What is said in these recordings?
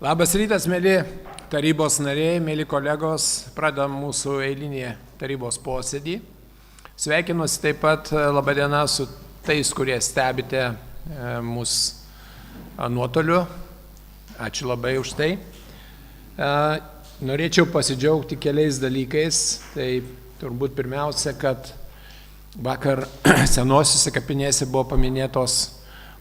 Labas rytas, mėly tarybos nariai, mėly kolegos, pradedam mūsų eilinį tarybos posėdį. Sveikinuosi taip pat labadiena su tais, kurie stebite mūsų nuotoliu. Ačiū labai už tai. Norėčiau pasidžiaugti keliais dalykais. Tai turbūt pirmiausia, kad vakar senosiuose kapinėse buvo paminėtos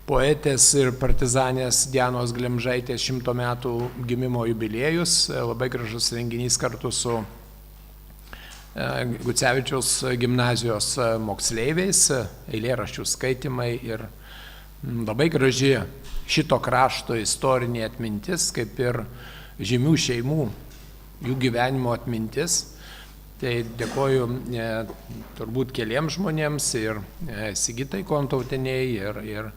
poetės ir partizanės Dianos Glemžaitės 100 metų gimimo jubiliejus. Labai gražus renginys kartu su Gucevičiaus gimnazijos moksleiviais, eilėraščių skaitymai ir labai graži šito krašto istorinė atmintis, kaip ir žymių šeimų, jų gyvenimo atmintis. Tai dėkoju turbūt keliems žmonėms ir Sigitai Kontautiniai, ir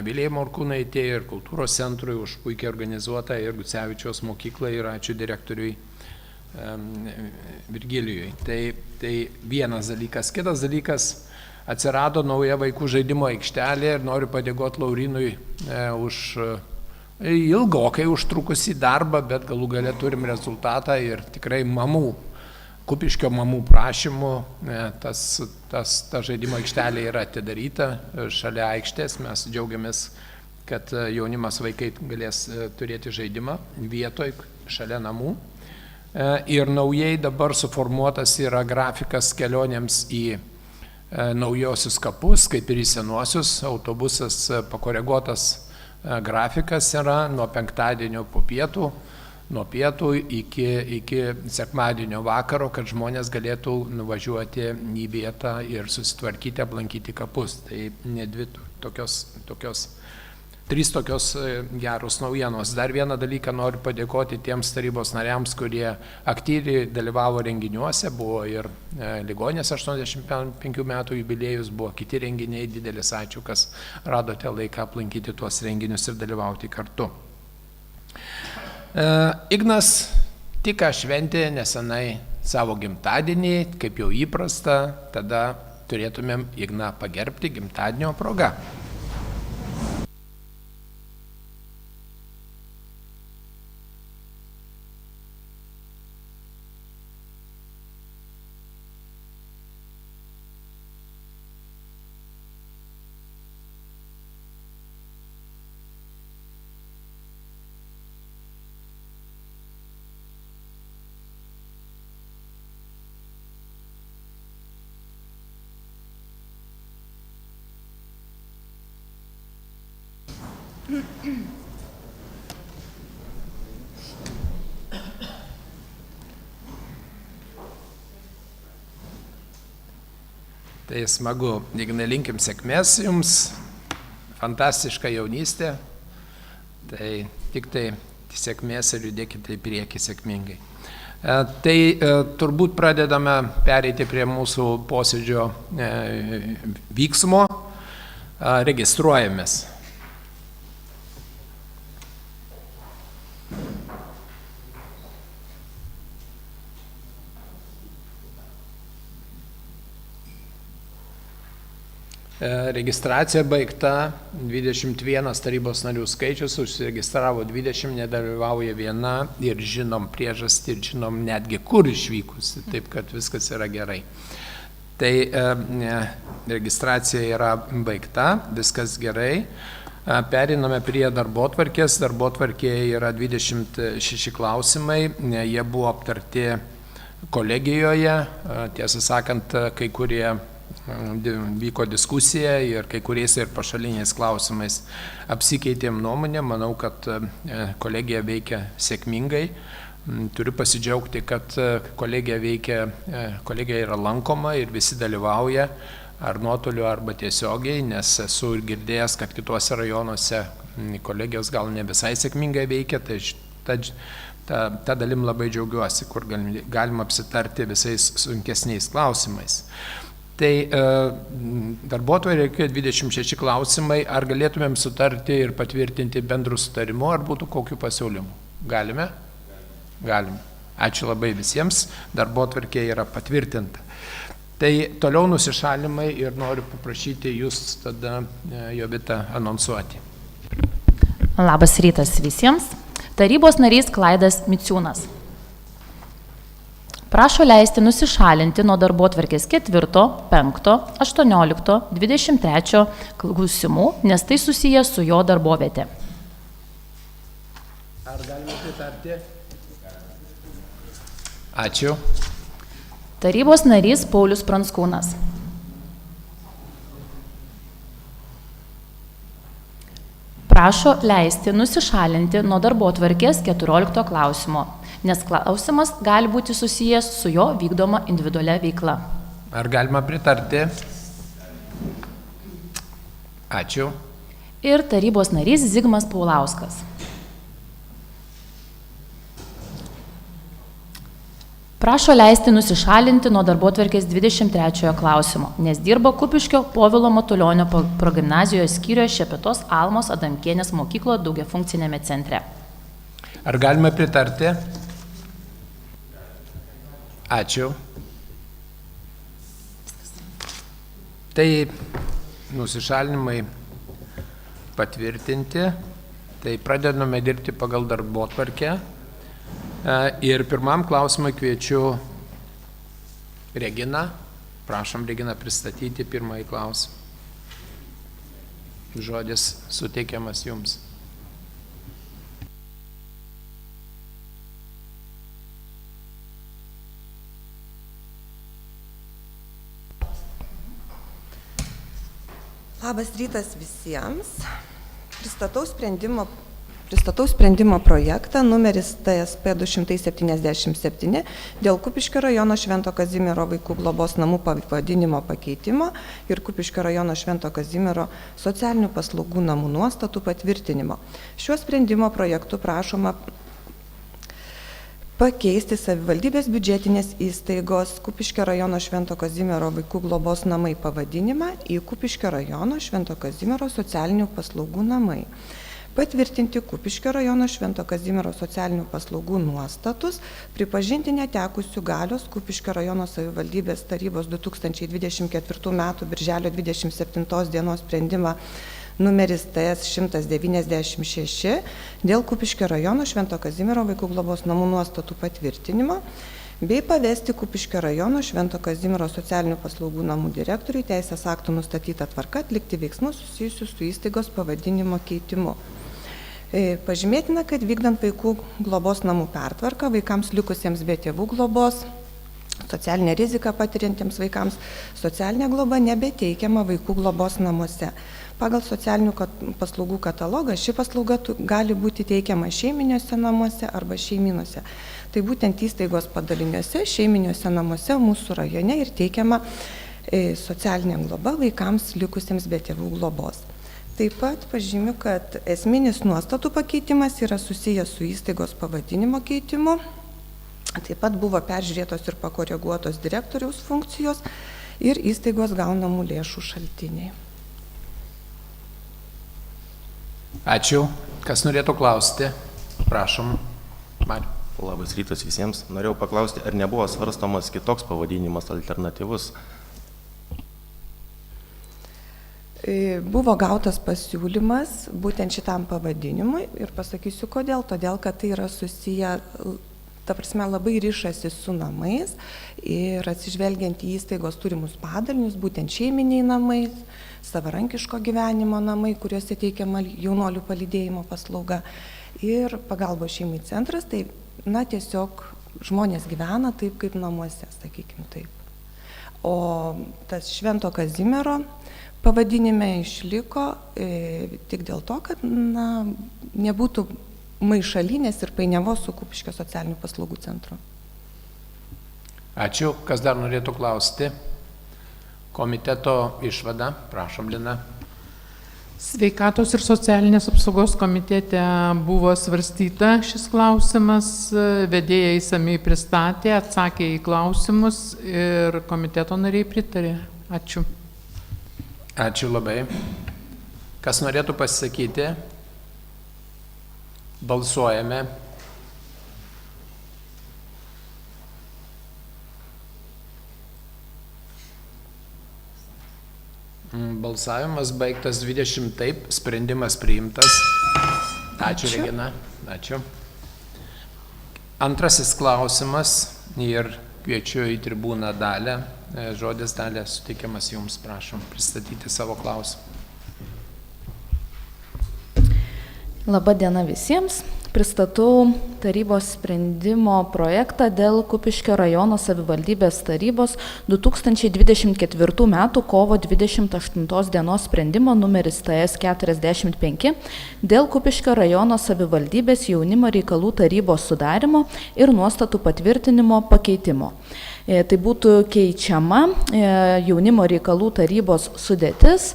Vilijai Morkūnaitė, ir kultūros centrui už puikiai organizuotą, ir Gucevičiaus mokyklai, ir ačiū direktoriui Virgilijui. Tai vienas dalykas. Kitas dalykas, atsirado nauja vaikų žaidimo aikštelė ir noriu padėkoti Laurinui už ilgokai užtrukusį darbą, bet galų gale turim rezultatą ir tikrai Kupiškio mamų prašymų ta žaidimo aikštelė yra atidaryta šalia aikštės. Mes džiaugiamės, kad jaunimas vaikai galės turėti žaidimą vietoj šalia namų. Ir naujai dabar suformuotas yra grafikas kelionėms į naujosius kapus, kaip ir į senuosius. Autobusas pakoreguotas grafikas yra nuo penktadienio po pietų. Nuo pietų iki sekmadienio vakaro, kad žmonės galėtų nuvažiuoti į vietą ir susitvarkyti, aplankyti kapus. Tai ne trys tokios geros naujienos. Dar vieną dalyką noriu padėkoti tiems tarybos nariams, kurie aktyviai dalyvavo renginiuose. Buvo ir ligonės 85 metų jubiliejus, buvo kiti renginiai. Didelis ačiū, kas radote laiką aplankyti tuos renginius ir dalyvauti kartu. Ignas tik šventė nesenai savo gimtadienį, kaip jau įprasta, tada turėtumėm Igną pagerbti gimtadienio proga. Tai smagu, Ignai, linkim sėkmės jums, fantastiška jaunystė, tai tik tai sėkmės ir judėkite į priekį sėkmingai. Tai turbūt pradedame pereiti prie mūsų posėdžio vyksmo, registruojamės. Registracija baigta, 21 tarybos narių skaičius, užsiregistravo 20, nedalyvauja viena ir žinom priežastį ir žinom netgi kur išvykusi, taip kad viskas yra gerai. Tai registracija yra baigta, viskas gerai. Periname prie darbotvarkės. Darbotvarkėje yra 26 klausimai, jie buvo aptarti kolegijoje, tiesą sakant, kai kurie vyko diskusija ir kai kuriais ir pašaliniais klausimais apsikeitėm nuomonę. Manau, kad kolegija veikia sėkmingai. Turiu pasidžiaugti, kad kolegija yra lankoma ir visi dalyvauja ar nuotoliu, arba tiesiogiai, nes esu ir girdėjęs, kad kituose rajonuose kolegijos gal ne visai sėkmingai veikia, tai ta dalim labai džiaugiuosi, kur galim apsitarti visais sunkesniais klausimais. Tai darbotvarkėje 26 klausimai, ar galėtumėm sutarti ir patvirtinti bendrų sutarimu, ar būtų kokių pasiūlymų? Galime? Galime. Ačiū labai visiems, darbotvarkėje yra patvirtinta. Tai toliau nusišalimai ir noriu paprašyti jūs tada, Jovita, anonsuoti. Labas rytas visiems. Tarybos narys Klaidas Miciūnas. Prašo leisti nusišalinti nuo darbotvarkės 4, 5, 18, 23 klausimų, nes tai susijęs su jo darbovietė. Ar galime pritarti? Ačiū. Tarybos narys Paulius Pranckūnas. Prašo leisti nusišalinti nuo darbotvarkės 14 klausimo, nes klausimas gali būti susijęs su jo vykdoma individualia veikla. Ar galima pritarti? Ačiū. Ir tarybos narys Zigmas Paulauskas. Prašo leisti nusišalinti nuo darbotvarkės 23 klausimo, nes dirba Kupiškio Povilo Matulionio progimnazijos skyriuje Šepetos Almos Adamkienės mokykloje daugiafunkcinėme centre. Ar galime pritarti? Ačiū. Tai nusišalinimai patvirtinti, tai pradedame dirbti pagal darbotvarkę. Ir pirmam klausimui kviečiu Reginą. Prašom, Regina, pristatyti pirmąjį klausimą. Žodis suteikiamas jums. Labas rytas visiems. Pristatau sprendimo projektą numeris TSP 277 dėl Kupiškio rajono Švento Kazimiero vaikų globos namų pavadinimo pakeitimo ir Kupiškio rajono Švento Kazimiero socialinių paslaugų namų nuostatų patvirtinimo. Šiuo sprendimo projektu prašoma pakeisti savivaldybės biudžetinės įstaigos Kupiškio rajono Švento Kazimiero vaikų globos namai pavadinimą į Kupiškio rajono Švento Kazimiero socialinių paslaugų namai. Patvirtinti Kupiškio rajono Švento Kazimiero socialinių paslaugų nuostatus, pripažinti netekusių galios Kupiškio rajono savivaldybės tarybos 2024 m. birželio 27 dienos sprendimą numeris TS 196 dėl Kupiškio rajono Švento Kazimiero vaikų globos namų nuostatų patvirtinimo, bei pavesti Kupiškio rajono Švento Kazimiero socialinių paslaugų namų direktoriui teisės aktų nustatytą tvarką atlikti veiksmus susijusius su įstaigos pavadinimo keitimu. Pažymėtina, kad vykdant vaikų globos namų pertvarką, vaikams likusiems be tėvų globos, socialinę riziką patiriantiems vaikams, socialinė globa nebeteikiama vaikų globos namuose. Pagal socialinių paslaugų katalogą ši paslauga gali būti teikiama šeiminiuose namuose arba šeimynuose. Tai būtent įstaigos padaliniuose, šeiminiuose namuose mūsų rajone ir teikiama socialinė globa vaikams likusiems be tėvų globos. Taip pat pažymiu, kad esminis nuostatų pakeitimas yra susijęs su įstaigos pavadinimo keitimu. Taip pat buvo peržiūrėtos ir pakoreguotos direktoriaus funkcijos ir įstaigos gaunamų lėšų šaltiniai. Ačiū. Kas norėtų klausti? Prašom. Mariu. Labas rytas visiems. Norėjau paklausti, ar nebuvo svarstomas kitoks pavadinimas alternatyvus? Buvo gautas pasiūlymas būtent šitam pavadinimui ir pasakysiu kodėl. Todėl, kad tai yra susiję, ta prasme, labai rišasi su namais ir atsižvelgiant į įstaigos turimus padalinius, būtent šeiminiai namai, savarankiško gyvenimo namai, kuriuose teikiama jaunuolių palydėjimo paslauga ir pagalbos šeimai centras, tai tiesiog žmonės gyvena taip, kaip namuose, sakykime taip. O tas Švento Kazimiero pavadinime išliko tik dėl to, kad nebūtų maišalinės ir painiavos su Kupiškio socialinių paslaugų centru. Ačiū. Kas dar norėtų klausti? Komiteto išvada. Prašom, Lina. Sveikatos ir socialinės apsaugos komitete buvo svarstyta šis klausimas, vedėja įsamiai pristatė, atsakė į klausimus ir komiteto nariai pritarė. Ačiū. Ačiū labai. Kas norėtų pasisakyti? Balsuojame. Balsavimas baigtas 20 taip, sprendimas priimtas. Ačiū, Regina. Ačiū. Antrasis klausimas ir kviečiu į tribūną Dalę. Žodis Dalė suteikiamas jums, prašom pristatyti savo klausimą. Labą dieną visiems. Pristatau tarybos sprendimo projektą dėl Kupiškio rajono savivaldybės tarybos 2024 m. kovo 28 dienos sprendimo numeris TS 45 dėl Kupiškio rajono savivaldybės jaunimo reikalų tarybos sudarimo ir nuostatų patvirtinimo pakeitimo. Tai būtų keičiama jaunimo reikalų tarybos sudėtis.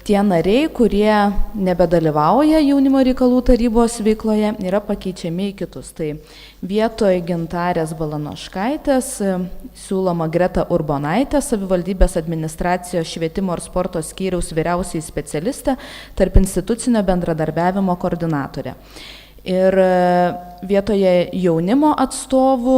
Tie nariai, kurie nebedalyvauja jaunimo reikalų tarybos veikloje, yra pakeičiami į kitus. Tai vietoj Gintarės Balanoškaitės siūloma Greta Urbonaitė, savivaldybės administracijos švietimo ir sporto skyriaus vyriausiai specialistė, tarp institucinio bendradarbiavimo koordinatorė. Ir vietoje jaunimo atstovų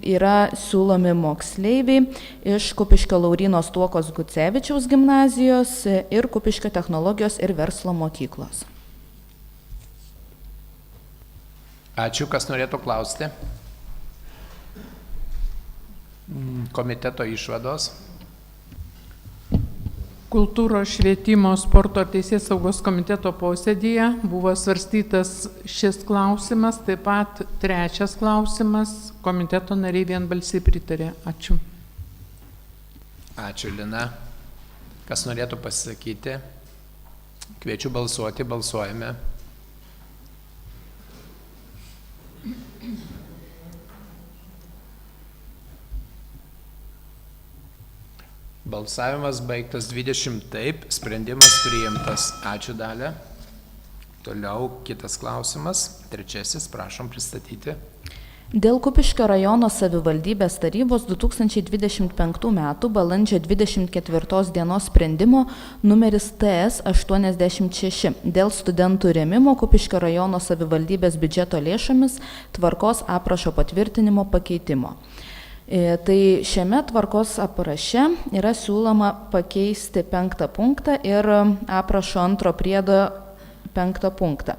yra siūlomi moksleiviai iš Kupiškio Lauryno Stuokos Gucevičiaus gimnazijos ir Kupiškio technologijos ir verslo mokyklos. Ačiū, kas norėtų klausti. Komiteto išvados. Kultūros, švietimo, sporto ir teisės saugos komiteto posėdyje buvo svarstytas šis klausimas, taip pat trečias klausimas, komiteto nariai vienbalsiai pritarė. Ačiū. Ačiū, Lina. Kas norėtų pasisakyti? Kviečiu balsuoti, balsuojame. Balsavimas baigtas 20 taip, sprendimas priimtas. Ačiū, Dalė. Toliau kitas klausimas, trečiasis, prašom pristatyti. Dėl Kupiškio rajono savivaldybės tarybos 2025 m. balandžio 24 dienos sprendimo numeris TS 86 dėl studentų rėmimo Kupiškio rajono savivaldybės biudžeto lėšomis tvarkos aprašo patvirtinimo pakeitimo. Tai šiame tvarkos apraše yra siūloma pakeisti 5 punktą ir aprašo 2 priedo 5 punktą.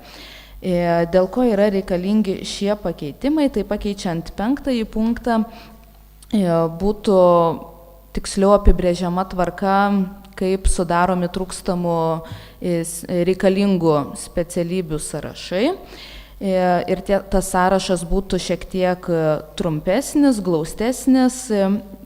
Dėl ko yra reikalingi šie pakeitimai, tai pakeičiant 5 punktą būtų tiksliau apibrėžiama tvarka, kaip sudaromi trūkstamų reikalingų specialybių sąrašai. Ir tas sąrašas būtų šiek tiek trumpesnis, glaustesnis,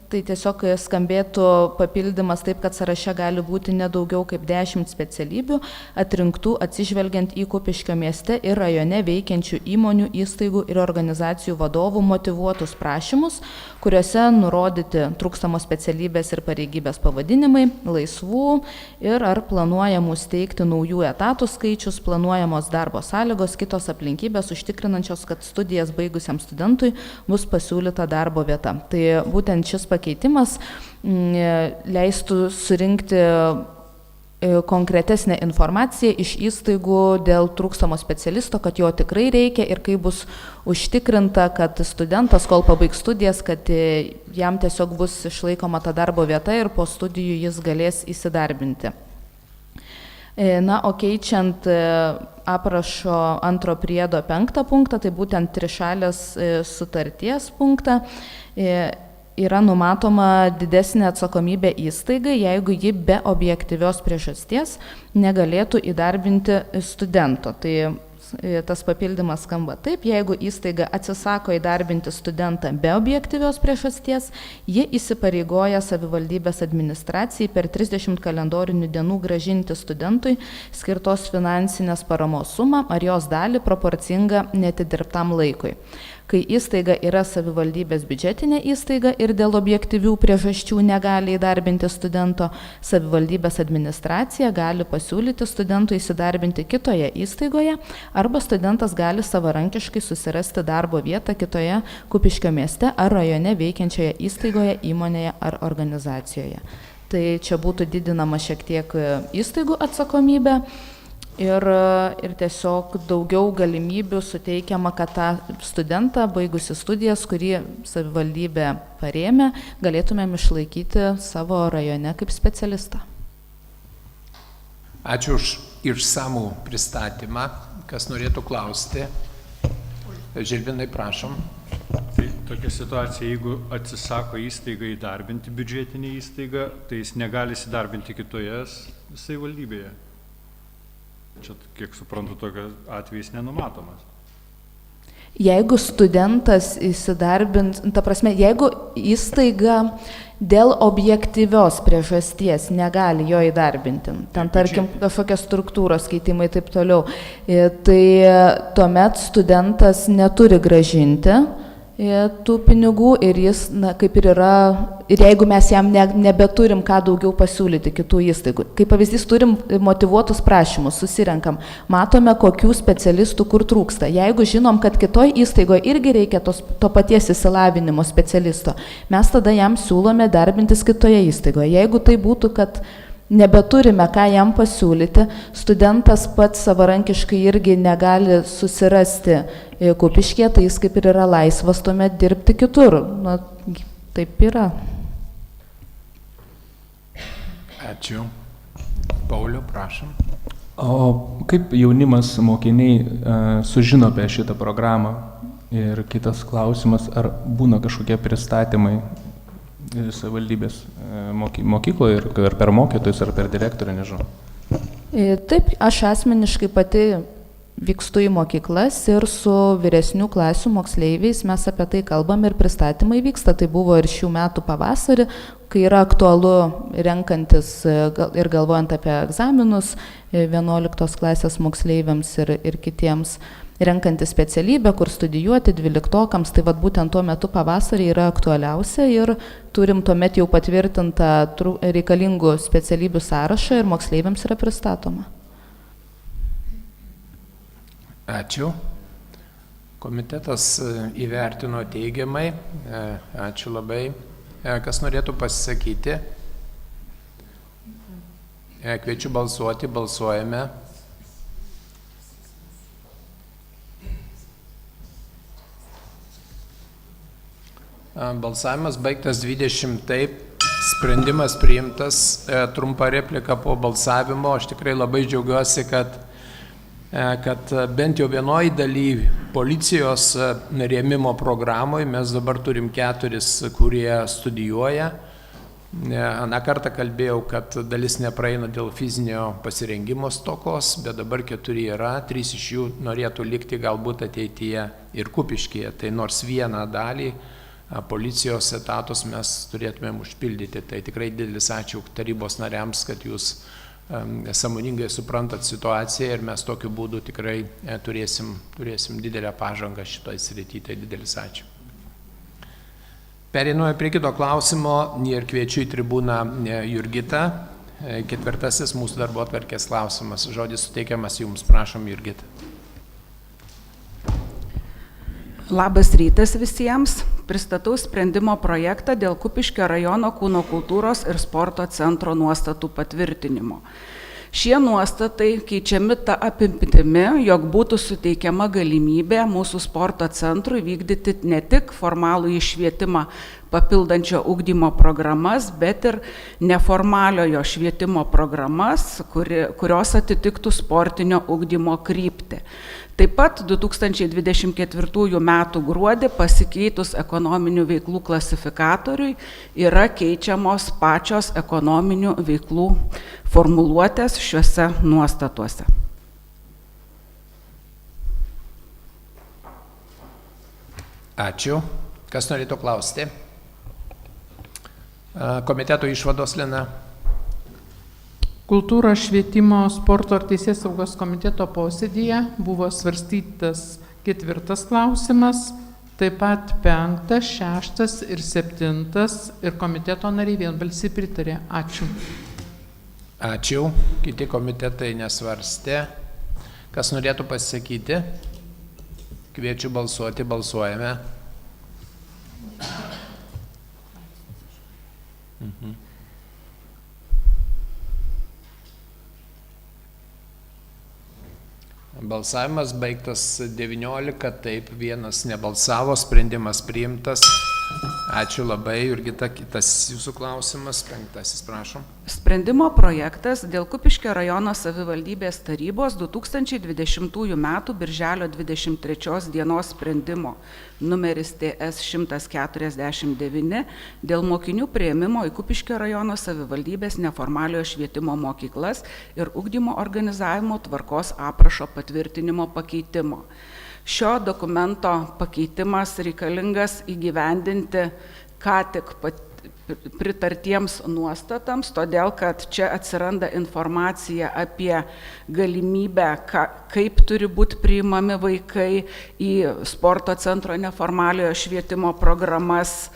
tai tiesiog skambėtų papildymas taip, kad sąraše gali būti nedaugiau kaip 10 specialybių, atrinktų atsižvelgiant į Kupiškio mieste ir rajone veikiančių įmonių, įstaigų ir organizacijų vadovų motyvuotus prašymus, kuriuose nurodyti trūkstamos specialybės ir pareigybės pavadinimai, laisvų ir ar planuojamų steigti naujų etatų skaičius, planuojamos darbo sąlygos, kitos aplinkybės užtikrinančios, kad studijas baigusiam studentui bus pasiūlyta darbo vieta. Tai būtent šis pakeitimas leistų surinkti konkretesnę informaciją iš įstaigų dėl trūkstamo specialisto, kad jo tikrai reikia ir kaip bus užtikrinta, kad studentas, kol pabaigs studijas, kad jam tiesiog bus išlaikoma ta darbo vieta ir po studijų jis galės įsidarbinti. Na, o keičiant aprašo 2 priedo 5 punktą, tai būtent trišalės sutarties punktą, yra numatoma didesnė atsakomybė įstaigai, jeigu ji be objektyvios priežasties negalėtų įdarbinti studento. Tai tas papildymas skamba taip, jeigu įstaiga atsisako įdarbinti studentą be objektyvios priežasties, ji įsipareigoja savivaldybės administracijai per 30 kalendorinių dienų grąžinti studentui skirtos finansinės paramos sumą ar jos dalį proporcingą neatidirbtam laikui. Kai įstaiga yra savivaldybės biudžetinė įstaiga ir dėl objektyvių priežasčių negali įdarbinti studento, savivaldybės administracija gali pasiūlyti studentui įsidarbinti kitoje įstaigoje arba studentas gali savarankiškai susirasti darbo vietą kitoje Kupiškio mieste ar rajone veikiančioje įstaigoje, įmonėje ar organizacijoje. Tai čia būtų didinama šiek tiek įstaigų atsakomybė. Ir tiesiog daugiau galimybių suteikiama, kad tą studentą, baigusi studijas, kurį savivaldybė parėmė, galėtumėm išlaikyti savo rajone kaip specialistą. Ačiū už išsamų pristatymą. Kas norėtų klausti? Žilvinai, prašom. Tai tokia situacija, jeigu atsisako įstaiga įdarbinti biudžetinį įstaigą, tai jis negali įsidarbinti kitoje savivaldybėje. Čia, kiek suprantu, tokias atvejais nenumatomas. Jeigu studentas įsidarbins, ta prasme, jeigu įstaiga dėl objektyvios priežasties negali jo įdarbinti, ten tarkim kažkokios struktūros keitimai ir taip toliau, tai tuomet studentas neturi grąžinti tų pinigų ir jis, na, kaip ir yra, ir jeigu mes jam nebeturim ką daugiau pasiūlyti kitų įstaigų. Kaip pavyzdys, turim motyvuotus prašymus, susirenkam, matome, kokių specialistų kur trūksta. Jeigu žinom, kad kitoj įstaigoje irgi reikia to paties įsilavinimo specialisto, mes tada jam siūlome darbintis kitoje įstaigoje. Jeigu tai būtų, kad nebeturime ką jam pasiūlyti, studentas pats savarankiškai irgi negali susirasti Kupiškyje, tai jis kaip ir yra laisvas tuomet dirbti kitur. Na, taip yra. Ačiū. Pauliau, prašom. O kaip jaunimas, mokiniai sužino apie šitą programą? Ir kitas klausimas, ar būna kažkokie pristatymai savivaldybės mokykloje ir per mokytojus ar per direktorę, nežinau. Taip, aš asmeniškai pati vykstu į mokyklas ir su vyresnių klasių moksleiviais mes apie tai kalbam ir pristatymai vyksta. Tai buvo ir šių metų pavasarį, kai yra aktualu renkantis ir galvojant apie egzaminus 11 klasės moksleiviams ir kitiems, renkantis specialybę, kur studijuoti 12-okams, tai vat būtent tuo metu pavasarį yra aktualiausia ir turim tuomet jau patvirtintą reikalingų specialybių sąrašą ir moksleiviams yra pristatoma. Ačiū. Komitetas įvertino teigiamai. Ačiū labai. Kas norėtų pasisakyti? Kviečiu balsuoti, balsuojame. Balsavimas baigtas 20 taip, sprendimas priimtas. Trumpa replika po balsavimo. Aš tikrai labai džiaugiuosi, kad bent jau vienoj daly policijos rėmimo programoje mes dabar turim 4, kurie studijuoja. Aną kartą kalbėjau, kad dalis nepraeina dėl fizinio pasirengimo stokos, bet dabar 4 yra, 3 iš jų norėtų likti galbūt ateityje ir Kupiškyje. Tai nors vieną dalį policijos etatus mes turėtumėm užpildyti. Tai tikrai didelis ačiū tarybos nariams, kad jūs sąmoningai suprantat situaciją ir mes tokiu būdu tikrai turėsim didelę pažangą šitoje srityje. Tai didelis ačiū. Pereiname prie kito klausimo ir kviečiu į tribūną Jurgitą. 4. mūsų darbotvarkės klausimas. Žodis suteikiamas jums. Prašom, Jurgita. Labas rytas visiems. Pristatau sprendimo projektą dėl Kupiškio rajono kūno kultūros ir sporto centro nuostatų patvirtinimo. Šie nuostatai keičiami tą apimtimi, jog būtų suteikiama galimybė mūsų sporto centrui vykdyti ne tik formalų švietimą papildančio ugdymo programas, bet ir neformaliojo švietimo programas, kurios atitiktų sportinio ugdymo kryptį. Taip pat 2024 m. gruodį pasikeitus ekonominių veiklų klasifikatoriui yra keičiamos pačios ekonominių veiklų formuluotės šiuose nuostatuose. Ačiū. Kas norėtų klausti? Komiteto išvados, Lina. Kultūros, švietimo, sporto ir teisės saugos komiteto posėdyje buvo svarstytas 4 klausimas, taip pat 5, 6 ir 7 ir komiteto nariai vienbalsiai pritarė. Ačiū. Ačiū. Kiti komitetai nesvarstė. Kas norėtų pasisakyti? Kviečiu balsuoti, balsuojame. Balsavimas baigtas 19, taip, 1 nebalsavo, sprendimas priimtas. Ačiū labai, Jurgita. Kitas jūsų klausimas, 5, prašom. Sprendimo projektas dėl Kupiškio rajono savivaldybės tarybos 2020 m. birželio 23 dienos sprendimo numeris TS 149 dėl mokinių priėmimo į Kupiškio rajono savivaldybės neformaliojo švietimo mokyklas ir ugdymo organizavimo tvarkos aprašo patvirtinimo pakeitimo. Šio dokumento pakeitimas reikalingas įgyvendinti ką tik pritartiems nuostatams, todėl kad čia atsiranda informacija apie galimybę, kaip turi būti priimami vaikai į sporto centro neformaliojo švietimo programas,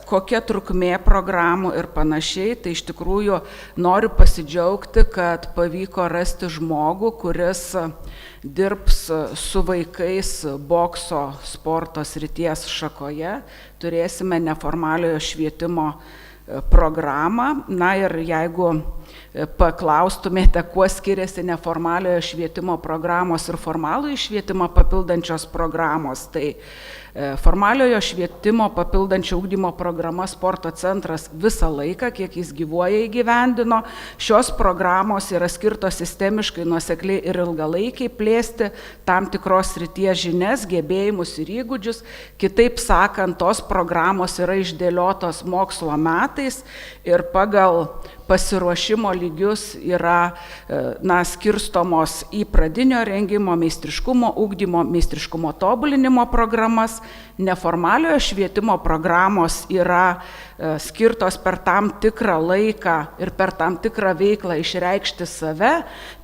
kokia trukmė programų ir panašiai. Tai iš tikrųjų noriu pasidžiaugti, kad pavyko rasti žmogų, kuris dirbs su vaikais bokso sporto srities šakoje. Turėsime neformaliojo švietimo programą. Na ir jeigu paklaustumėte, kuo skiriasi neformaliojo švietimo programos ir formalųjį švietimą papildančios programos, tai formaliojo švietimo papildančio ugdymo programa sporto centras visą laiką, kiek jis gyvuoja, įgyvendino. Šios programos yra skirtos sistemiškai, nuosekliai ir ilgalaikiai plėsti tam tikros srities žinias, gebėjimus ir įgūdžius. Kitaip sakant, tos programos yra išdėliotos mokslo metais ir pagal pasiruošimo lygius yra skirstomos į pradinio rengimo, meistriškumo ugdymo, meistriškumo tobulinimo programas. Neformaliojo švietimo programos yra skirtos per tam tikrą laiką ir per tam tikrą veiklą išreikšti save,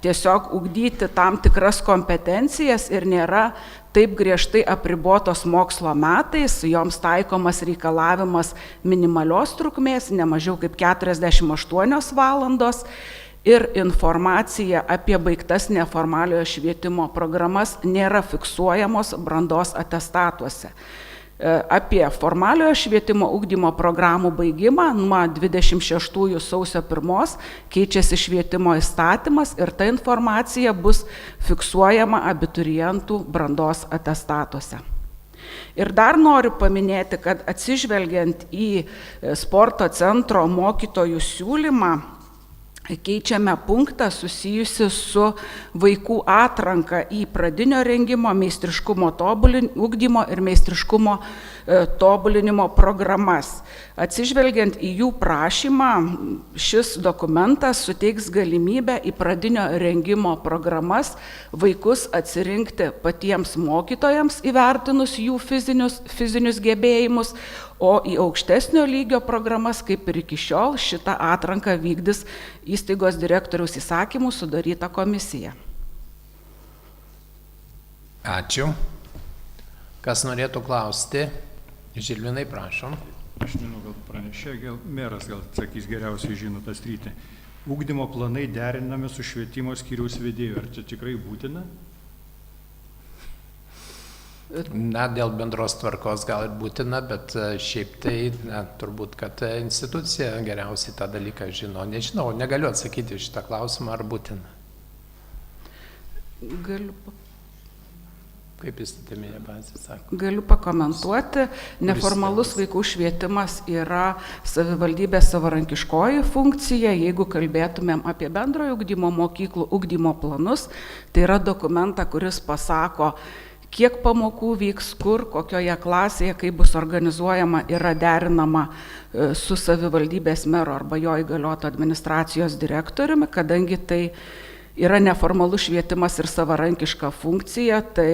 tiesiog ugdyti tam tikras kompetencijas ir nėra taip griežtai apribotos mokslo metais, joms taikomas reikalavimas minimalios trukmės, ne mažiau kaip 48 valandos, ir informacija apie baigtas neformaliojo švietimo programas nėra fiksuojamos brandos atestatuose. Apie formaliojo švietimo ugdymo programų baigimą nuo 26 sausio 1 keičiasi švietimo įstatymas ir ta informacija bus fiksuojama abiturientų brandos atestatuose. Ir dar noriu paminėti, kad atsižvelgiant į sporto centro mokytojų siūlymą, keičiame punktą susijusi su vaikų atranka į pradinio rengimo, meistriškumo ugdymo ir meistriškumo tobulinimo programas. Atsižvelgiant į jų prašymą, šis dokumentas suteiks galimybę į pradinio rengimo programas vaikus atsirinkti patiems mokytojams įvertinus jų fizinius gebėjimus, o į aukštesnio lygio programas, kaip ir iki šiol, šitą atranką vykdys įstaigos direktoriaus įsakymų sudaryta komisija. Ačiū. Kas norėtų klausti? Žilvinai, prašom. Aš nežinau, gal pranešė, gal meras gal sakys geriausiai žino tą sritį. Ugdymo planai derinami su švietimo skyriaus vedėju. Ar čia tikrai būtina? Na, dėl bendros tvarkos gal ir būtina, bet šiaip tai turbūt, kad institucija geriausiai tą dalyką žino. Nežinau, negaliu atsakyti šitą klausimą, ar būtina. Kaip įstatyminė bazė sako? Galiu pakomentuoti. Neformalus vaikų švietimas yra savivaldybės savarankiškoji funkcija. Jeigu kalbėtumėm apie bendrojo ugdymo mokyklų ugdymo planus, tai yra dokumentą, kuris pasako, kiek pamokų vyks, kur, kokioje klasėje, kaip bus organizuojama, yra derinama su savivaldybės mero arba jo įgalioto administracijos direktoriumi, kadangi tai yra neformalus švietimas ir savarankiška funkcija, tai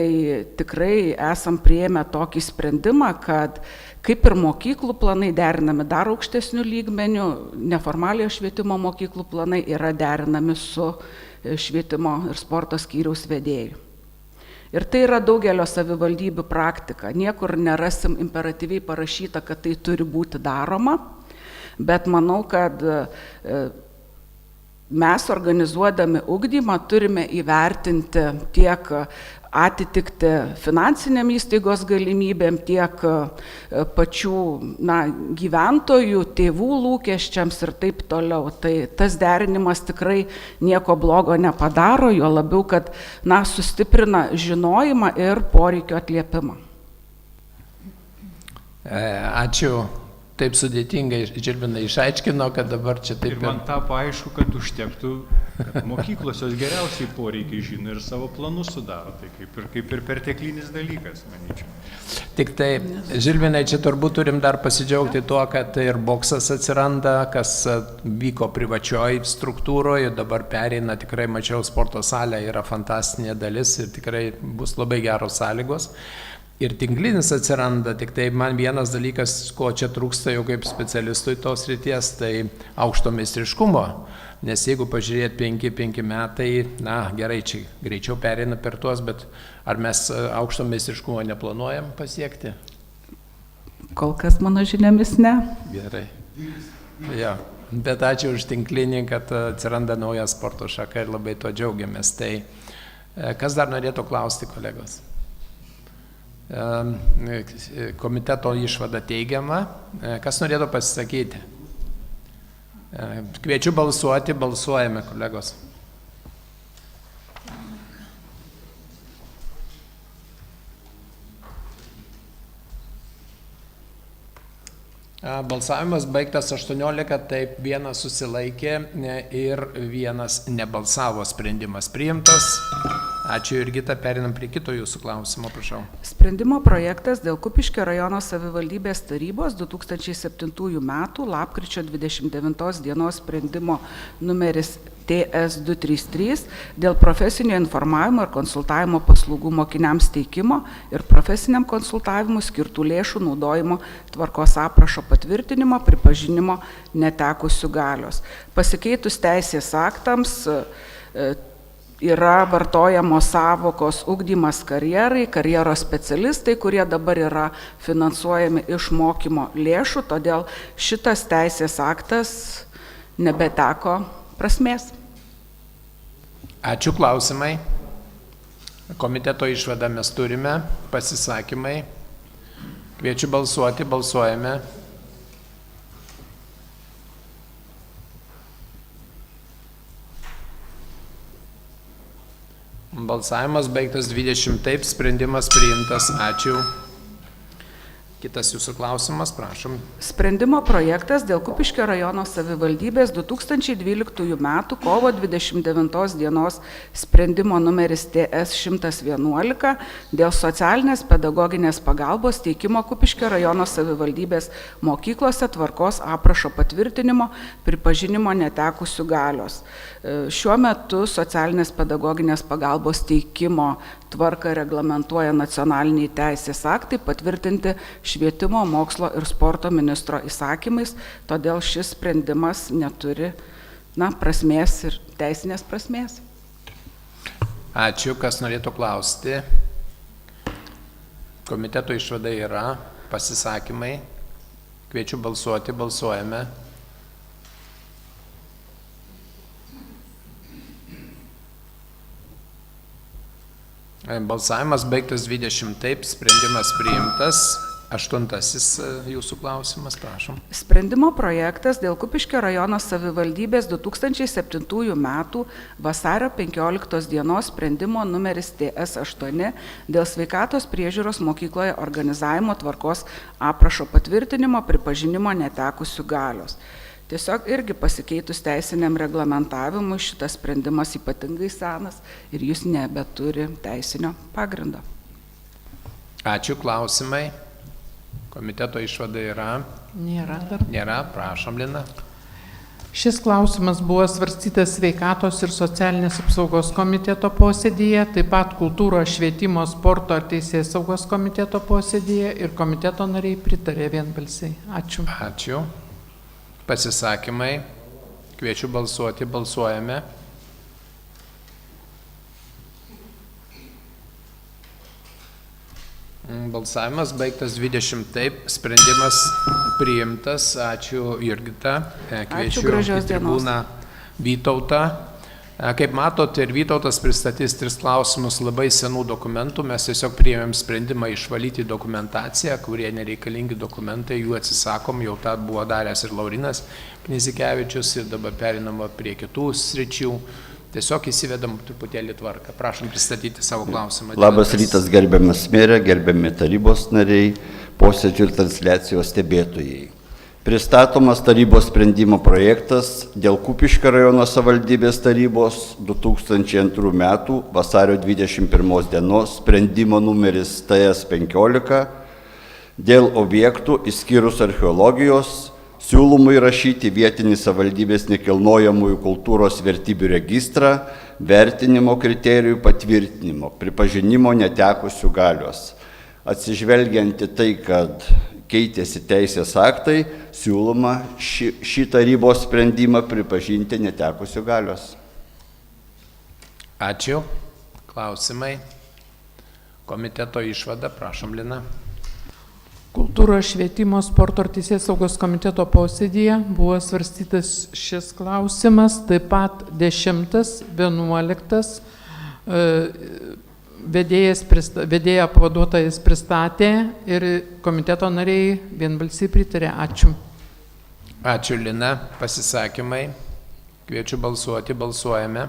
tikrai esam priėmę tokį sprendimą, kad kaip ir mokyklų planai derinami dar aukštesnių lygmenių, neformaliojo švietimo mokyklų planai yra derinami su švietimo ir sporto skyriaus vedėju. Ir tai yra daugelio savivaldybių praktika. Niekur nerasim imperatyviai parašyta, kad tai turi būti daroma, bet manau, kad mes organizuodami ugdymą turime įvertinti tiek atitikti finansiniam įstaigos galimybėm, tiek pačių gyventojų, tėvų lūkesčiams ir taip toliau. Tai tas derinimas tikrai nieko blogo nepadaro, jo labiau, kad sustiprina žinojimą ir poreikio atliepimą. Ačiū. Taip sudėtingai Žilvinai išaiškino, kad dabar čia taip Ir man tapo aišku, kad užtektų, kad mokyklos jos geriausiai poreikiai žino ir savo planus sudaro. Tai kaip ir perteklinis dalykas, manyčiau. Tik tai, Žilvinai, čia turbūt turim dar pasidžiaugti tuo, kad ir boksas atsiranda, kas vyko privačioj struktūroje, dabar pereina, tikrai mačiau sporto salę, yra fantastinė dalis ir tikrai bus labai geros sąlygos. Ir tinklinis atsiranda, tik tai man vienas dalykas, ko čia trūksta jau kaip specialistui tos ryties, tai aukšto meistriškumo. Nes jeigu pažiūrėt 5 metai, na gerai, čia greičiau pereina per tuos, bet ar mes aukšto meistriškumo neplanuojam pasiekti? Kol kas mano žiniomis ne. Gerai. Ja. Bet ačiū už tinklinį, kad atsiranda nauja sporto šaka ir labai to džiaugiamės. Tai kas dar norėtų klausti, kolegos? Komiteto išvada teigiama. Kas norėtų pasisakyti? Kviečiu balsuoti, balsuojame, kolegos. Balsavimas baigtas 18, taip vienas susilaikė ir vienas nebalsavo, sprendimas priimtas. Ačiū Jurgita, perinam prie kito jūsų klausimo, prašau. Sprendimo projektas dėl Kupiškio rajono savivaldybės tarybos 2007 metų lapkričio 29 dienos sprendimo numeris TS233 dėl profesinio informavimo ir konsultavimo paslaugų mokiniams teikimo ir profesiniam konsultavimui skirtų lėšų naudojimo tvarkos aprašo patvirtinimo, pripažinimo netekusių galios. Pasikeitus teisės aktams yra vartojamos savokos ugdymas karjerai, karjeros specialistai, kurie dabar yra finansuojami iš mokymo lėšų, todėl šitas teisės aktas nebeteko prasmės. Ačiū, klausimai. Komiteto išvadą mes turime, pasisakymai. Kviečiu balsuoti, balsuojame. Balsavimas baigtas 20, taip, sprendimas priimtas. Ačiū. Kitas jūsų klausimas, prašom. Sprendimo projektas dėl Kupiškio rajono savivaldybės 2012 metų kovo 29 dienos sprendimo numeris TS111 dėl socialinės pedagoginės pagalbos teikimo Kupiškio rajono savivaldybės mokyklose tvarkos aprašo patvirtinimo, pripažinimo netekusių galios. Šiuo metu socialinės pedagoginės pagalbos teikimo tvarką reglamentuoja nacionaliniai teisės aktai patvirtinti švietimo, mokslo ir sporto ministro įsakymais, todėl šis sprendimas neturi prasmės ir teisinės prasmės. Ačiū, kas norėtų klausti. Komiteto išvada yra, pasisakymai. Kviečiu balsuoti, balsuojame. Balsavimas baigtas 20, taip, sprendimas priimtas. 8 jūsų klausimas, prašom. Sprendimo projektas dėl Kupiškio rajono savivaldybės 2007 metų vasario 15 dienos sprendimo numeris TS8 dėl sveikatos priežiūros mokykloje organizavimo tvarkos aprašo patvirtinimo, pripažinimo netekusių galios. Tiesiog irgi pasikeitus teisiniam reglamentavimui šitas sprendimas ypatingai senas ir jis nebeturi teisinio pagrindo. Ačiū, klausimai. Komiteto išvada yra? Nėra dar. Nėra, prašom, Lina. Šis klausimas buvo svarstytas Sveikatos ir socialinės apsaugos komiteto posėdyje, taip pat Kultūros, švietimo, sporto ir teisėsaugos komiteto posėdyje ir komiteto nariai pritarė vienbalsiai. Ačiū. Ačiū. Pasisakymai. Kviečiu balsuoti, balsuojame. Balsavimas baigtas 20, taip, sprendimas priimtas. Ačiū, Jurgita. Kviečiu į tribūną Vytautą. Kaip matote, ir Vytautas pristatys 3 klausimus labai senų dokumentų. Mes tiesiog priėmėm sprendimą išvalyti dokumentaciją, kurie nereikalingi dokumentai, jų atsisakom, jau tą buvo daręs ir Laurinas Knizikevičius ir dabar perinama prie kitų sričių. Tiesiog įsivedam truputėlį tvarką. Prašom pristatyti savo klausimą. Labas rytas, gerbiamas merė, gerbiami tarybos nariai. posėdžių ir transliacijos stebėtojai. Pristatomas tarybos sprendimo projektas dėl Kupiškio rajono savivaldybės tarybos 2002 metų vasario 21 dienos sprendimo numeris TS 15 dėl objektų išskyrus archeologijos siūloma įrašyti vietinį savivaldybės nekilnojamųjų kultūros vertybių registrą vertinimo kriterijų patvirtinimo, pripažinimo netekusių galios. Atsižvelgiant į tai, kad keitėsi teisės aktai, siūloma šį tarybos sprendimą pripažinti netekusių galios. Ačiū. Klausimai. Komiteto išvada, prašom, Lina. Kultūros švietimo sporto ir teisėsaugos komiteto posėdyje buvo svarstytas šis klausimas, taip pat 10, 11, vedėja pavaduotojas pristatė ir komiteto nariai vienbalsiai pritarė. Ačiū. Ačiū, Lina. Pasisakymai. Kviečiu balsuoti. Balsuojame.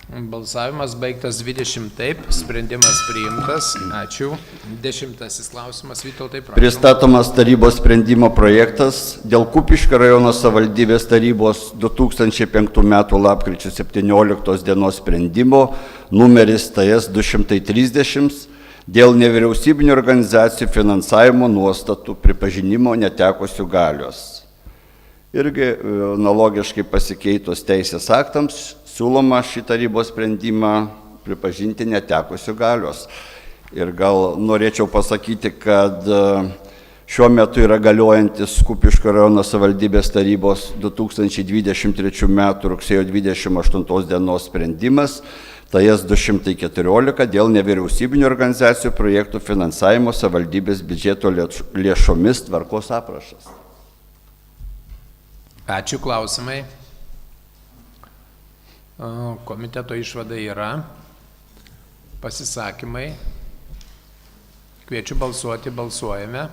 Balsavimas baigtas 20 taip, sprendimas priimtas. Ačiū. 10 klausimas, Vytautai, prašom. Pristatomas tarybos sprendimo projektas dėl Kupiškio rajono savivaldybės tarybos 2005 m. lapkričio 17 dienos sprendimo numeris TS 230 dėl nevyriausybinių organizacijų finansavimo nuostatų pripažinimo netekusių galios. Irgi analogiškai pasikeitus teisės aktams siūloma šį tarybos sprendimą pripažinti netekusių galios. Ir gal norėčiau pasakyti, kad šiuo metu yra galiojantis Kupiškio rajono savivaldybės tarybos 2023 m. rugsėjo 28 dienos sprendimas, TS 214 dėl nevyriausybinių organizacijų projektų finansavimo savivaldybės biudžeto lėšomis tvarkos aprašas. Ačiū, klausimai. Komiteto išvada yra. Pasisakymai. Kviečiu balsuoti, balsuojame.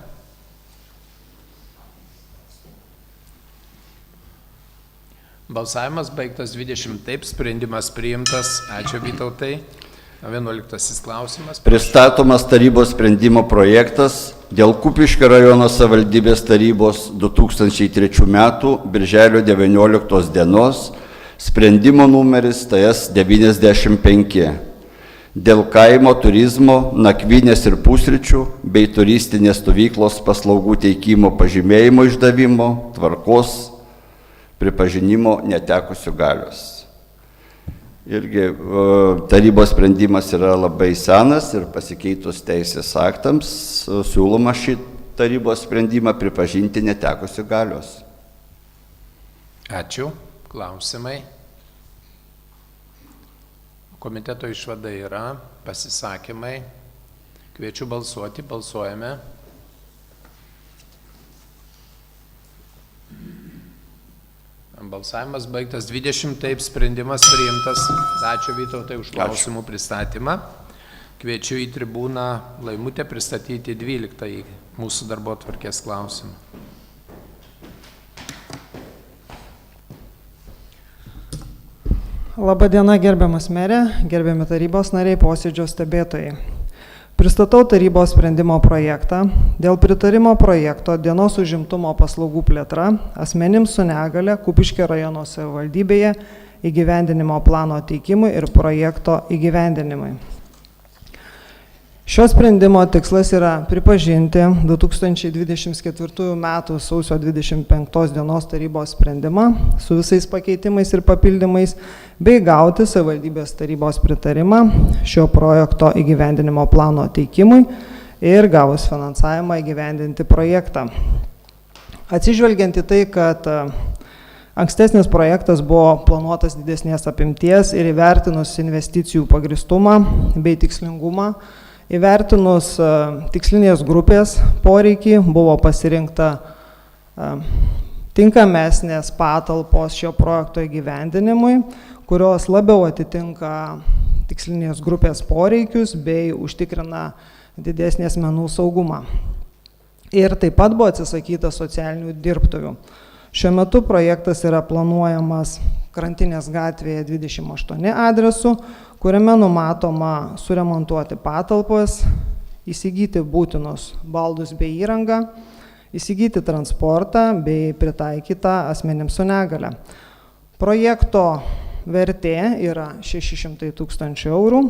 Balsavimas baigtas 20 taip, sprendimas priimtas. Ačiū, Vytautai. 11 klausimas. Pristatomas tarybos sprendimo projektas dėl Kupiškio rajono savivaldybės tarybos 2003 m. birželio 19 dienos sprendimo numeris TS 95 dėl kaimo turizmo, nakvynės ir pusryčių bei turistinės stovyklos paslaugų teikimo pažymėjimo išdavimo, tvarkos, pripažinimo netekusių galios. Irgi tarybos sprendimas yra labai senas ir pasikeitus teisės aktams siūloma šį tarybos sprendimą pripažinti netekusių galios. Ačiū. Klausimai. Komiteto išvada yra. Pasisakymai. Kviečiu balsuoti. Balsuojame. Balsavimas baigtas 20 taip, sprendimas priimtas. Ačiū, Vytautai, už klausimų pristatymą. Kviečiu į tribūną Laimutę pristatyti 12 mūsų darbotvarkės klausimą. Labadiena, gerbiamas merė, gerbiami tarybos nariai, posėdžio stebėtojai. Pristatau tarybos sprendimo projektą dėl pritarimo projekto dienos užimtumo paslaugų plėtra asmenims su negale Kupiškio rajono savivaldybėje įgyvendinimo plano teikimui ir projekto įgyvendinimui. Šio sprendimo tikslas yra pripažinti 2024 m. sausio 25 dienos tarybos sprendimą su visais pakeitimais ir papildymais bei gauti savivaldybės tarybos pritarimą šio projekto įgyvendinimo plano teikimui ir gavus finansavimą įgyvendinti projektą. Atsižvelgiant į tai, kad ankstesnis projektas buvo planuotas didesnės apimties ir įvertinus investicijų pagristumą bei tikslingumą, įvertinus tikslinės grupės poreikį, buvo pasirinkta tinkamesnės patalpos šio projekto įgyvendinimui, kurios labiau atitinka tikslinės grupės poreikius bei užtikrina didesnį asmenų saugumą. Ir taip pat buvo atsisakyta socialinių dirbtuvių. Šiuo metu projektas yra planuojamas Krantinės gatvėje 28 adresu, kuriame numatoma suremontuoti patalpas, įsigyti būtinus baldus bei įrangą, įsigyti transportą bei pritaikytą asmenims su negale. Projekto vertė yra 600 000 eurų,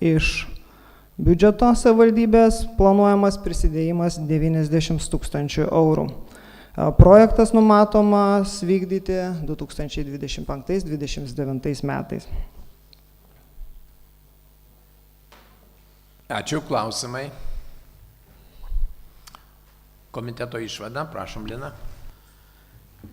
iš biudžeto savivaldybės planuojamas prisidėjimas 90 000 eurų. Projektas numatomas vykdyti 2025-2029 metais. Ačiū, klausimai. Komiteto išvada, prašom, Lina.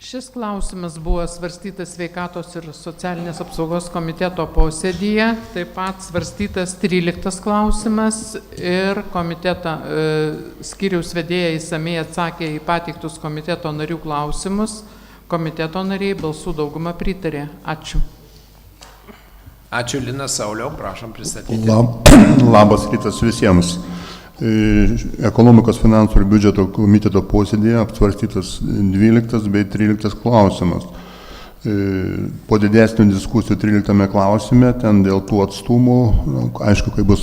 Šis klausimas buvo svarstytas Sveikatos ir socialinės apsaugos komiteto posėdyje, taip pat svarstytas 13 klausimas ir komiteto skyriaus vedėja įsamei atsakė į pateiktus komiteto narių klausimus. Komiteto nariai balsų dauguma pritarė. Ačiū. Ačiū, Lina. Sauliau, prašom pristatyti. Labas rytas visiems. Ekonomikos, finansų ir biudžeto komiteto posėdėje apsvarstytas 12 bei 13 klausimas. Po didesnių diskusijų 13 klausime, ten dėl tų atstumų, aišku, kai bus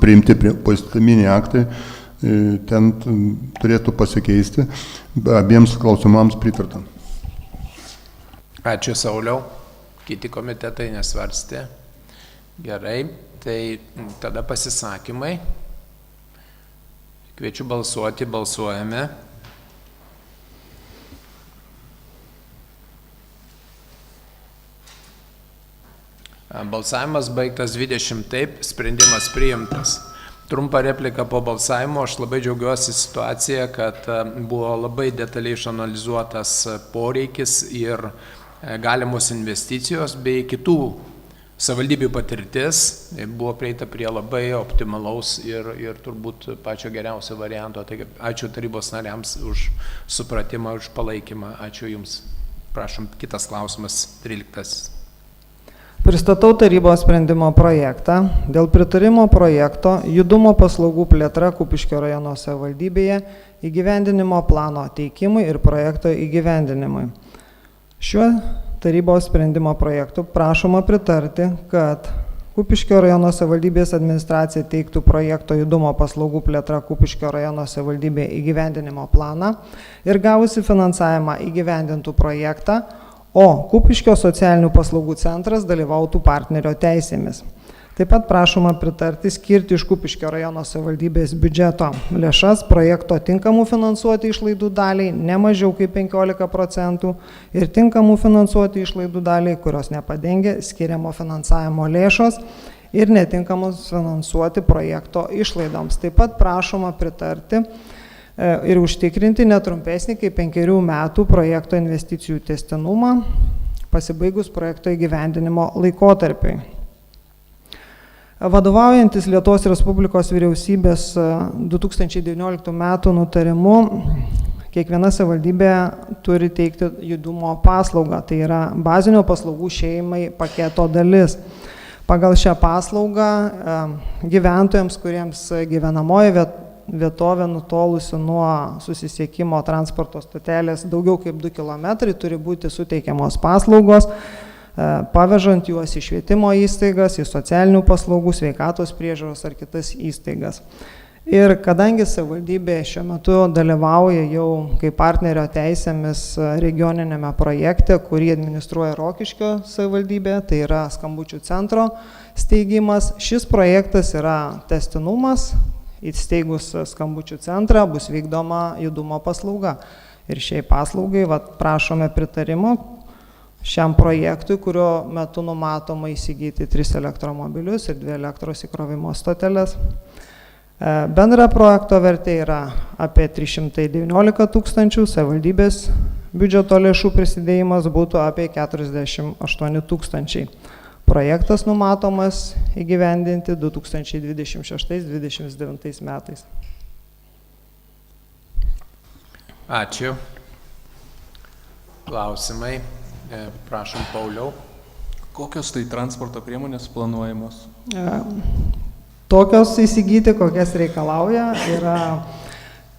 priimti poįstatyminiai aktai, ten turėtų pasikeisti. Abiems klausimams pritarta. Ačiū, Sauliau. Kiti komitetai nesvarstė. Gerai, tai tada pasisakymai. Kviečiu balsuoti, balsuojame. Balsavimas baigtas 20 taip, sprendimas priimtas. Trumpa replika po balsavimo, aš labai džiaugiuosi situaciją, kad buvo labai detaliai išanalizuotas poreikis ir galimos investicijos bei kitų savivaldybių patirtis, buvo prieita prie labai optimalaus ir turbūt pačio geriausio varianto. Taigi, ačiū tarybos nariams už supratimą, už palaikymą. Ačiū Jums. Prašom, kitas klausimas, 13. Pristatau tarybos sprendimo projektą dėl pritarimo projekto judumo paslaugų plėtra Kupiškio rajono savivaldybėje įgyvendinimo plano teikimui ir projekto įgyvendinimui. Šiuo tarybos sprendimo projektu prašoma pritarti, kad Kupiškio rajono savivaldybės administracija teiktų projekto judumo paslaugų plėtra Kupiškio rajono savivaldybėje įgyvendinimo planą ir gavusi finansavimą įgyvendintų projektą, o Kupiškio socialinių paslaugų centras dalyvautų partnerio teisėmis. Taip pat prašoma pritarti skirti iš Kupiškio rajono savivaldybės biudžeto lėšas projekto tinkamų finansuoti išlaidų daliai ne mažiau kaip 15% ir tinkamų finansuoti išlaidų daliai, kurios nepadengia skiriamo finansavimo lėšos ir netinkamos finansuoti projekto išlaidoms. Taip pat prašoma pritarti ir užtikrinti netrumpesnį kaip 5 metų projekto investicijų tęstinumą pasibaigus projekto įgyvendinimo laikotarpiui. Vadovaujantis Lietuvos Respublikos vyriausybės 2019 metų nutarimu, kiekviena savivaldybė turi teikti judumo paslaugą, tai yra bazinio paslaugų šeimai paketo dalis. Pagal šią paslaugą gyventojams, kuriems gyvenamoji vietovė nutolusi nuo susisiekimo transporto stotelės daugiau kaip 2 km, turi būti suteikiamos paslaugos, pavežant juos į švietimo įstaigas, į socialinių paslaugų, sveikatos priežiūros ar kitas įstaigas. Ir kadangi savivaldybė šiuo metu dalyvauja jau kaip partnerio teisėmis regioninėme projekte, kurį administruoja Rokiškio savivaldybė, tai yra skambučių centro steigimas, šis projektas yra tęstinumas, įsteigus skambučių centrą bus vykdoma judumo paslauga. Ir šiai paslaugai prašome pritarimo šiam projektui, kurio metu numatoma įsigyti 3 elektromobilius ir 2 elektros įkrovimo stoteles. Bendra projekto vertė yra apie 319 000, savivaldybės biudžeto lėšų prisidėjimas būtų apie 48 000. Projektas numatomas įgyvendinti 2026-2029 metais. Ačiū. Klausimai. Prašom, Pauliau. Kokios tai transporto priemonės planuojamos? Tokios įsigyti, kokias reikalauja, yra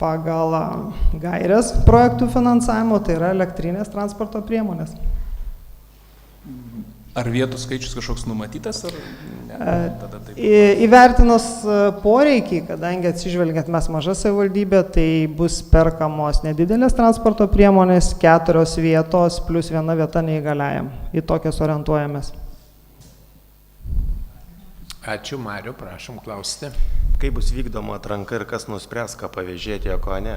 pagal gairias projektų finansavimo, tai yra elektrinės transporto priemonės. Ar vietų skaičius kažkoks numatytas, ar ne? Tada taip. Įvertinus poreikį, kadangi atsižvelgiant mes maža savivaldybė, tai bus perkamos nedidelės transporto priemonės, 4 vietos plus 1 vieta neįgaliajam. Į tokias orientuojamės. Ačiū, Mariu, prašom klausyti. Kaip bus vykdoma atranka ir kas nuspręs, ką pavėžėti, o ko ne?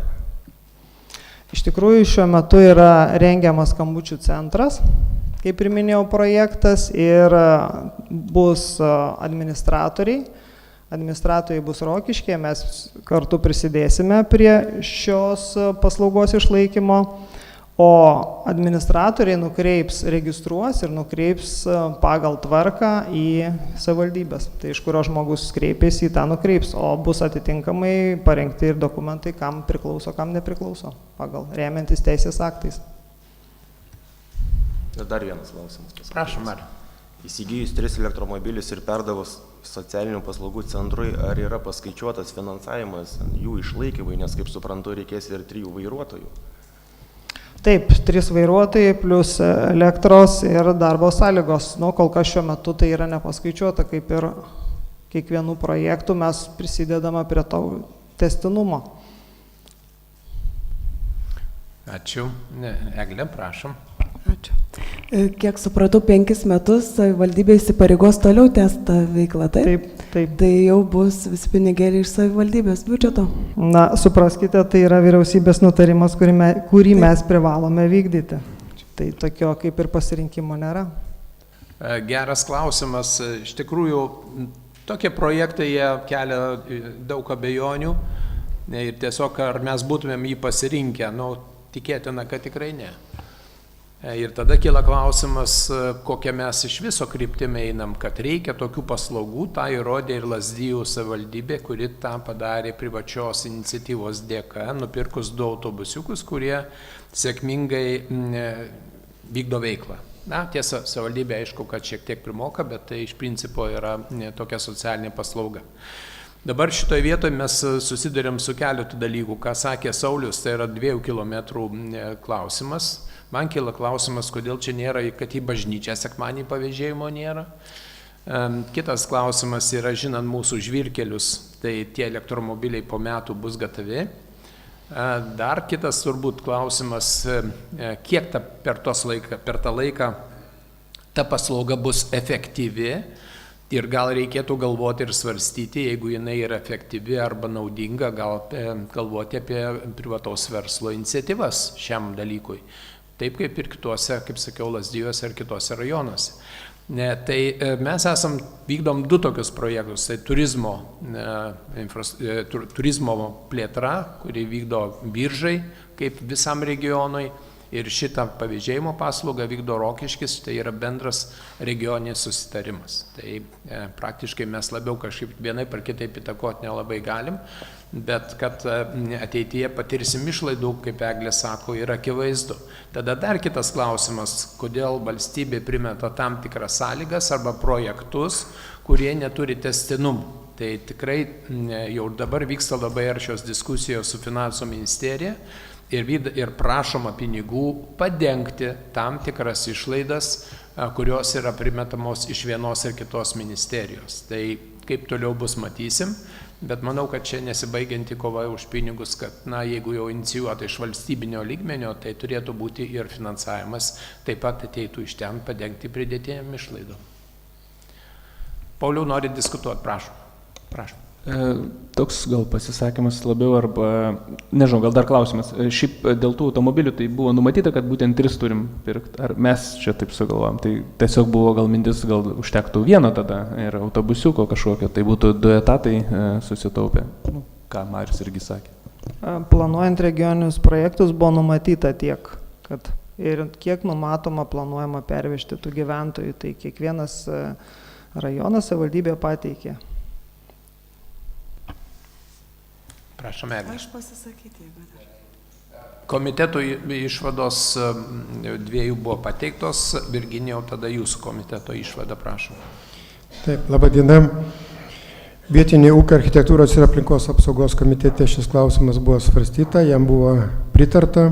Iš tikrųjų, šiuo metu yra rengiamas skambučių centras, kaip ir minėjau, projektas, ir bus administratoriai. Administratoriai bus Rokiškėje, mes kartu prisidėsime prie šios paslaugos išlaikymo, o administratoriai nukreips, registruos ir nukreips pagal tvarką į savivaldybės. Tai iš kurio žmogus kreipėsi, į tą nukreips, o bus atitinkamai parengti ir dokumentai, kam priklauso, kam nepriklauso, pagal remiantis teisės aktais. Ir dar vienas klausimas. Prašom, Mariu. Įsigijus 3 elektromobilius ir perdavus socialinių paslaugų centrui, ar yra paskaičiuotas finansavimas jų išlaikymui, nes, kaip suprantu, reikės ir 3 vairuotojų? Taip, 3 vairuotojai plus elektros ir darbo sąlygos. Kol kas šiuo metu tai yra nepaskaičiuota, kaip ir kiekvienų projektų mes prisidedame prie to tęstinumo. Ačiū. Eglė, prašom. Ačiū. Kiek supratau, 5 metus savivaldybė įsipareigos toliau tęsti veiklą, taip? Taip. Tai jau bus visi pinigėliai iš savivaldybės biudžeto? Na, supraskite, tai yra vyriausybės nutarimas, kurį mes privalome vykdyti. Tai tokio kaip ir pasirinkimo nėra. Geras klausimas. Iš tikrųjų, tokie projektai jie kelia daug abejonių ir tiesiog ar mes būtumėm jį pasirinkę, tikėtina, kad tikrai ne. Ir tada kyla klausimas, kokią mes iš viso kryptimi einam, kad reikia tokių paslaugų, tą įrodė ir Lazdijų savivaldybė, kuri tą padarė privačios iniciatyvos dėka, nupirkus 2 autobusiukus, kurie sėkmingai vykdo veiklą. Na, tiesa, savivaldybė aišku, kad šiek tiek primoka, bet tai iš principo yra tokia socialinė paslauga. Dabar šitoje vietoje mes susidurėm su keletu dalykų, ką sakė Saulius, tai yra 2 kilometrų klausimas. Man kyla klausimas, kodėl čia nėra, kad į bažnyčią sekmanį pavėžėjimo nėra. Kitas klausimas yra, žinant mūsų žvyrkelius, tai tie elektromobiliai po metų bus gatavi. Dar kitas turbūt klausimas, kiek per tą laiką ta paslauga bus efektyvi ir gal reikėtų galvoti ir svarstyti, jeigu jinai yra efektyvi arba naudinga, gal galvoti apie privataus verslo iniciatyvas šiam dalykui. Taip kaip ir kituose, kaip sakiau, Lazdijuose ir kitose rajonuose. Tai mes vykdom 2 tokius projektus, tai turizmo plėtra, kuri vykdo Biržai kaip visam regionui, ir šitą pavėžėjimo paslaugą vykdo Rokiškis, tai yra bendras regioninis susitarimas. Tai praktiškai mes labiau kažkaip vienaip ar kitaip įtakoti nelabai galim, bet kad ateityje patirsim išlaidų, kaip Eglė sako, yra akivaizdu. Tada dar kitas klausimas, kodėl valstybė primeta tam tikras sąlygas arba projektus, kurie neturi tęstinumų. Tai tikrai jau dabar vyksta labai aršios diskusijos su Finansų ministerija ir prašoma pinigų padengti tam tikras išlaidas, kurios yra primetamos iš vienos ir kitos ministerijos. Tai kaip toliau bus, matysim, bet manau, kad čia nesibaigianti kova už pinigus, kad jeigu jau inicijuota iš valstybinio lygmenio, tai turėtų būti ir finansavimas, taip pat ateitų iš ten padengti pridėtiniam išlaidom. Pauliau, nori diskutuoti, prašom. Toks gal pasisakymas labiau arba, nežinau, gal dar klausimas. Šiaip dėl tų automobilių tai buvo numatyta, kad būtent 3 turim pirkti, ar mes čia taip sugalvojom. Tai tiesiog buvo gal mintis, gal užtektų 1 tada ir autobusiuko kažkokio, tai būtų 2 etatai susitaupę. Ką Marius irgi sakė. Planuojant regioninius projektus buvo numatyta tiek, kad ir kiek numatoma planuojama pervežti tų gyventojų, tai kiekvienas rajonas savivaldybė pateikė. Prašom, Eglė. Aš pasisakyti, jeigu dar. Komitetų išvados 2 buvo pateiktos. Virginijau, tada jūsų komiteto išvada, prašom. Taip, laba diena. Vietinė ūkio architektūros ir aplinkos apsaugos komitete šis klausimas buvo svarstyta, jam buvo pritarta,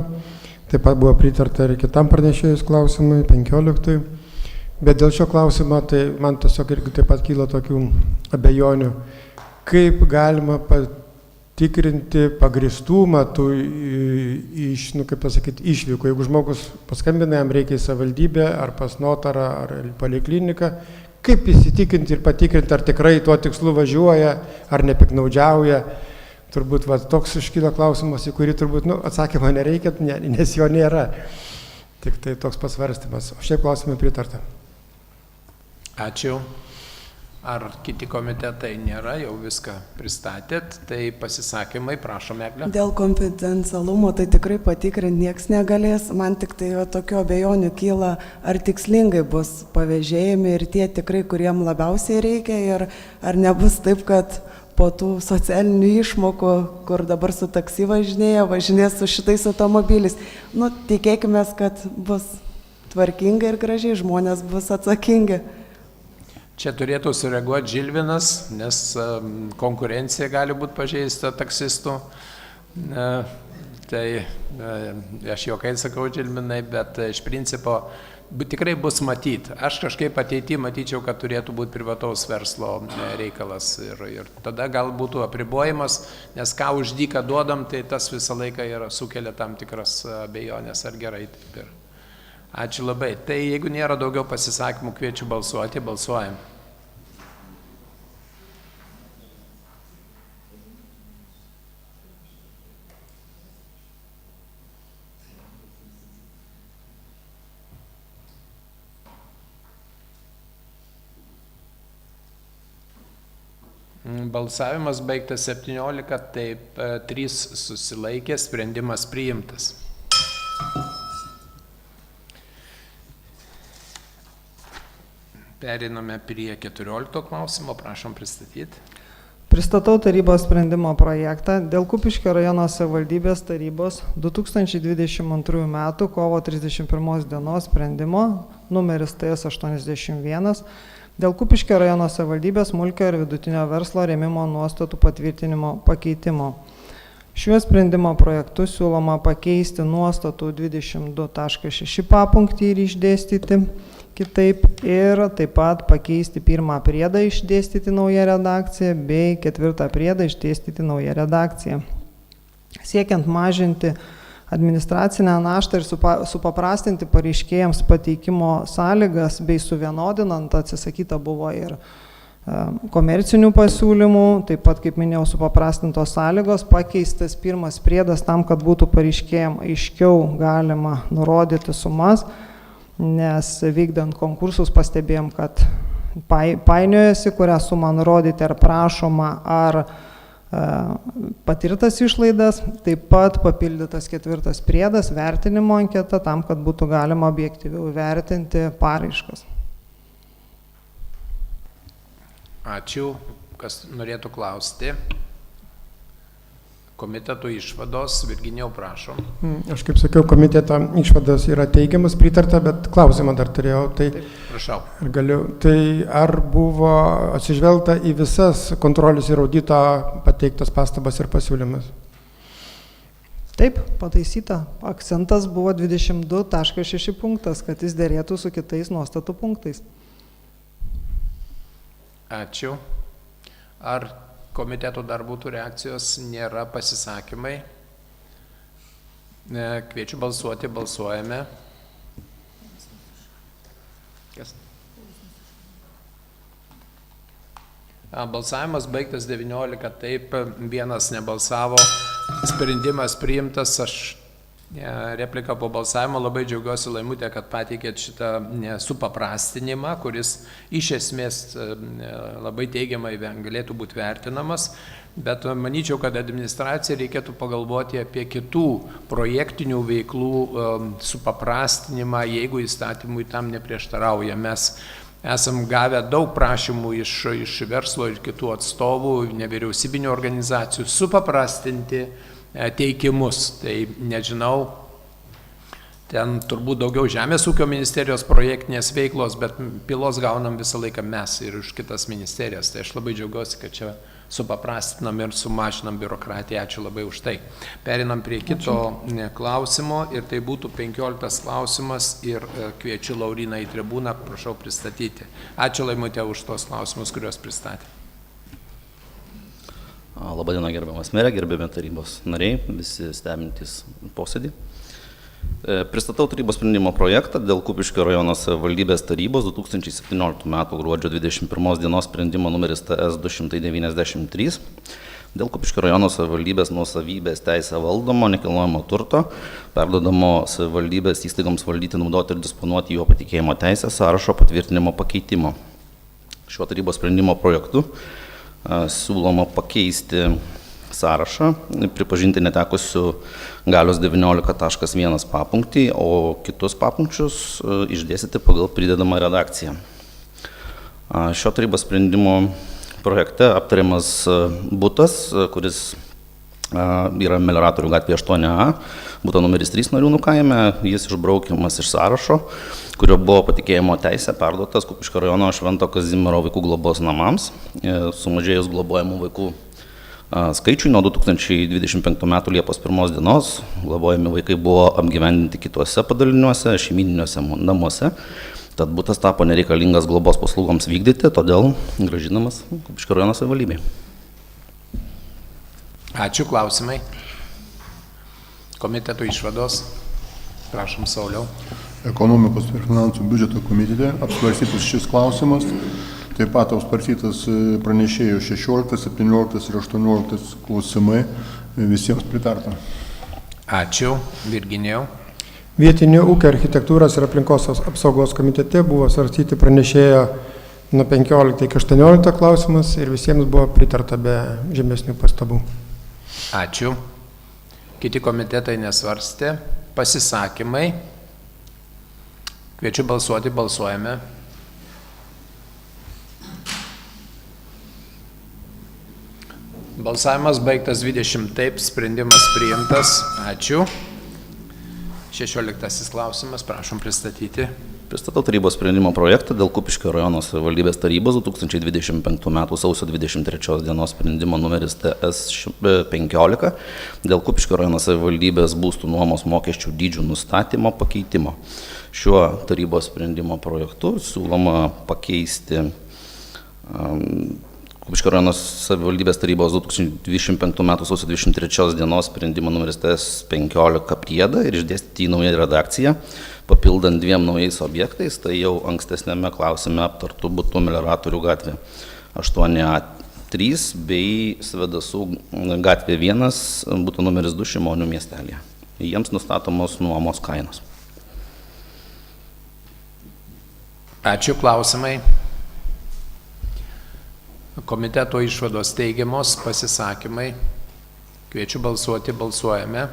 taip pat buvo pritarta ir kitam pranešėjus klausimui, 15. Bet dėl šio klausimo, tai man tiesiog irgi taip pat kyla tokių abejonių, kaip galima patikrinti pagristumą tų išvykų. Jeigu žmogus paskambina, jam reikia į savivaldybę, ar pas notarą, ar polikliniką, kaip įsitikinti ir patikrinti, ar tikrai tuo tikslu važiuoja, ar nepiknaudžiauja. Turbūt toks iškyla klausimas, į kurį turbūt atsakymą nereikia, nes jo nėra. Tik tai toks pasvarstymas. O šiaip klausimai pritarta. Ačiū. Ar kiti komitetai nėra, jau viską pristatėt, tai pasisakymai, prašom, Egle. Dėl konfidencialumo tai tikrai patikrinti nieks negalės, man tik tai tokio abejonių kyla, ar tikslingai bus pavėžėjami ir tie tikrai, kuriem labiausiai reikia, ir ar nebus taip, kad po tų socialinių išmokų, kur dabar su taksi važinės su šitais automobiliais. Tikėkime, kad bus tvarkinga ir gražiai, žmonės bus atsakingi. Čia turėtų sureaguoti Žilvinas, nes konkurencija gali būti pažeista taksistų. Tai aš juokais sakau Žilvinai, bet iš principo tikrai bus matyti. Aš kažkaip ateityje matyčiau, kad turėtų būti privataus verslo reikalas. Ir tada gal būtų apribojimas, nes ką už dyką duodam, tai tas visą laiką sukelia tam tikras abejonės, ar gerai taip ir. Ačiū labai. Tai jeigu nėra daugiau pasisakymų, kviečiu balsuoti. Balsuojam. Balsavimas baigtas 17, taip 3 susilaikė, sprendimas priimtas. Periname prie 14 klausimo, prašom pristatyti. Pristatau tarybos sprendimo projektą dėl Kupiškio rajono savivaldybės tarybos 2022 m. kovo 31 dienos sprendimo numeris TS81 dėl Kupiškio rajono savivaldybės smulkio ir vidutinio verslo rėmimo nuostatų patvirtinimo pakeitimo. Šiuo sprendimo projektu siūloma pakeisti nuostatų 22.6 papunktį ir išdėstyti kitaip ir taip pat pakeisti 1 priedą išdėstyti naują redakciją bei 4 priedą išdėstyti naują redakciją. Siekiant mažinti administracinę naštą ir supaprastinti pareiškėjams pateikimo sąlygas bei suvienodinant, atsisakyta buvo ir komercinių pasiūlymų, taip pat, kaip minėjau, supaprastintos sąlygos, pakeistas 1 priedas tam, kad būtų pareiškėjams aiškiau galima nurodyti sumas, nes vykdant konkursus pastebėjom, kad painiojasi, kurią sumą nurodyti, ar prašoma, ar patirtas išlaidas. Taip pat papildytas 4 priedas, vertinimo anketa, tam, kad būtų galima objektyviau vertinti paraiškas. Ačiū. Kas norėtų klausti? Komiteto išvados, Virginijau, prašom. Aš kaip sakiau, komiteto išvados yra teigiamas, pritarta, bet klausimą dar turėjau. Tai, prašau. Tai ar buvo atsižvelgta į visas kontrolės ir audito pateiktas pastabas ir pasiūlymas? Taip, pataisyta. Akcentas buvo 22.6 punktas, kad jis dėrėtų su kitais nuostatų punktais. Ačiū. Ar komiteto dar būtų reakcijos? Nėra pasisakymai. Kviečiu balsuoti, balsuojame. Balsavimas baigtas 19, taip, 1 nebalsavo, sprendimas priimtas. Aš repliką po balsavimo labai džiaugiuosi, Laimutė, kad pateikėt šitą supaprastinimą, kuris iš esmės labai teigiamai galėtų būti vertinamas, bet manyčiau, kad administracija reikėtų pagalvoti apie kitų projektinių veiklų supaprastinimą, jeigu įstatymui tam neprieštarauja. Mes esam gavę daug prašymų iš verslo ir kitų atstovų, nevyriausybinių organizacijų supaprastinti teikimus. Tai nežinau, Ten turbūt daugiau Žemės ūkio ministerijos projektinės veiklos, bet pilos gaunam visą laiką mes ir už kitas ministerijas. Tai aš labai džiaugiuosi, kad čia supaprastinam ir sumažinam biurokratiją. Ačiū labai už tai. Perinam prie kito klausimo ir tai būtų 15 klausimas ir kviečiu Lauriną į tribūną, prašau pristatyti. Ačiū Laimutė už tos klausimus, kuriuos pristatė. Labadiena gerbiamas merė, gerbiami tarybos nariai, visi stebintys posėdį. Pristatau tarybos sprendimo projektą dėl Kupiškio rajono savivaldybės tarybos 2017 m. gruodžio 21 dienos sprendimo numeris TS 293 dėl Kupiškio rajono savivaldybės nuosavybės teisę valdomo nekilnojamo turto, perdodamo savivaldybės įstaigoms valdyti, naudoti ir disponuoti jo patikėjimo teisę sąrašo patvirtinimo pakeitimo. Šiuo tarybos sprendimo projektu siūloma pakeisti sąrašą, pripažinti netekusių galios 19.1 papunktį, o kitus papunkčius išdėstyti pagal pridedamą redakciją. Šio tarybos sprendimo projekte aptariamas butas, kuris yra Melioratorių gatvė 8A, buto numeris 3 Nariūnų kaime, jis išbraukiamas iš sąrašo, kurio buvo patikėjimo teisė perduotas Kupiškio rajono Švento Kazimiero vaikų globos namams, sumažėjus globojamų vaikų skaičiui nuo 2025 m. Liepos 1 dienos. Globojami vaikai buvo apgyvendinti kituose padaliniuose, šeimyniniuose namuose, tad butas tapo nereikalingas globos paslaugoms vykdyti, todėl grąžinamas Kupiškio rajono savivaldybei. Ačiū, klausimai. Komiteto išvados. Prašom, Sauliau. Ekonomikos ir finansų biudžeto komitete apsvarstytas šis klausimas, taip pat apsvarstytas pranešėjų 16, 17 ir 18 klausimai, visiems pritarta. Ačiū, Virginijau. Vietinio ūkio architektūros ir aplinkos apsaugos komitete buvo svarstyti pranešėjo nuo 15 iki 18 klausimas ir visiems buvo pritarta be žemesnių pastabų. Ačiū. Kiti komitetai nesvarstė. Pasisakymai. Kviečiu balsuoti, balsuojame. Balsavimas baigtas 20 taip, sprendimas priimtas. Ačiū. 16 klausimas, prašom pristatyti. Pristatau tarybos sprendimo projektą dėl Kupiškio rajono savivaldybės tarybos 2025 m. sausio 23 dienos sprendimo numeris TS 15 dėl Kupiškio rajono savivaldybės būstų nuomos mokesčių dydžių nustatymo pakeitimo. Šiuo tarybos sprendimo projektu siūloma pakeisti Kupiškio rajono savivaldybės tarybos 2025 m. sausio 23 dienos sprendimo numeris TS 15 priedą ir išdėstyti į naują redakciją, papildant 2 naujais objektais, tai jau ankstesnėme klausime aptartų butų Melioratorių gatvė 8A3 bei Svedasų gatvė 1, butų numeris 2 Šimonių miestelėje. Jiems nustatomos nuomos kainos. Ačiū, klausimai. Komiteto išvados teigiamos, pasisakymai. Kviečiu balsuoti, balsuojame.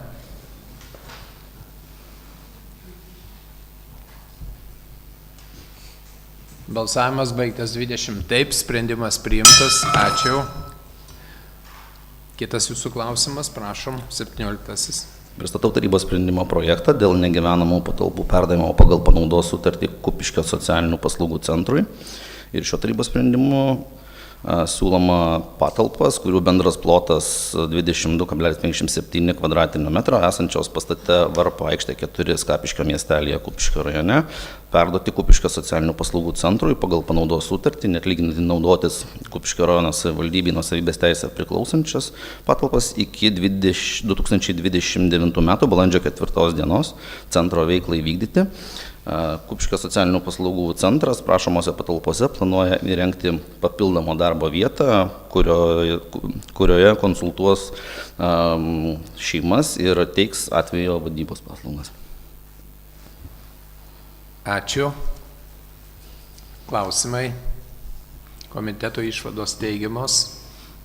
Balsavimas baigtas 20 taip, sprendimas priimtas. Ačiū. Kitas jūsų klausimas, prašom, 17. Pristatau tarybos sprendimo projektą dėl negyvenamų patalpų perdavimo pagal panaudos sutartį Kupiškio socialinių paslaugų centrui. Ir šio tarybos sprendimu siūloma patalpas, kurių bendras plotas 22,57 kvadratinio metro, esančios pastate Varpo aikštė 4 Skapiškio miestelėje Kupiškio rajone, perduoti Kupiškio socialinių paslaugų centrui pagal panaudos sutartį, neatlyginti naudotis Kupiškio rajono savivaldybei nuosavybės teisę priklausančias patalpas iki 2029 m. balandžio 4 dienos centro veiklai vykdyti. Kupiškio socialinių paslaugų centras prašomose patalpose planuoja įrengti papildomą darbo vietą, kurioje konsultuos šeimas ir teiks atvejo vadybos paslaugas. Ačiū. Klausimai. Komiteto išvados teigiamos.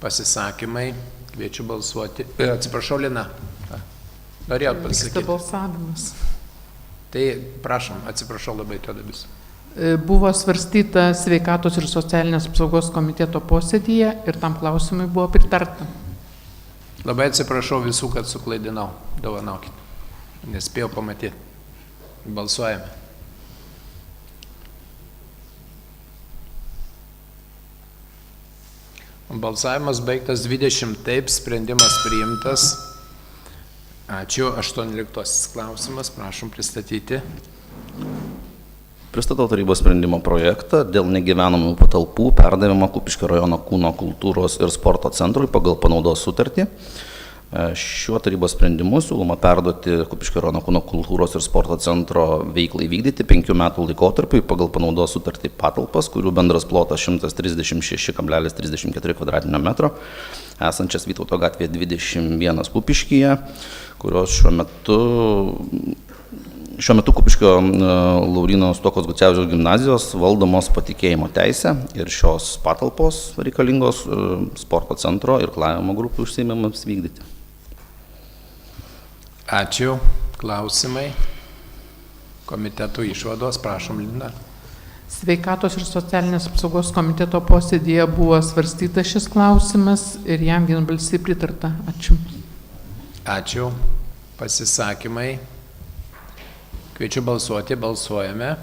Pasisakymai. Kviečiu balsuoti. Atsiprašau, Lina. Norėjot pasakyti. Vyksta balsavimas. Tai prašom, atsiprašau labai tada vis. Buvo svarstyta sveikatos ir socialinės apsaugos komiteto posėdyje ir tam klausimui buvo pritarta. Labai atsiprašau visų, kad suklaidinau. Dovanokit. Nespėjau pamatyti. Balsuojame. Balsavimas baigtas 20 taip, sprendimas priimtas. Ačiū. 18 klausimas, prašom pristatyti. Pristatau tarybos sprendimo projektą dėl negyvenamų patalpų perdavimo Kupiškio rajono kūno kultūros ir sporto centrui pagal panaudos sutartį. Šiuo tarybos sprendimu siūloma perduoti Kupiškio rajono kūno kultūros ir sporto centro veiklai vykdyti 5 metų laikotarpiui pagal panaudos sutartį patalpas, kurių bendras plotas 136,34 kvadratinio metro, esančias Vytauto gatvėje 21 Kupiškyje, kurios šiuo metu Kupiškio Lauryno Stuokos Gucevičiaus gimnazijos valdomos patikėjimo teisė ir šios patalpos reikalingos sporto centro ir klavimo grupių užsiėmimams vykdyti. Ačiū. Klausimai. Komiteto išvados, prašom, Lina. Sveikatos ir socialinės apsaugos komiteto posėdėje buvo svarstytas šis klausimas ir jam vienbalsiai pritarta. Ačiū. Ačiū. Pasisakymai. Kviečiu balsuoti, balsuojame.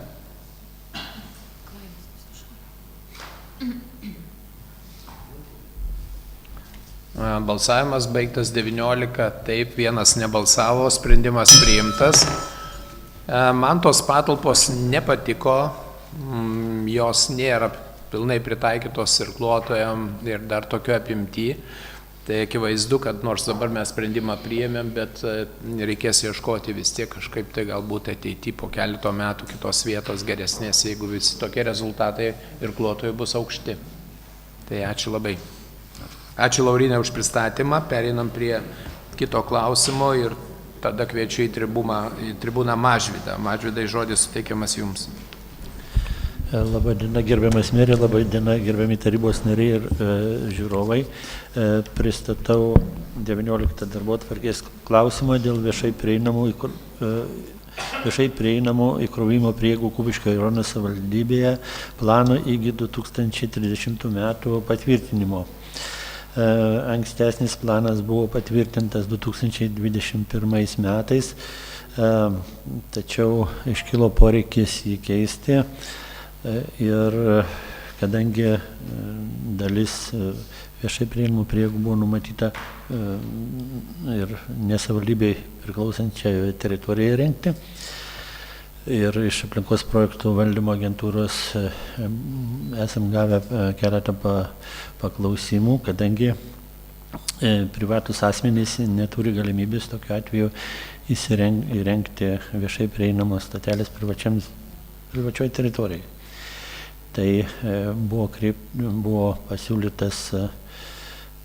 Balsavimas baigtas 19, taip, vienas nebalsavo, sprendimas priimtas. Man tos patalpos nepatiko, jos nėra pilnai pritaikytos irkluotojam ir dar tokio apimty. Tai akivaizdu, kad nors dabar mes sprendimą priėmėm, bet reikės ieškoti vis tiek kažkaip tai galbūt ateityje po keleto metų kitos vietos geresnės, jeigu visi tokie rezultatai irkluotojai bus aukšti. Tai ačiū labai. Ačiū Laurinai už pristatymą, pereinam prie kito klausimo ir tada kviečiu į tribūną Mažvydą. Mažvydai, žodis suteikiamas jums. Labadiena, gerbiamas merė, labadiena, gerbiami tarybos nariai ir žiūrovai. Pristatau 19 darbotvarkės klausimą dėl viešai prieinamų įkrovimo prieigų Kupiškio rajono savivaldybėje plano iki 2030 metų patvirtinimo. Ankstesnis planas buvo patvirtintas 2021 metais, tačiau iškilo poreikis jį keisti. Ir kadangi dalis viešai prieinamų prieigų buvo numatyta ir nesavivaldybei priklausančiai teritorijai rengti, ir iš aplinkos projektų valdymo agentūros esam gavę keletą paklausimų, kadangi privatus asmenys neturi galimybės tokiu atveju įrengti viešai prieinamos stotelės privačioj teritorijai. Tai buvo pasiūlytas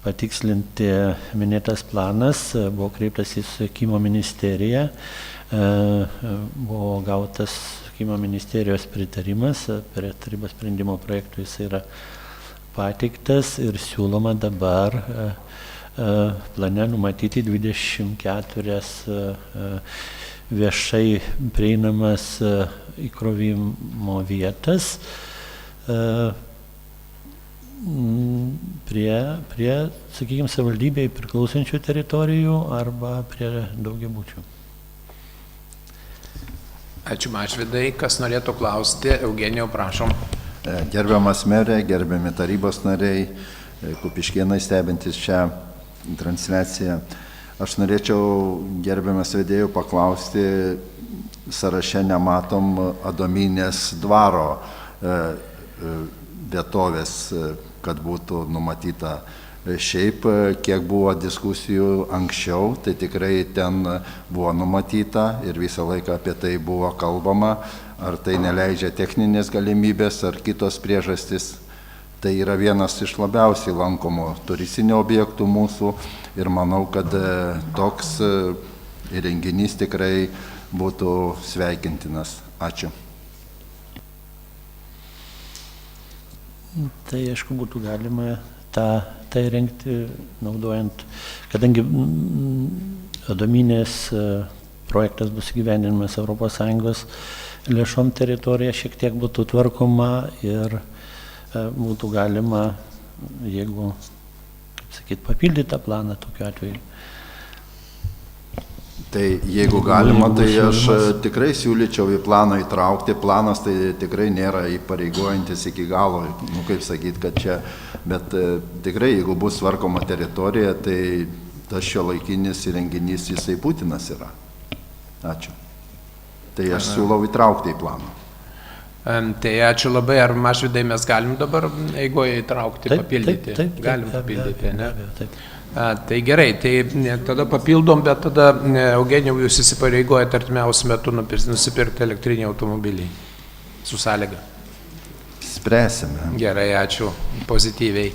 patikslinti minėtas planas, buvo kreiptas į Susisiekimo ministeriją, buvo gautas Susisiekimo ministerijos pritarimas, prie tarybos sprendimo projektų jis yra pateiktas ir siūloma dabar plane numatyti 24 viešai prieinamas įkrovimo vietas prie, sakykime, savivaldybei priklausančių teritorijų arba prie daugiabučių. Ačiū Mažvydai. Kas norėtų klausti? Eugenijau, prašom. Gerbiamas merė, gerbiami tarybos nariai, kupiškėnai stebintys šią transliaciją. Aš norėčiau, gerbiamas vedėjų, paklausti, sąraše nematom Adomynės dvaro vietovės, kad būtų numatyta. Šiaip, kiek buvo diskusijų anksčiau, tai tikrai ten buvo numatyta ir visą laiką apie tai buvo kalbama, ar tai neleidžia techninės galimybės ar kitos priežastys. Tai yra vienas iš labiausiai lankomų turistinių objektų mūsų ir manau, kad toks įrenginys tikrai būtų sveikintinas. Ačiū. Tai aišku būtų galima tai rengti, naudojant, kadangi Adomynės projektas bus įgyvendinamas ES lėšom, teritorija šiek tiek būtų tvarkoma ir būtų galima, jeigu, kaip sakyt, papildyti tą planą tokiu atveju. Tai jeigu galima, tai aš tikrai siūlyčiau į planą įtraukti. Planas tai tikrai nėra įpareigojantis iki galo, nu kaip sakyti, kad čia, bet tikrai jeigu bus tvarkoma teritorija, tai tas šiuolaikinis įrenginys jisai būtinas yra. Ačiū. Tai aš siūlau įtraukti į planą. Tai ačiū labai. Ar Mažvydai mes galim dabar eigoje įtraukti, papildyti? Taip. Galim papildyti, ne? Taip. Tai gerai, tai tada papildom, bet tada, Eugenijau, jūs įsipareigojate artimiausiu metu nusipirkti elektrinį automobilį su sąlyga. Spręsime. Gerai, ačiū, pozityviai.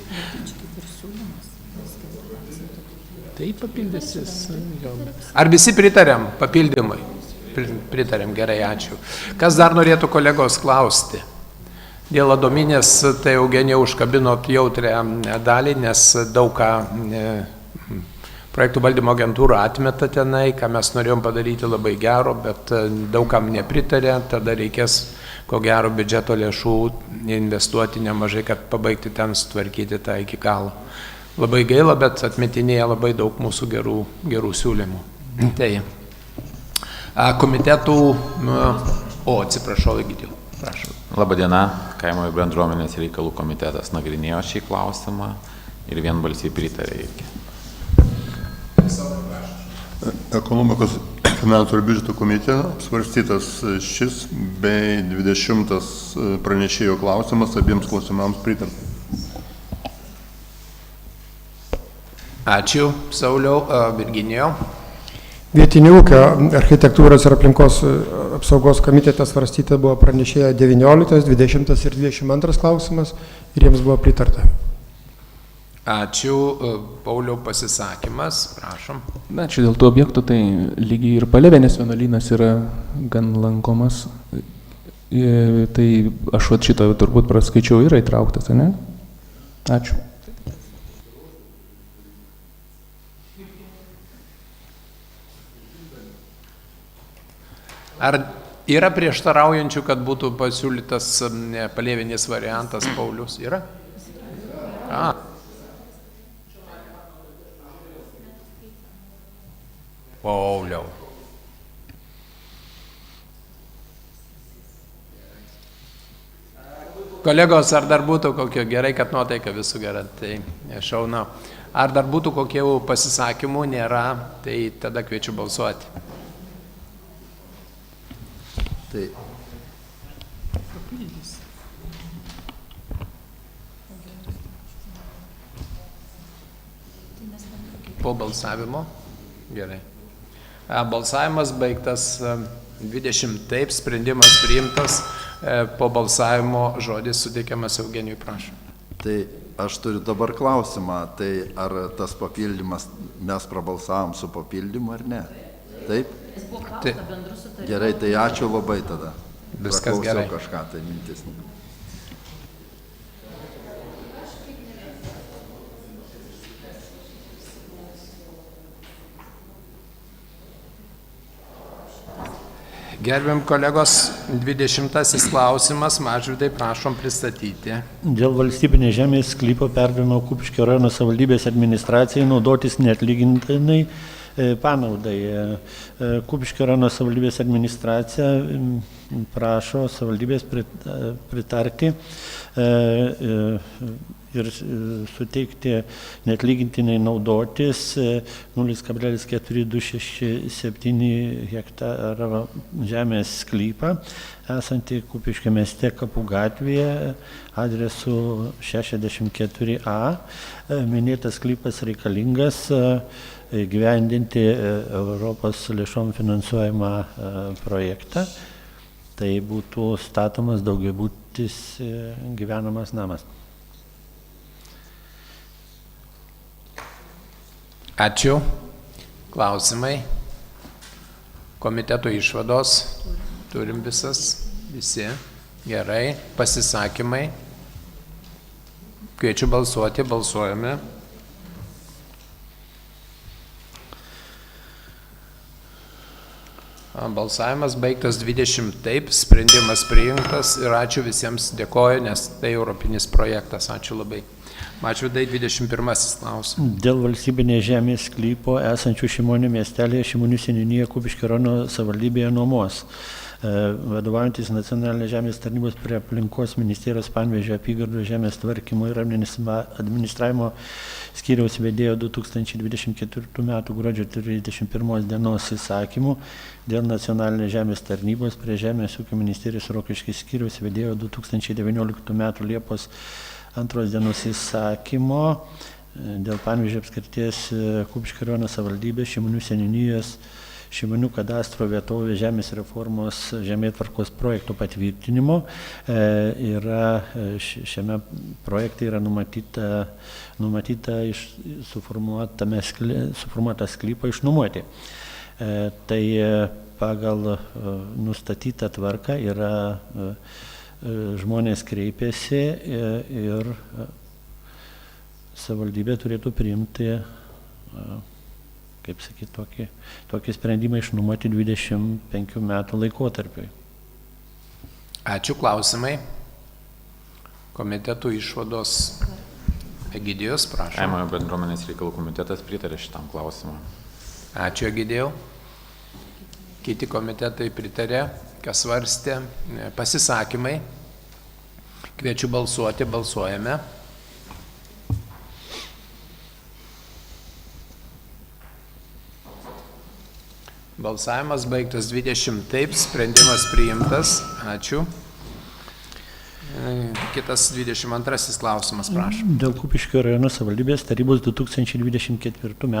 Tai papildysis. Ar visi pritarėm papildymai? Pritarėm, gerai, ačiū. Kas dar norėtų kolegos klausti? Dėl Adominės, tai Eugenija užkabinot jautrią dalį, nes daug ką projektų valdymo agentūra atmeta tenai, ką mes norėjom padaryti labai gero, bet daug kam nepritarė, tada reikės ko gero biudžeto lėšų investuoti nemažai, kad pabaigti ten sutvarkyti tą iki galo. Labai gaila, bet atmetinėja labai daug mūsų gerų siūlymų. Tai komitetų, atsiprašau, Egidijau, prašau. Labadiena, Kaimo ir bendruomenės reikalų komitetas nagrinėjo šį klausimą ir vienbalsiai pritarė irgi. Ekonomikos, finansų ir biudžeto komitete apsvarstytas šis bei 20 pranešėjo klausimas, abiems klausimams pritarta. Ačiū, Sauliau. Virginijau. Vietinio ūkio architektūros ir aplinkos apsaugos komitetas svarstyta buvo pranešėja 19, 20 ir 22 klausimas ir jiems buvo pritarta. Ačiū, Pauliau, pasisakymas, prašom. Ačiū dėl tų objektų, tai lygiai ir Palėvenės vienuolynas yra gan lankomas. Tai aš šitą turbūt praskaičiau, yra įtrauktas, ne? Ačiū. Ar yra prieštaraujančių, kad būtų pasiūlytas Palėvenės variantas, Paulius? Yra? Pauliau. Kolegos, ar dar būtų kokio, gerai, kad nuotaika visų gera, tai šauna. Ar dar būtų kokių pasisakymų, nėra, tai tada kviečiu balsuoti. Tai po balsavimo. Gerai. Balsavimas baigtas, 20 taip, sprendimas priimtas, po balsavimo žodis suteikiamas Eugenijui, prašom. Tai aš turiu dabar klausimą, tai ar tas papildymas, mes prabalsavom su papildymu ar ne? Taip? Gerai, tai ačiū labai tada. Viskas gerai. Kažką tai mintis. Gerbiam kolegos, 20 klausimas, Mažvydai, prašom pristatyti. Dėl valstybinės žemės sklypo perdavimo Kupiškio rajono savivaldybės administracijai naudotis neatlygintinai panaudai. Kupiškio rajono savivaldybės administracija prašo savivaldybės pritarti ir suteikti neatlygintinai naudotis 0,4267 hektarą žemės sklypą esantį Kupiškio mieste Kapų gatvėje adresu 64A. Minėtas sklypas reikalingas gyvendinti Europos lėšom finansuojamą projektą. Tai būtų statomas daugiabutis gyvenamas namas. Ačiū. Klausimai. Komiteto išvados. Turim visi. Gerai. Pasisakymai. Kviečiu balsuoti. Balsuojame. Balsavimas baigtas 20 taip, sprendimas priimtas ir ačiū visiems, dėkoju, nes tai europinis projektas. Ačiū labai. Mažvydai 21 klausimas. Dėl valstybinės žemės sklypo esančių Šimonių miestelėje Šimonių seniūnijoje Kupiškio rajono savivaldybėje nuomos. Vadovaujantis nacionalinės žemės tarnybos prie aplinkos ministerijos Panevėžio apygardos žemės tvarkymo ir administravimo skyriaus vedėjo 2024 m. gruodžio 31 dienos įsakymų dėl nacionalinės žemės tarnybos prie žemės ūkio ministerijos Rokiškis skyriaus vedėjo 2019 m. Liepos 2 dienos įsakymo dėl Panevėžio apskrities Kupiškio rajono savivaldybės Šimonių seniūnijos Šimonių kadastro vietovės žemės reformos žemėtvarkos projekto patvirtinimo. Šiame projekte yra numatyta suformuotą sklypą išnuomoti. Tai pagal nustatytą tvarką yra žmonės kreipėsi ir savivaldybė turėtų priimti, kaip sakyti, tokį sprendimą išnuomoti 25 metų laikotarpiui. Ačiū, klausimai. Komitetų išvados. Egidijus, prašau. Kaimo bendruomenės reikalų komitetas pritarė šitam klausimui. Ačiū, Egidijau. Kiti komitetai pritarė, kas svarstė. Pasisakymai. Kviečiu balsuoti, balsuojame. Balsavimas baigtas 20 taip, sprendimas priimtas. Ačiū. Kitas 22 klausimas, prašom. Dėl Kupiškio rajono savivaldybės tarybos 2024 m.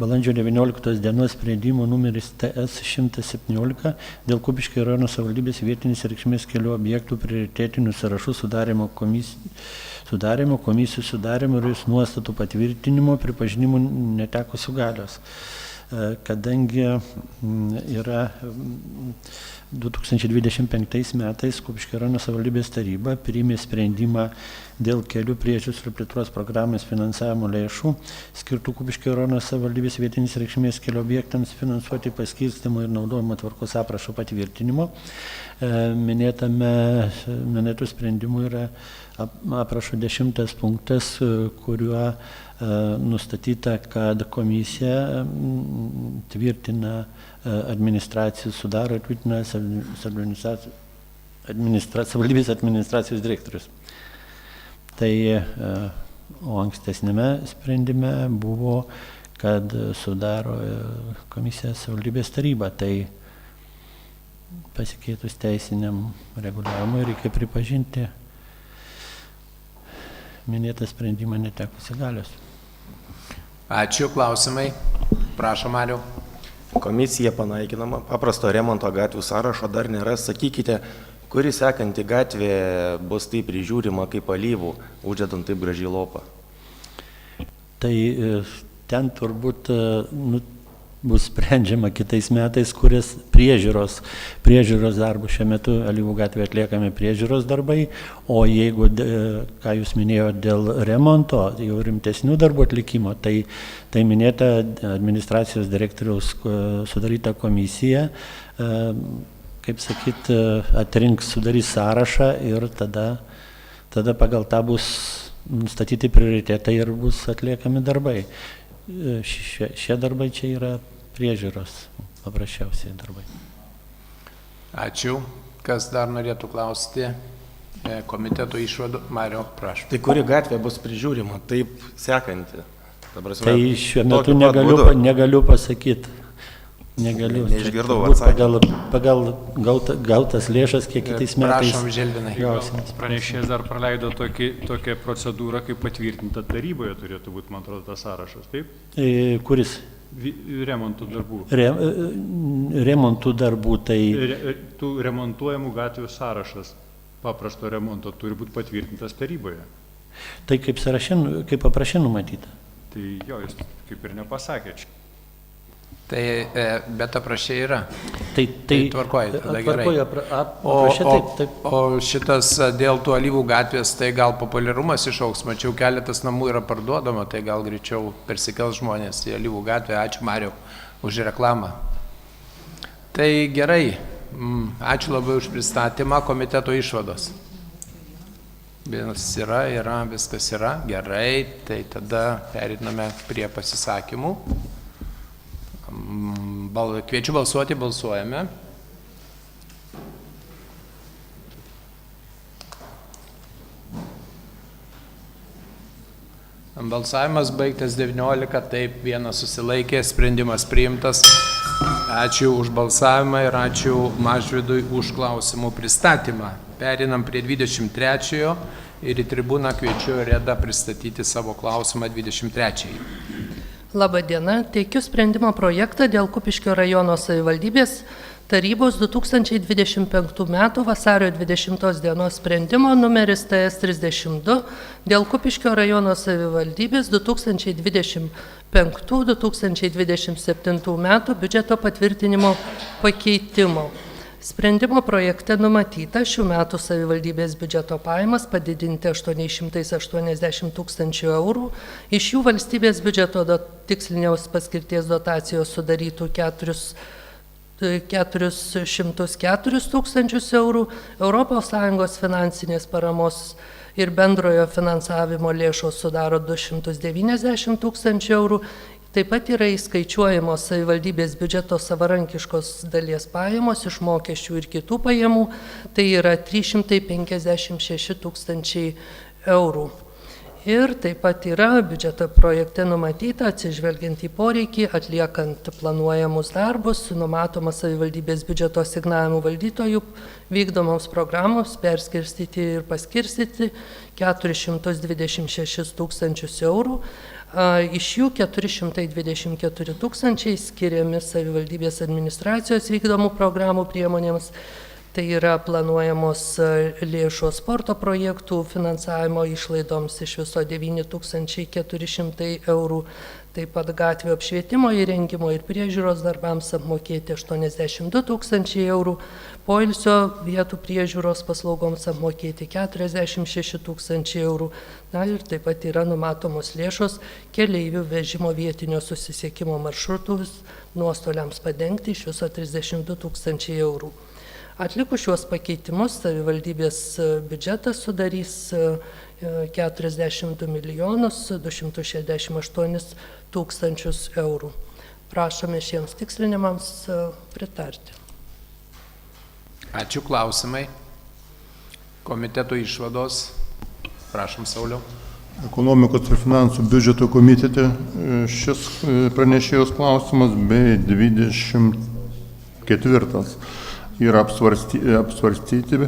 balandžio 19 dienos sprendimo numeris TS 117 dėl Kupiškio rajono savivaldybės vietinės reikšmės kelių objektų prioritetinių sąrašų sudarimo komisijų sudarimo ir jos nuostatų patvirtinimo pripažinimų netekusių galios. Kadangi yra 2025 metais Kupiškio rajono savivaldybės taryba priėmė sprendimą dėl kelių priežiūros ir plėtros programos finansavimo lėšų skirtų Kupiškio rajono savivaldybės vietinės reikšmės kelių objektams finansuoti paskirstymo ir naudojimo tvarkos aprašo patvirtinimo. Minėtų sprendimų yra aprašo 10 punktas, kuriuo nustatyta, kad komisija tvirtina administracijos, sudaro ir tvirtina savivaldybės administracijos direktorius. Tai o ankstesnėme sprendime buvo, kad sudaro komisija savivaldybės taryba. Tai pasikeitus teisiniam reguliavimui reikia pripažinti minėtą sprendimą netekusi galios. Ačiū, klausimai. Prašom, Mariau. Komisija panaikinama, paprasto remonto gatvių sąrašo dar nėra. Sakykite, kuri sekanti gatvė bus taip prižiūrima kaip alyvų, uždedant taip gražiai lopą? Tai ten turbūt bus sprendžiama kitais metais, kuris priežiūros darbų. Šiuo metu Alyvų gatvėje atliekami priežiūros darbai, o jeigu, ką jūs minėjote, dėl remonto, jau rimtesnių darbų atlikimo, tai minėta administracijos direktoriaus sudaryta komisija, kaip sakyt, sudarys sąrašą ir tada pagal tą bus nustatyti prioritetai ir bus atliekami darbai. Šie darbai čia yra priežiūros paprasčiausiai darbai. Ačiū. Kas dar norėtų klausyti komiteto išvadų? Mario, prašau. Tai kuri gatvė bus prižiūrima, taip sekanti? Tai šiuo metu negaliu pasakyti. Neišgirdau atsakymą. Pagal gautas lėšas, kiek kitais metais. Prašom, Želdinai. Pranešėjas dar praleido tokią procedūrą, kaip patvirtinta taryboje turėtų būti, man atrodo, tas sąrašas, taip? Kuris? Remontų darbų. Remontų darbų, tai... Tų remontuojamų gatvių sąrašas paprasto remonto turi būti patvirtintas taryboje. Tai kaip aprašė numatyta? Tai jo, jis kaip ir nepasakė čia. Tai, bet aprašė yra. Tai tvarkoja, tada gerai. O šitas dėl tų Alyvų gatvės, tai gal populiarumas išauks, mačiau keletas namų yra parduodama, tai gal greičiau persikels žmonės į Alyvų gatvę. Ačiū, Mariau, už reklamą. Tai gerai, ačiū labai už pristatymą, komiteto išvados. Viskas yra. Gerai, tai tada pereiname prie pasisakymų. Kviečiu balsuoti, balsuojame. Balsavimas baigtas 19, taip, 1 susilaikė, sprendimas priimtas. Ačiū už balsavimą ir ačiū Mažvydui už klausimų pristatymą. Perinam prie 23 ir į tribūną kviečiu Redą pristatyti savo klausimą 23. Labą dieną, teikiu sprendimo projektą dėl Kupiškio rajono savivaldybės tarybos 2025 m. vasario 20 dienos sprendimo numeris TS 32 dėl Kupiškio rajono savivaldybės 2025-2027 m. biudžeto patvirtinimo pakeitimo. Sprendimo projekte numatyta šių metų savivaldybės biudžeto pajamas padidinti 880 000 eurų, iš jų valstybės biudžeto tikslinės paskirties dotacijos sudarytų 404 000 eurų, ES finansinės paramos ir bendrojo finansavimo lėšos sudaro 290 000 eurų. Taip pat yra įskaičiuojamos savivaldybės biudžeto savarankiškos dalies pajamos iš mokesčių ir kitų pajamų, tai yra 356 000 eurų. Ir taip pat yra biudžeto projekte numatyta, atsižvelgiant į poreikį, atliekant planuojamus darbus, numatoma savivaldybės biudžeto asignavimų valdytojų vykdomoms programoms perskirstyti ir paskirstyti 426 000 eurų. Iš jų 424 000 skiriami savivaldybės administracijos vykdomų programų priemonėms. Tai yra planuojamos lėšos sporto projektų finansavimo išlaidoms iš viso 9400 eurų, taip pat gatvių apšvietimo įrengimo ir priežiūros darbams apmokėti 82 000 eurų, poilsio vietų priežiūros paslaugoms apmokėti 46 000 eurų. Na ir taip pat yra numatomos lėšos keleivių vežimo vietinio susisiekimo maršrutus nuostoliams padengti iš viso 32 000 eurų. Atlikus šiuos pakeitimus, savivaldybės biudžetas sudarys 42 268 000 eurų. Prašome šiems tikslinimams pritarti. Ačiū, klausimai. Komiteto išvados. Prašom, Sauliau. Ekonomikos ir finansų biudžeto komitete šis pranešėjos klausimas bei 24 yra apsvarstyti,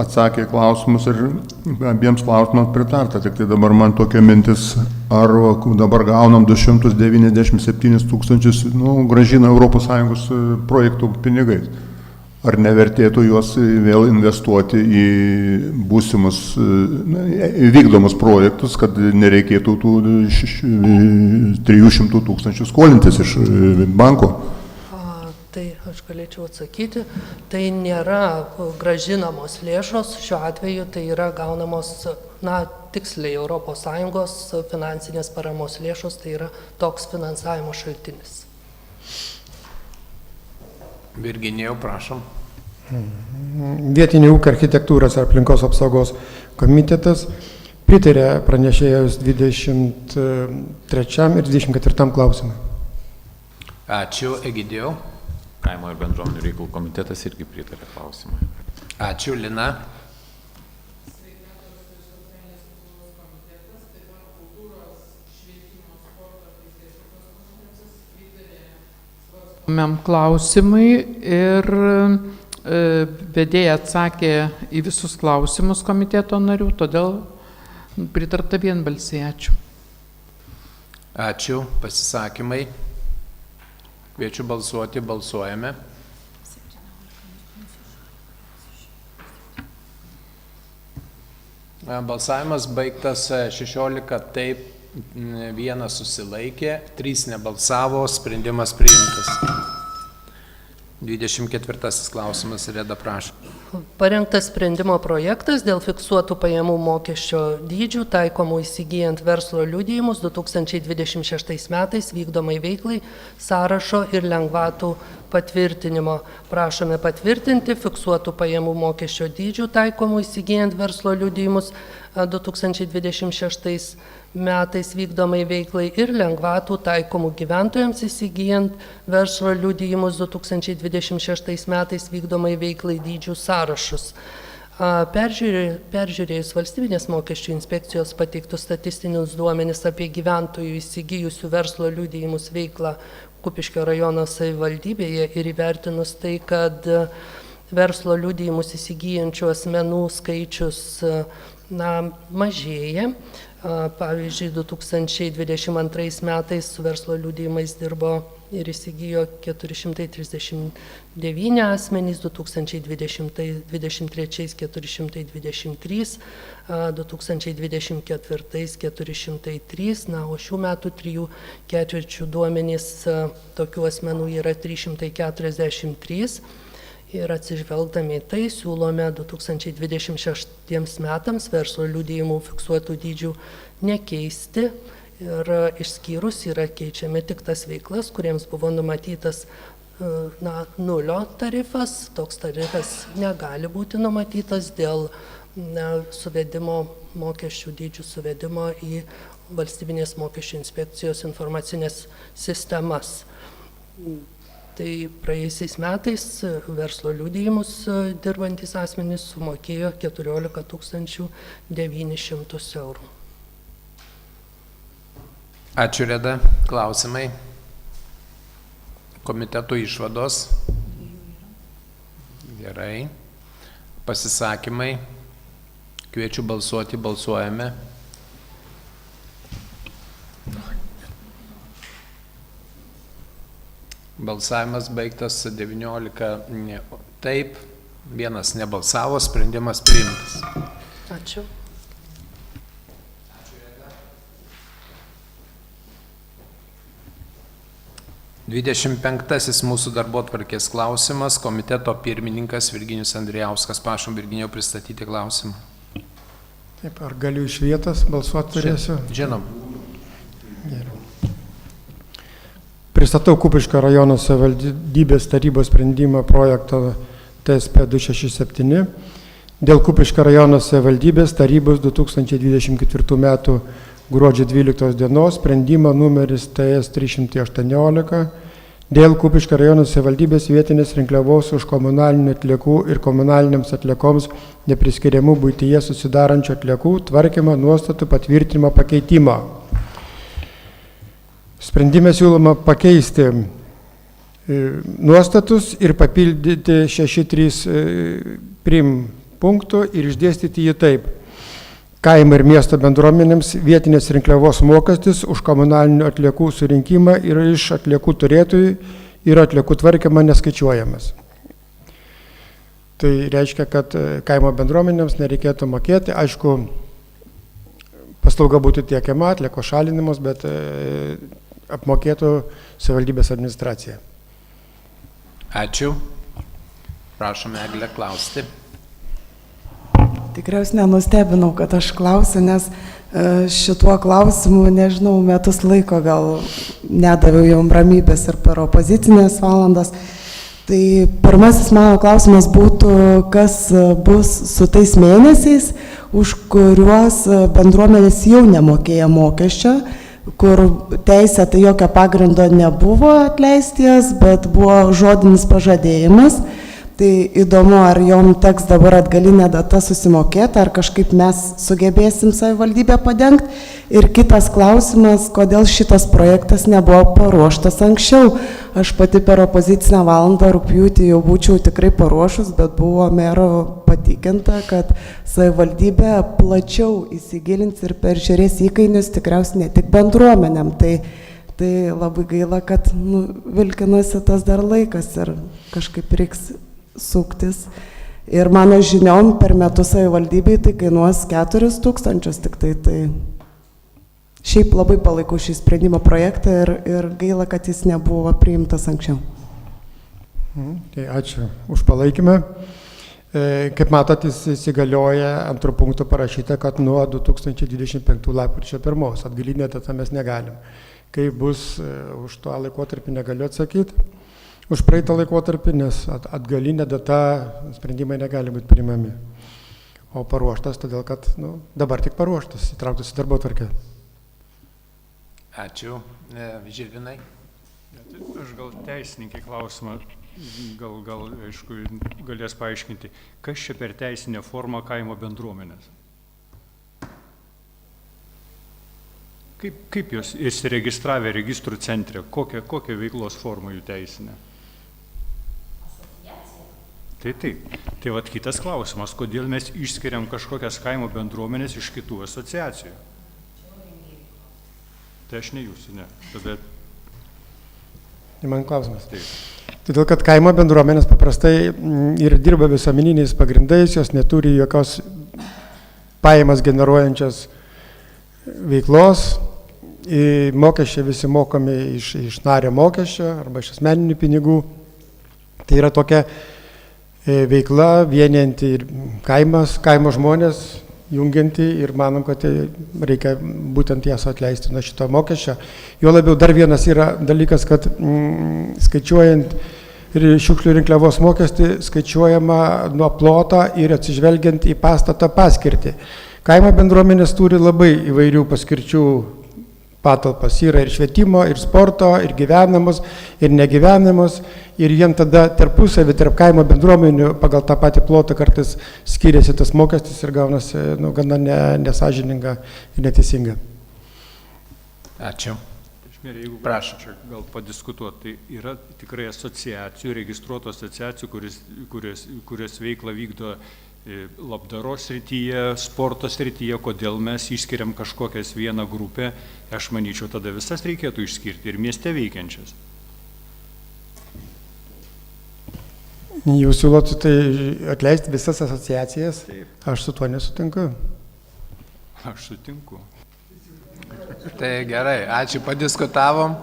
atsakė klausimus ir abiems klausimams pritarta. Tik tai dabar man tokia mintis, ar dabar gaunam 297 000, grąžina ES projektų pinigais. Ar nevertėtų juos vėl investuoti į būsimus vykdomus projektus, kad nereikėtų tų 300 000 skolintis iš banko? Tai aš galėčiau atsakyti, tai nėra grąžinamos lėšos, šiuo atveju tai yra gaunamos, tiksliai ES finansinės paramos lėšos, tai yra toks finansavimo šaltinis. Virginijau, prašom. Vietinių ūkio architektūros ir aplinkos apsaugos komitetas pritarė pranešėjos 23 ir 24 klausimui. Ačiū, Egidijau. Kaimo ir bendruomenių reikalų komitetas irgi pritarė klausimui. Ačiū, Lina. Klausimai ir vedėja atsakė į visus klausimus komiteto narių, todėl pritarta vienbalsiai. Ačiū. Ačiū, pasisakymai. Kviečiu balsuoti, balsuojame. Balsavimas baigtas 16 taip, 1 susilaikė, 3 nebalsavo, sprendimas priimtas. 24 klausimas, Reda, prašom. Parengtas sprendimo projektas dėl fiksuotų pajamų mokesčio dydžių taikomų įsigijant verslo liudijimus 2026 metais vykdomai veiklai, sąrašo ir lengvatų patvirtinimo. Prašome patvirtinti fiksuotų pajamų mokesčio dydžių taikomų įsigijant verslo liudijimus 2026 metais vykdomai veiklai ir lengvatų taikomų gyventojams įsigijant verslo liudijimus 2026 metais vykdomai veiklai dydžių sąrašus. Peržiūrėjus Valstybinės mokesčių inspekcijos pateiktus statistinius duomenis apie gyventojų įsigijusių verslo liudijimus veiklą Kupiškio rajono savivaldybėje ir įvertinus tai, kad verslo liudijimus įsigijančių asmenų skaičius mažėja. Pavyzdžiui, 2022 metais su verslo liudijimais dirbo ir įsigijo 439 asmenys, 2023 423, 2024 403, o šių metų 3 ketvirčių duomenys tokių asmenų yra 343. Ir atsižvelgdami į tai siūlome 2026 metams verslo liudijimų fiksuotų dydžių nekeisti ir išskyrus yra keičiami tik tas veiklas, kuriems buvo numatytas nulio tarifas. Toks tarifas negali būti numatytas dėl suvedimo, mokesčių dydžių suvedimo į Valstybinės mokesčių inspekcijos informacinės sistemas. Tai praėjusiais metais verslo liudijimus dirbantys asmenys sumokėjo 14 900 eurų. Ačiū, Reda. Klausimai? Komiteto išvados? Gerai. Pasisakymai? Kviečiu balsuoti, balsuojame. Balsavimas baigtas 19 taip, 1 nebalsavo, sprendimas priimtas. Ačiū. Dvidešimt penktasis mūsų darbotvarkės klausimas, komiteto pirmininkas Virginijus Andrijauskas. Prašom, Virginijau, pristatyti klausimą. Taip, ar galiu iš vietos balsuoti turėsiu? Žinom. Gerai. Pristatau Kupiškio rajono savivaldybės tarybos sprendimą projekto TSP 267 dėl Kupiškio rajono savivaldybės tarybos 2024 metų gruodžio 12 dienos sprendimo numeris TS 318 dėl Kupiškio rajono savivaldybės vietinės rinkliavos už komunalinių atliekų ir komunaliniams atliekoms nepriskiriamų buityje susidarančių atliekų tvarkymo nuostatų patvirtinimo pakeitimo. Sprendime siūloma pakeisti nuostatus ir papildyti 6.3 prim punktų ir išdėstyti jį taip. Kaimo ir miesto bendruomenėms vietinės rinkliavos mokestis už komunalinių atliekų surinkimą ir iš atliekų turėtojų ir atliekų tvarkymą neskaičiuojamas. Tai reiškia, kad kaimo bendruomenėms nereikėtų mokėti. Aišku, paslauga būtų tiekiama, atliekos šalinimos, bet apmokėtų savivaldybės administracija. Ačiū. Prašome, Eglė, klausti. Tikriausiai nenustebinau, kad aš klausiu, nes šituo klausimu, nežinau, metus laiko gal nedaviau jom ramybės ir per opozicinės valandas. Tai pirmasis mano klausimas būtų, kas bus su tais mėnesiais, už kuriuos bendruomenės jau nemokėjo mokesčio, kur teisė tai jokio pagrindo nebuvo atleisties, bet buvo žodinis pažadėjimas. Tai įdomu, ar jom teks dabar atgalinė data susimokėti, ar kažkaip mes sugebėsim savivaldybę padengti. Ir kitas klausimas, kodėl šitas projektas nebuvo paruoštas anksčiau. Aš pati per opozicinę valandą rugpjūtį jau būčiau tikrai paruošus, bet buvo mero patikinta, kad savivaldybė plačiau įsigilins ir peržiūrės įkainius tikriausiai ne tik bendruomenėm. Tai labai gaila, kad vilkinasi tas dar laikas ir kažkaip reiks suktis. Ir mano žiniom per metus savivaldybei tai kainuos 4 000 tik tai. Šiaip labai palaikau šį sprendimo projektą ir gaila, kad jis nebuvo priimtas anksčiau. Tai ačiū už palaikymą. Kaip matot, jis įsigalioja, antrų punktų parašyta, kad nuo 2025 lapkričio 1. Atgalinė data mes negalim. Kai bus už to laikotarpį negaliu atsakyti. už praeitą laikotarpį, nes atgalinė data sprendimai negali būti priimami. O paruoštas, todėl kad dabar tik paruoštas, įtrauktas į darbotvarkę. Ačiū. Žilvinai. Aš gal teisininkai klausimą, gal aišku, galės paaiškinti, kas čia per teisinę formą kaimo bendruomenės? Kaip jos įsiregistravę registrų centre, kokia veiklos forma jų teisinė? Tai vat kitas klausimas, kodėl mes išskiriam kažkokias kaimo bendruomenės iš kitų asociacijų? Tai aš ne jūsų, ne. Tada... Man klausimas. Todėl, kad kaimo bendruomenės paprastai ir dirba visuomeniniais pagrindais, jos neturi jokios pajamas generuojančios veiklos, mokesčiai visi mokami iš nario mokesčio arba iš asmeninių pinigų. Tai yra tokia veikla vienianti ir kaimo žmonės, jungianti ir manom, kad reikia būtent jas atleisti nuo šito mokesčio. Jo labiau dar vienas yra dalykas, kad skaičiuojant šiukšlių rinkliavos mokestį, skaičiuojama nuo ploto ir atsižvelgiant į pastato paskirtį. Kaimo bendruomenės turi labai įvairių paskirčių patalpas. Yra ir švietimo, ir sporto, ir gyvenamos, ir negyvenamos. Ir jiem tada tarpusavį, tarp kaimo bendruomenių pagal tą patį plotą kartais skiriasi tas mokestis ir gaunasi gana nesažininga ir neteisinga. Ačiū. Jeigu prašau, gal padiskutuoti, tai yra tikrai asociacijų, registruotų asociacijų, kurios veiklą vykdo labdaros srityje, sporto srityje, kodėl mes išskiriam kažkokias vieną grupę, aš manyčiau, tada visas reikėtų išskirti ir mieste veikiančias. Jūs siūlote tai atleisti visas asociacijas? Taip. Aš su tuo nesutinku. Aš sutinku. Tai gerai, ačiū, padiskutavom.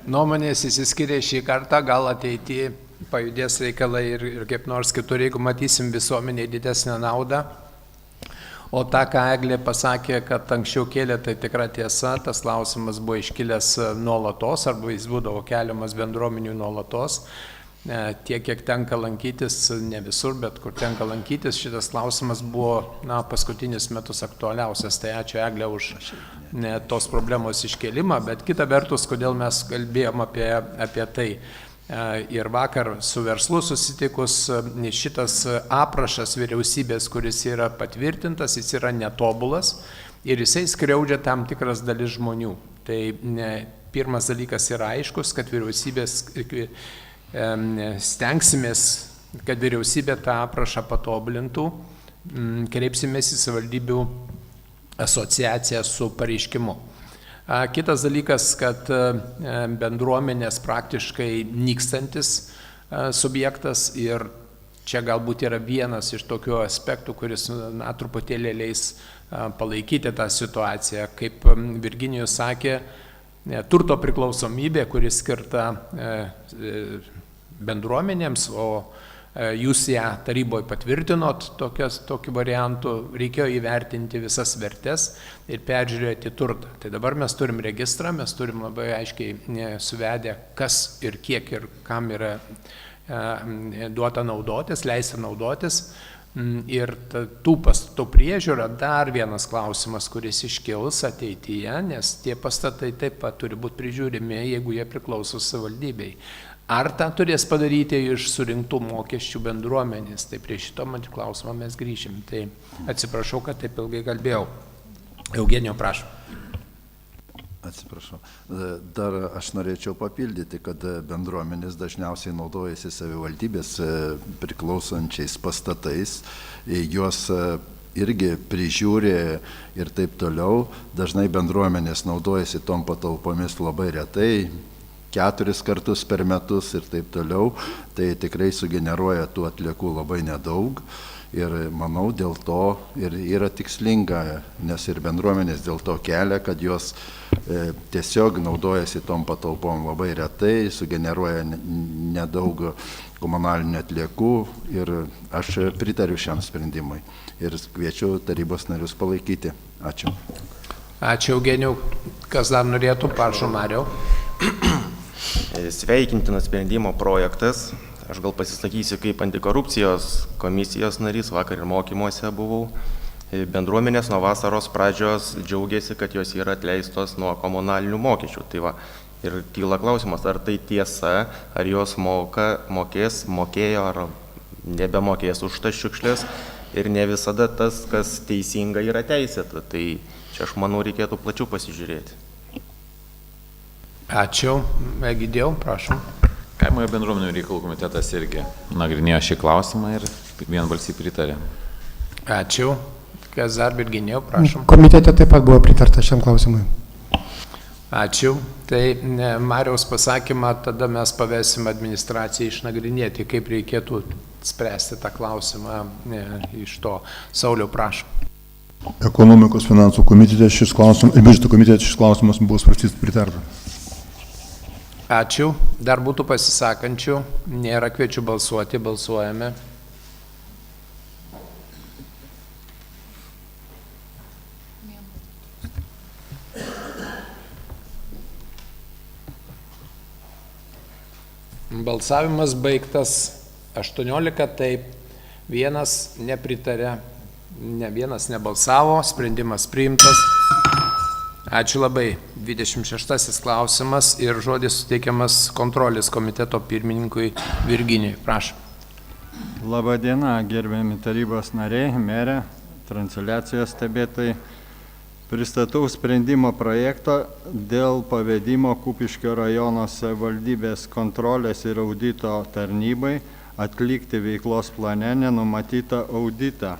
Nuomonės įsiskiria šį kartą, gal ateityje pajudės reikalai ir kaip nors kitur, jeigu matysim visuomeniai didesnę naudą. O tą, ką Eglė pasakė, kad anksčiau kėlė, tai tikra tiesa, tas klausimas buvo iškilęs nuolatos, arba jis būdavo keliamas bendruomenių nuolatos. Tiek, kiek tenka lankytis, ne visur, bet kur tenka lankytis, šitas klausimas buvo paskutinius metus aktualiausias. Tai ačiū Eglė už tos problemos iškėlimą, bet kita vertus, kodėl mes kalbėjom apie tai. Ir vakar su verslu susitikus, šitas aprašas vyriausybės, kuris yra patvirtintas, jis yra netobulas ir jisai skriaudžia tam tikras dalis žmonių. Tai pirmas dalykas yra aiškus, kad vyriausybės stengsimės, kad vyriausybė tą aprašą patobulintų, kreipsimės į savivaldybių asociaciją su pareiškimu. Kitas dalykas, kad bendruomenės praktiškai nykstantis subjektas ir čia galbūt yra vienas iš tokių aspektų, kuris truputėlį leis palaikyti tą situaciją. Kaip Virginijus sakė, turto priklausomybė, kuris skirta bendruomenėms, o jūs ją taryboje patvirtinot tokiu variantu, reikėjo įvertinti visas vertes ir peržiūrėti turtą. Tai dabar mes turim registrą, mes turim labai aiškiai suvedę, kas ir kiek ir kam yra duota naudotis, leista naudotis. Ir tų pastatų priežiūra dar vienas klausimas, kuris iškils ateityje, nes tie pastatai taip pat turi būti prižiūrimi, jeigu jie priklauso savivaldybei. Ar tą turės padaryti iš surinktų mokesčių bendruomenės, tai prie šito klausimą mes grįšim. Tai atsiprašau, kad taip ilgai kalbėjau. Eugenijau, prašau. Atsiprašau. Dar aš norėčiau papildyti, kad bendruomenės dažniausiai naudojasi savivaldybės priklausančiais pastatais, juos irgi prižiūri ir taip toliau. Dažnai bendruomenės naudojasi tom patalpomis labai retai, 4 kartus per metus ir taip toliau, tai tikrai sugeneruoja tų atliekų labai nedaug ir manau dėl to ir yra tikslinga, nes ir bendruomenės dėl to kelia, kad jos tiesiog naudojasi tom patalpom labai retai, sugeneruoja nedaug komunalinių atliekų ir aš pritariu šiam sprendimui ir kviečiu tarybos narius palaikyti. Ačiū. Ačiū, Eugenijau. Kas dar norėtų? Prašau, Mariau. Sveikintinas sprendimo projektas. Aš gal pasisakysiu kaip antikorupcijos komisijos narys, vakar ir mokymuose buvau. Bendruomenės nuo vasaros pradžios džiaugiasi, kad jos yra atleistos nuo komunalinių mokesčių. Tai va, ir kyla klausimas, ar tai tiesa, ar jos mokėjo, ar nebemokės už tas šiukšlės. Ir ne visada tas, kas teisinga, yra teisėta. Tai čia aš manau reikėtų plačiau pasižiūrėti. Ačiū. Egidijau, prašom. Kaimo ir bendruomenių reikalų komitetas irgi nagrinėjo šį klausimą ir vienbalsiai pritarė. Ačiū. Kas dar, Virginijau, prašom. Komitete taip pat buvo pritarta šiam klausimui. Ačiū. Tai Mariaus pasakymą tada mes pavesim administracijai išnagrinėti, kaip reikėtų spręsti tą klausimą iš to. Sauliau, prašom. Ekonomikos finansų komitete ir biudžeto komitete šis klausimas buvo svarstytas pritarta. Ačiū. Dar būtų pasisakančių. Nėra, kviečiu balsuoti. Balsuojame. Balsavimas baigtas. 18 taip. Vienas nepritarė. Vienas nebalsavo. Sprendimas priimtas. Ačiū labai. 26 klausimas ir žodis suteikiamas kontrolės komiteto pirmininkui Virginijui. Prašom. Labadiena, gerbiami tarybos nariai, merė, transliacijos stebėtojai. Pristatau sprendimo projektą dėl pavedimo Kupiškio rajono savivaldybės kontrolės ir audito tarnybai atlikti veiklos plane nenumatytą auditą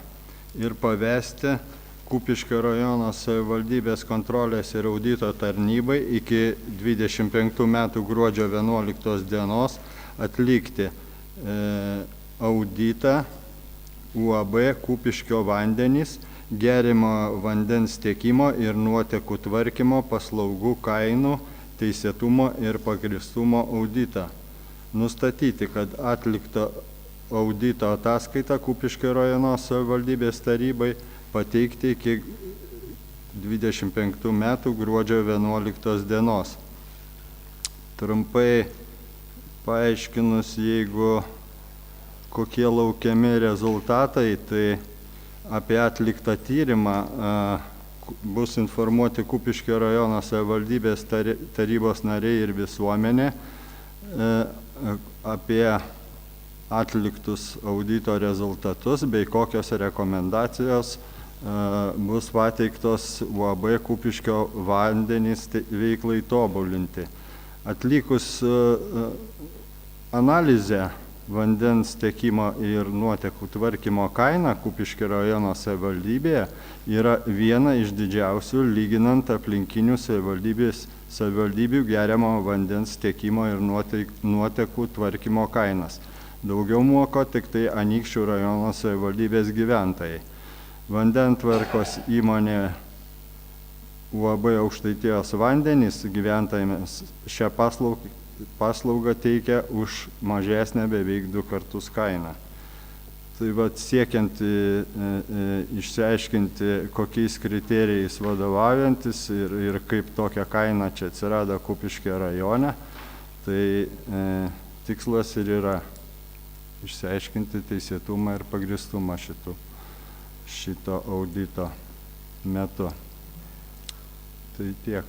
ir pavesti Kupiškio rajono savivaldybės kontrolės ir audito tarnybai iki 25 metų gruodžio 11 dienos atlikti auditą UAB Kupiškio vandenys, gėrimo vandens tiekimo ir nuotekų tvarkymo paslaugų kainų teisėtumo ir pagrįstumo auditą. Nustatyti, kad atlikta audito ataskaita Kupiškio rajono savivaldybės tarybai pateikti iki 25 metų gruodžio 11 dienos. Trumpai paaiškinus, jeigu kokie laukiami rezultatai, tai apie atliktą tyrimą bus informuoti Kupiškio rajono savivaldybės tarybos nariai ir visuomenė apie atliktus audito rezultatus bei kokios rekomendacijos bus pateiktos UAB Kupiškio vandenys veiklai tobulinti. Atlikus analizę vandens tiekimo ir nuotekų tvarkymo kaina Kupiškio rajono savivaldybėje yra viena iš didžiausių lyginant aplinkinių savivaldybių geriamo vandens tiekimo ir nuotekų tvarkymo kainas. Daugiau moka tik tai Anykščių rajono savivaldybės gyventojai. Vandentvarkos įmonė UAB Aukštaitijos vandenys gyventojams šią paslaugą teikia už mažesnę beveik 2 kartus kainą. Tai vat siekiant išsiaiškinti, kokiais kriterijais vadovaujantis ir kaip tokia kaina čia atsirado Kupiškio rajone, tai tikslas ir yra išsiaiškinti teisėtumą ir pagrįstumą šito audito metu. Tai tiek.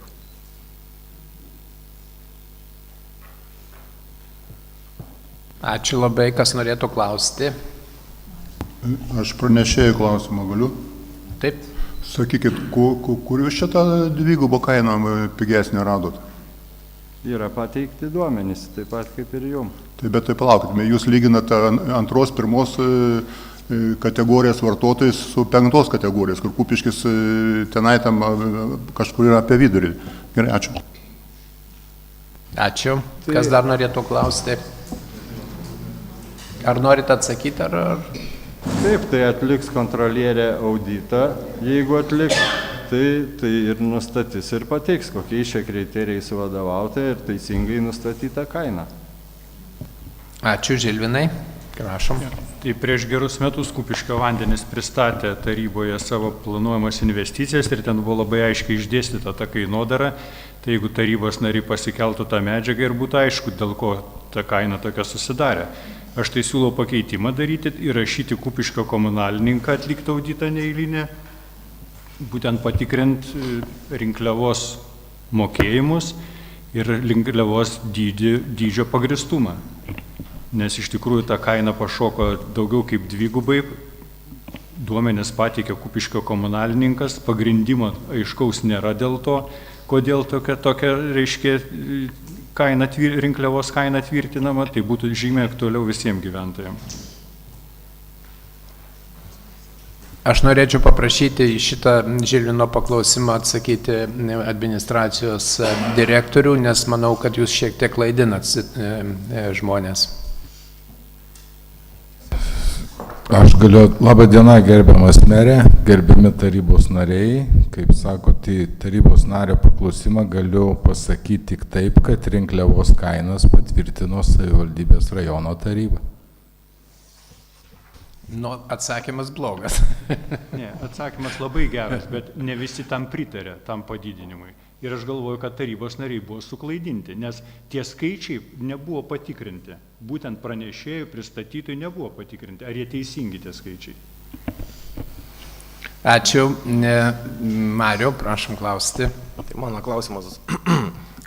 Ačiū labai, kas norėtų klausti. Aš pranešėjų klausimą galiu. Taip. Sakykit, kur jūs čia tą dvigubą kainą pigesnį radot? Yra pateikti duomenys, taip pat kaip ir jums. Taip, bet tai palaukit, jūs lyginate antros, pirmos kategorijos vartotojais su 5 kategorijos, kur Kupiškis tenai tam kažkur yra apie vidurį. Gerai, ačiū. Ačiū. Kas dar norėtų klausti? Ar norite atsakyti, ar... Taip, tai atliks kontrolierė auditą. Jeigu atliks, tai ir nustatys ir pateiks, kokiais šie kriterijais vadovauti ir teisingai nustatytą kainą. Ačiū, Žilvinai. Prašom. Tai prieš gerus metus Kupiškio vandenys pristatė taryboje savo planuojamas investicijas ir ten buvo labai aiškiai išdėstyta ta kainodara. Tai jeigu tarybos nariai pasikeltų tą medžiagą ir būtų aišku, dėl ko ta kaina tokia susidarė. Aš tai siūlau pakeitimą daryti, įrašyti Kupiškio komunalininką atlikti auditą neeilinę, būtent patikrint rinkliavos mokėjimus ir rinkliavos dydžio pagristumą. Nes iš tikrųjų ta kaina pašoko daugiau kaip dvigubai, duomenis pateikė Kupiškio komunalininkas, pagrindimo aiškaus nėra dėl to, kodėl tokia reiškia rinkliavos kaina tvirtinama, tai būtų žymiai aktualiau visiems gyventojams. Aš norėčiau paprašyti į šitą Žilvino paklausimą atsakyti administracijos direktorių, nes manau, kad jūs šiek tiek klaidinat žmonės. Aš galiu, labą dieną, gerbiamas merė, gerbiami tarybos nariai. Kaip sakote, tarybos nario paklausimą galiu pasakyti tik taip, kad rinkliavos kainas patvirtino savivaldybės rajono taryba. Nu, atsakymas blogas. Ne, atsakymas labai geras, bet ne visi tam pritarė, tam padidinimui. Ir aš galvoju, kad tarybos nariai buvo suklaidinti, nes tie skaičiai nebuvo patikrinti. Būtent pranešėjų, pristatytojų nebuvo patikrinti. Ar jie teisingi tie skaičiai? Ačiū. Mario, prašom klausti. Tai mano klausimas.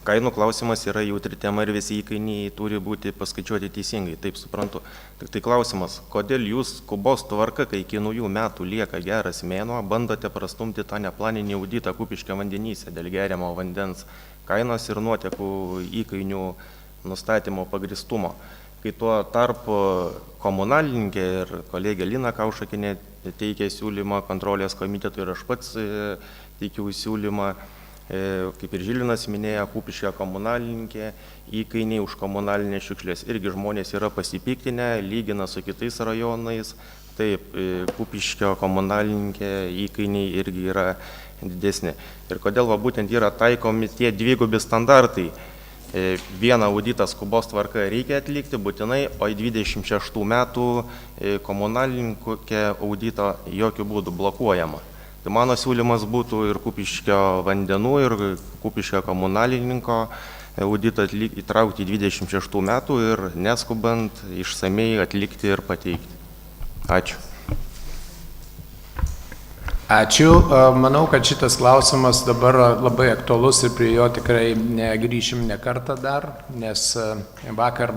Kainų klausimas yra jautri tema ir visi įkainiai turi būti paskaičiuoti teisingai, taip suprantu. Tik tai klausimas, kodėl jūs skubos tvarka, kai iki naujų metų lieka geras mėnuo, bandote prastumti tą neplaninį auditą Kupiškio vandenyse dėl geriamo vandens kainos ir nuotekų įkainių nustatymo pagristumo. Kai tuo tarpu komunalininkė ir kolegė Lina Kaušakinė teikė siūlymą kontrolės komitetui ir aš pats teikiau siūlymą, kaip ir Žilvinas minėjo, Kupiškio komunalininkė, įkainiai už komunalinės šiukšlės. Irgi žmonės yra pasipiktinę, lygina su kitais rajonais. Taip, Kupiškio komunalininkė įkainiai irgi yra didesni. Ir kodėl būtent yra taikomi tie dvigubi standartai. Vieną auditą skubos tvarka reikia atlikti būtinai, o į 26 metų komunalininkė audito jokių būdų blokuojama. Tai mano siūlymas būtų ir Kupiškio vandenų, ir Kupiškio komunalininko auditą įtraukti į 26 metų ir neskubant išsamei atlikti ir pateikti. Ačiū. Ačiū. Manau, kad šitas klausimas dabar labai aktualus ir prie jo tikrai grįšim ne kartą dar, nes vakar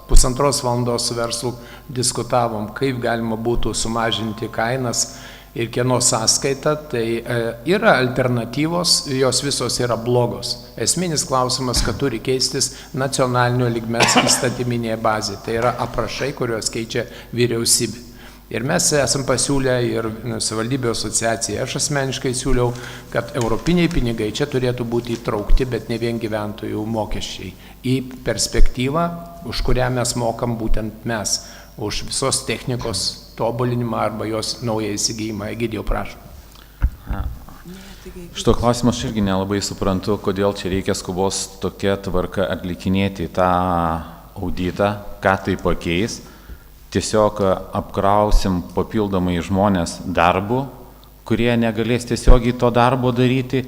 pusantros valandos su verslu diskutavom, kaip galima būtų sumažinti kainas ir kieno sąskaita, tai yra alternatyvos, jos visos yra blogos. Esminis klausimas, kad turi keistis nacionalinio lygmens įstatyminė bazė, tai yra aprašai, kuriuos keičia vyriausybė. Ir mes esam pasiūlę ir savivaldybių asociacija, aš asmeniškai siūliau, kad europiniai pinigai čia turėtų būti įtraukti, bet ne vien gyventojų mokesčiai, į perspektyvą, už kurią mes mokam būtent mes, už visos technikos tobulinimą arba jos naują įsigijimą. Egidijau, prašom. Šito klausimą aš irgi nelabai suprantu, kodėl čia reikia skubos tokia tvarka atlikinėti tą auditą, ką tai pakeis. Tiesiog apkrausim papildomai žmonės darbu, kurie negalės tiesiogiai to darbo daryti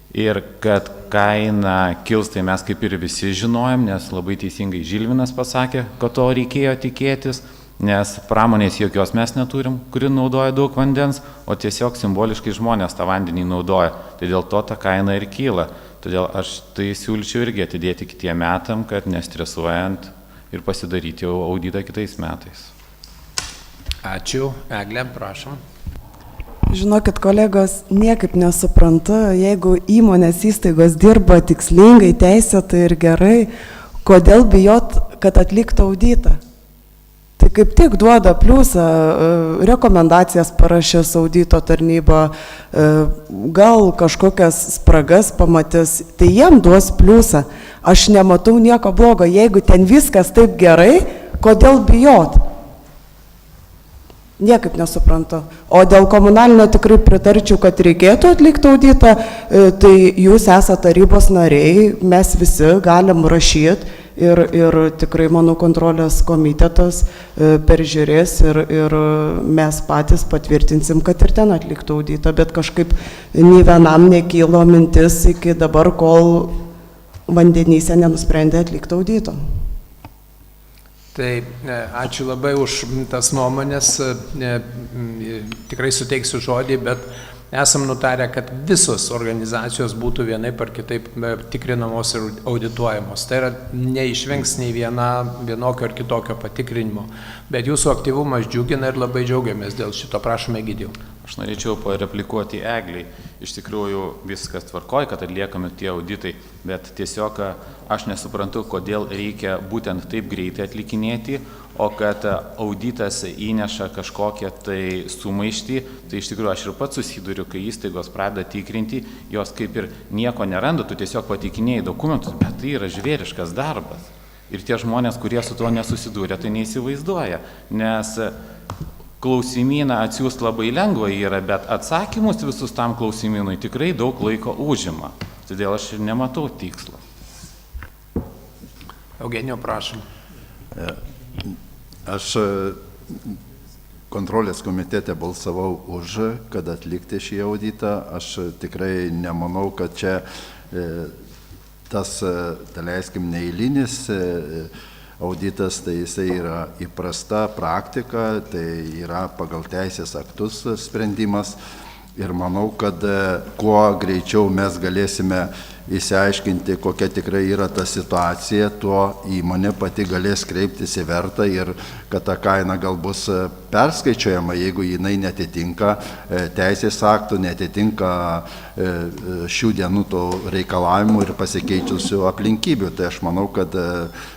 ir kad kaina kils, tai mes kaip ir visi žinojom, nes labai teisingai Žilvinas pasakė, kad to reikėjo tikėtis, nes pramonės jokios mes neturim, kuri naudoja daug vandens, o tiesiog simboliškai žmonės tą vandenį naudoja. Tai dėl to ta kaina ir kyla. Todėl aš tai siūlyčiau irgi atidėti kitiem metam, kad nestresuojant ir pasidaryti jau auditą kitais metais. Ačiū. Eglė, prašom. Žinokit, kolegos, niekaip nesuprantu, jeigu įmonės įstaigos dirba tikslingai, teisėtai ir gerai, kodėl bijot, kad atliktų auditą? Tai kaip tik duoda pliusą, rekomendacijas parašęs audito tarnyba, gal kažkokias spragas pamatys, tai jiem duos pliusą. Aš nematau nieko blogo, jeigu ten viskas taip gerai, kodėl bijot? Niekaip nesuprantu. O dėl komunalinio tikrai pritarčiau, kad reikėtų atlikti auditą, tai jūs esate tarybos nariai, mes visi galim rašyti ir tikrai, manau, kontrolės komitetas peržiūrės ir mes patys patvirtinsim, kad ir ten atliktų auditą, bet kažkaip nei vienam nekylo mintis iki dabar, kol vandenyse nenusprendė atlikti audito. Tai ačiū labai už tas nuomonės, tikrai suteiksiu žodį, bet esam nutarę, kad visos organizacijos būtų vienaip ar kitaip tikrinamos ir audituojamos. Tai yra neišvengs nei vienokio ar kitokio patikrinimo. Bet jūsų aktyvumas džiugina ir labai džiaugiamės dėl šito. Prašome, Egidijau. Aš norėčiau pareplikuoti Egliai. Iš tikrųjų viskas tvarkoj, kad atliekami tie auditai, bet tiesiog aš nesuprantu, kodėl reikia būtent taip greitai atlikinėti, o kad auditas įneša kažkokią tai sumaištį, tai iš tikrųjų aš ir pats susiduriu, kai įstaigos pradeda tikrinti, jos kaip ir nieko neranda, tu tiesiog patikinėjai dokumentus, bet tai yra žvėriškas darbas. Ir tie žmonės, kurie su tuo nesusidūrė, tai neįsivaizduoja, nes klausimyną atsiųsti labai lengva yra, bet atsakymus visus tam klausimynui tikrai daug laiko užima. Todėl aš ir nematau tikslo. Eugenijau, prašom. Aš kontrolės komitete balsavau už, kad atlikti šį auditą. Aš tikrai nemanau, kad čia tas, daleiskim, neeilinis auditas, tai jisai yra įprasta praktika, tai yra pagal teisės aktus sprendimas. Ir manau, kad kuo greičiau mes galėsime įsiaiškinti, kokia tikrai yra ta situacija, tuo įmonė pati galės kreiptis į vertą ir kad ta kaina gal bus perskaičiuojama, jeigu jinai netitinka teisės aktų, netitinka šių dienų to reikalavimų ir pasikeitusių aplinkybių. Tai aš manau, kad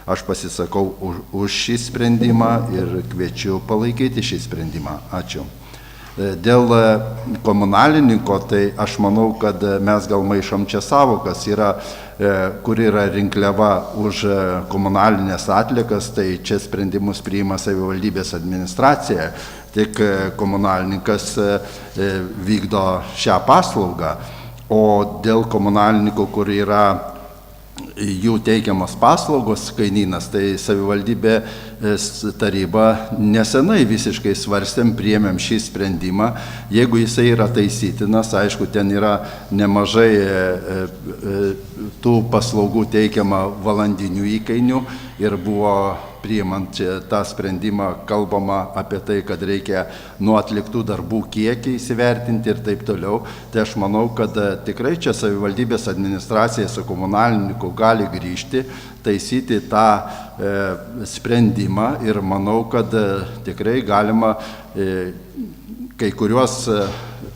aš pasisakau už šį sprendimą ir kviečiu palaikyti šį sprendimą. Ačiū. Dėl komunalininko, tai aš manau, kad mes gal maišom čia savokas, kur yra rinkliava už komunalinės atliekas, tai čia sprendimus priima savivaldybės administracija, tik komunalininkas vykdo šią paslaugą, o dėl komunalininkų, kur yra jų teikiamas paslaugos kainynas, tai savivaldybės taryba nesenai visiškai svarstėm, priėmėm šį sprendimą. Jeigu jisai yra taisytinas, aišku, ten yra nemažai tų paslaugų teikiama valandinių įkainių ir buvo priimant tą sprendimą kalbama apie tai, kad reikia nuo atliktų darbų kiekį įsivertinti ir taip toliau. Tai aš manau, kad tikrai čia savivaldybės administracija su komunalininku gali grįžti, taisyti tą sprendimą ir manau, kad tikrai galima kai kuriuos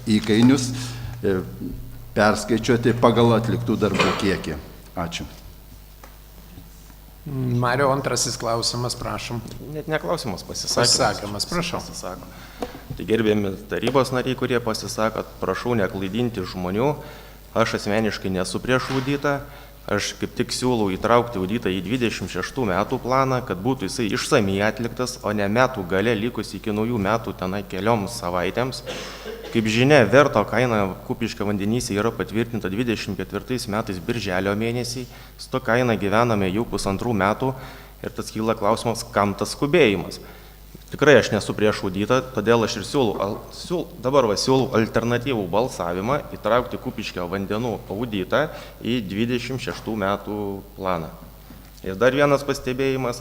įkainius perskaičiuoti pagal atliktų darbų kiekį. Ačiū. Mario, antrasis klausimas, prašom. Net ne klausimas, pasisakymas. Prašau. Tai gerbėmi tarybos nariai, kurie pasisakot, prašau neklaidinti žmonių. Aš asmeniškai nesu prieš auditą. Aš kaip tik siūlau įtraukti auditą į 26 metų planą, kad būtų jisai išsamiai atliktas, o ne metų gale likus iki naujų metų tenai kelioms savaitėms. Kaip žinia, verto kaina Kupiškio vandenyse yra patvirtinta 24 metais birželio mėnesį. Su to kaina gyvename jau 1,5 metų ir tas kyla klausimas, kam tas skubėjimas. Tikrai aš nesu prieš auditą, todėl aš ir siūlau alternatyvų balsavimą įtraukti Kupiškio vandenų auditą į 26 metų planą. Ir dar vienas pastebėjimas,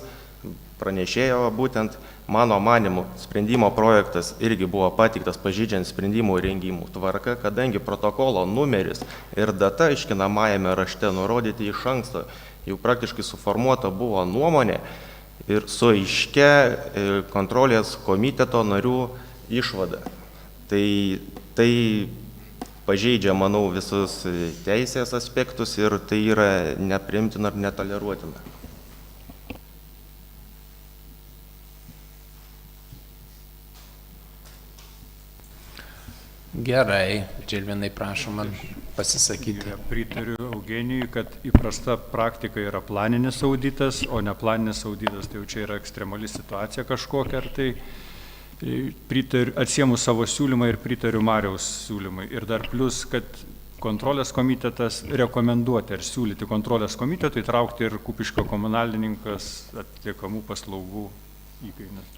pranešėjo būtent, mano manimu, sprendimo projektas irgi buvo pateiktas pažeidžiant sprendimų rengimų tvarką, kadangi protokolo numeris ir data aiškinamajame rašte nurodyti iš anksto, jau praktiškai suformuota buvo nuomonė ir su aiškia kontrolės komiteto narių išvada. Tai pažeidžia, manau, visus teisės aspektus ir tai yra nepriimtina ar netoleruotina. Gerai, Dželvinai, prašom man pasisakyti. Pritariu Eugenijui, kad įprasta praktika yra planinis auditas, o ne planinis auditas, tai jau čia yra ekstremali situacija kažkokia, ar tai atsiemu savo siūlymą ir pritariu Mariaus siūlymai. Ir dar plus, kad kontrolės komitetas rekomenduoti ar siūlyti kontrolės komitetui įtraukti ir Kupiškio komunalininkas atliekamų paslaugų įkainius.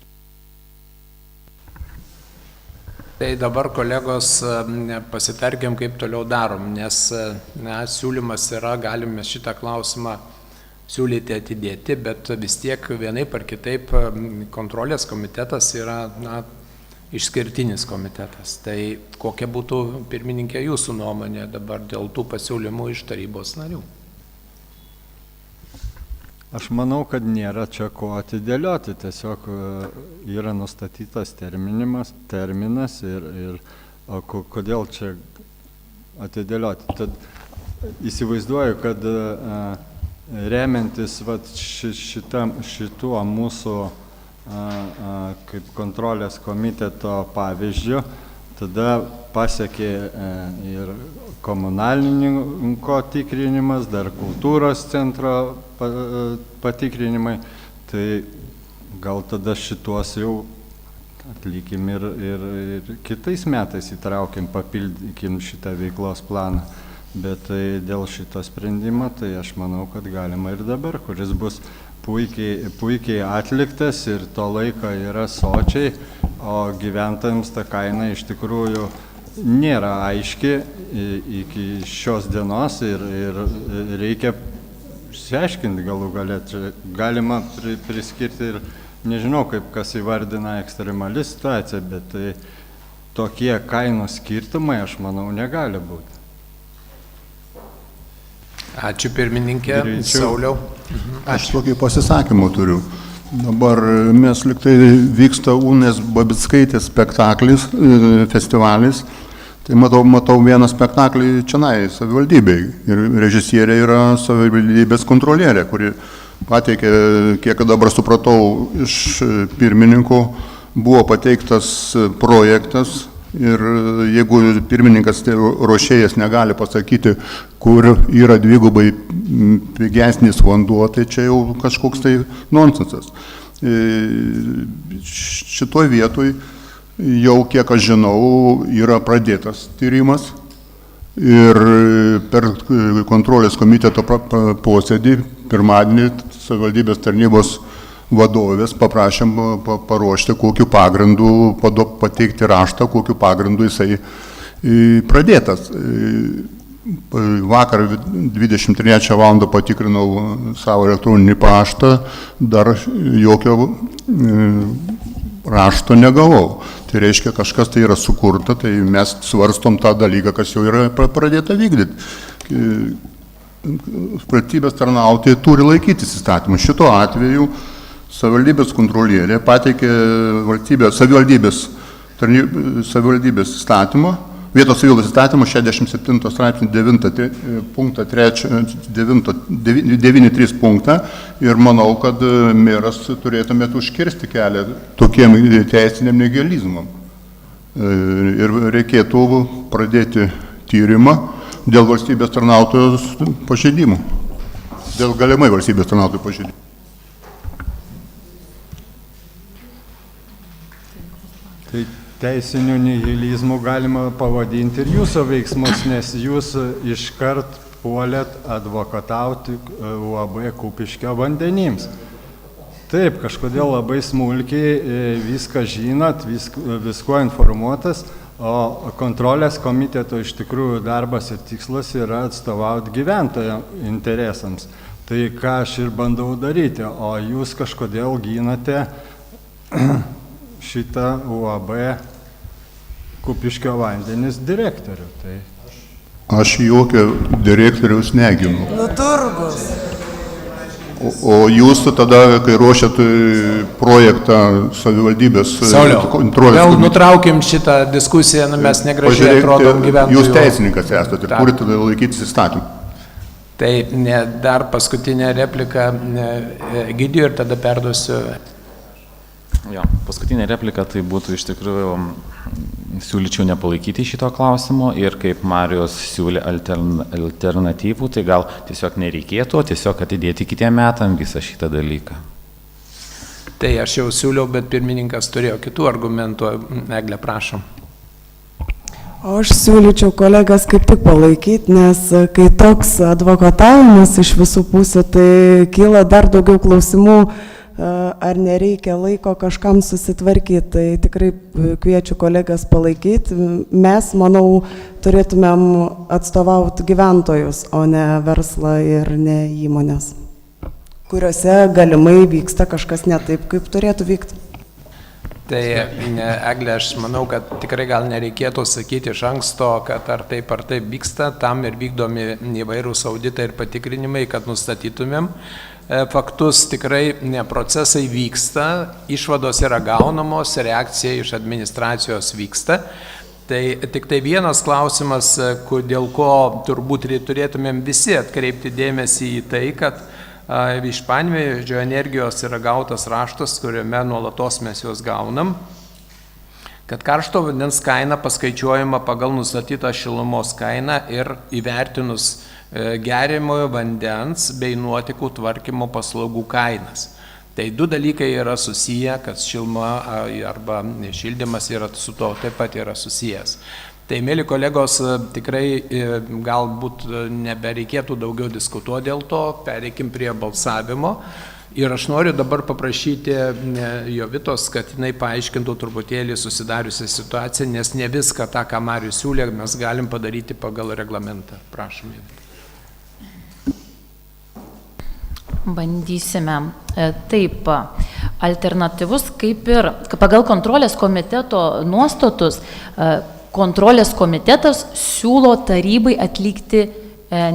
Tai dabar, kolegos, pasitarkim, kaip toliau darom, nes siūlymas yra, galime šitą klausimą siūlyti atidėti, bet vis tiek vienaip ar kitaip kontrolės komitetas yra išskirtinis komitetas. Tai kokia būtų, pirmininkė, jūsų nuomonė dabar dėl tų pasiūlymų iš tarybos narių? Aš manau, kad nėra čia ko atidėlioti, tiesiog yra nustatytas terminas ir kodėl čia atidėlioti. Tad įsivaizduoju, kad remiantis šituo mūsų kaip kontrolės komiteto pavyzdžiu, tada pasiekė ir komunalininko tikrinimas, dar kultūros centro patikrinimai, tai gal tada šituos jau atlikim ir kitais metais įtraukim, papildykim šitą veiklos planą. Bet tai dėl šito sprendimo, tai aš manau, kad galima ir dabar, kuris bus puikiai atliktas ir to laiko yra sočiai, o gyventojams ta kaina iš tikrųjų nėra aiški iki šios dienos ir reikia išsiaiškinti galų galę. Galima priskirti ir nežinau, kaip kas įvardina ekstremali situacija, bet tai tokie kainų skirtumai, aš manau, negali būti. Ačiū, pirmininkė. Sauliau. Aš tokį pasisakymą turiu. Dabar mes liktai vyksta Unės Babickaitės spektaklis, festivalis. Tai matau vieną spektaklį čionai savivaldybei. Ir režisierė yra savivaldybės kontrolierė, kuri pateikė, kiek dabar supratau, iš pirmininko buvo pateiktas projektas. Ir jeigu pirmininkas ruošėjas negali pasakyti, kur yra dvigubai pigesnis vanduo, tai čia jau kažkoks tai nonsensas. Šitoj vietoj jau, kiek aš žinau, yra pradėtas tyrimas ir per kontrolės komiteto posėdį pirmadienį savivaldybės tarnybos vadovės paprašėm paruošti, kokiu pagrindu pateikti raštą, kokiu pagrindu jisai pradėtas. Vakar 23 val. Patikrinau savo elektroninį paštą, dar jokio rašto negavau. Tai reiškia, kažkas tai yra sukurta, tai mes svarstom tą dalyką, kas jau yra pradėta vykdyti. Valstybės tarnautojai turi laikytis įstatymų. Šituo atveju savivaldybės kontrolierė pateikė savivaldybės įstatymą, vietos savivaldos įstatymą 67 straipsnį 9.3 punktą ir manau, kad meras turėtumėtų užkirsti kelią tokiem teisiniam legalizmam. Ir reikėtų pradėti tyrimą dėl valstybės tarnautojos pažeidimų, dėl galimai valstybės tarnautojų pažeidimų. Tai teisiniu nihilizmu galima pavadinti ir jūsų veiksmus, nes jūs iškart puolėt advokatauti UAB Kupiškio vandenims. Taip, kažkodėl labai smulkiai viską žinot, viskuo informuotas, o kontrolės komiteto iš tikrųjų darbas ir tikslas yra atstovauti gyventojo interesams. Tai ką aš ir bandau daryti, o jūs kažkodėl ginate šitą UAB Kupiškio vandenis direktorių. Tai... Aš jokio direktoriaus neginu. Turgus. O jūs tada, kai ruošiat projektą savivaldybės kontrolės... Vėl nutraukim šitą diskusiją, mes negražiai atrodom gyventojų. Jūs teisininkas esate ir turite laikytis įstatymų. Tai dar paskutinė replika Egidijui ir tada perduosiu. Jo, paskutinė replika tai būtų iš tikrųjų siūlyčiau nepalaikyti šito klausimo ir kaip Marijos siūlė alternatyvų, tai gal tiesiog nereikėtų, tiesiog atidėti kitiem metam visą šitą dalyką. Tai aš jau siūliau, bet pirmininkas turėjo kitų argumentų. Eglė, prašom. O aš siūlyčiau kolegas kaip tik palaikyti, nes kai toks advokatavimas iš visų pusių, tai kyla dar daugiau klausimų, ar nereikia laiko kažkam susitvarkyti. Tai tikrai kviečiu kolegas palaikyti. Mes, manau, turėtumėm atstovauti gyventojus, o ne verslą ir ne įmonės, kuriuose galimai vyksta kažkas ne taip, kaip turėtų vykti. Tai, Eglė, aš manau, kad tikrai gal nereikėtų sakyti iš anksto, kad ar taip vyksta, tam ir vykdomi įvairūs auditai ir patikrinimai, kad nustatytumėm faktus. Tikrai procesai vyksta, išvados yra gaunamos, reakcija iš administracijos vyksta. Tai tik tai vienas klausimas, dėl ko turbūt turėtumėm visi atkreipti dėmesį į tai, kad iš Panevėžio Energijos yra gautas raštas, kuriame nuolatos mes juos gaunam, kad karšto vandens kaina paskaičiuojama pagal nustatytą šilumos kainą ir įvertinus geriamojo vandens bei nuotekų tvarkymo paslaugų kainas. Tai du dalykai yra susiję, kad šiluma arba šildymas yra su to taip pat yra susijęs. Tai, mėly kolegos, tikrai galbūt nebereikėtų daugiau diskutuoti dėl to, pereikim prie balsavimo. Ir aš noriu dabar paprašyti Jovitos, kad jinai paaiškintų truputėlį susidariusią situaciją, nes ne viską tą, ką Marius siūlė, mes galim padaryti pagal reglamentą. Prašom. Bandysime. Taip, alternatyvus kaip ir pagal kontrolės komiteto nuostatus, kontrolės komitetas siūlo tarybai atlikti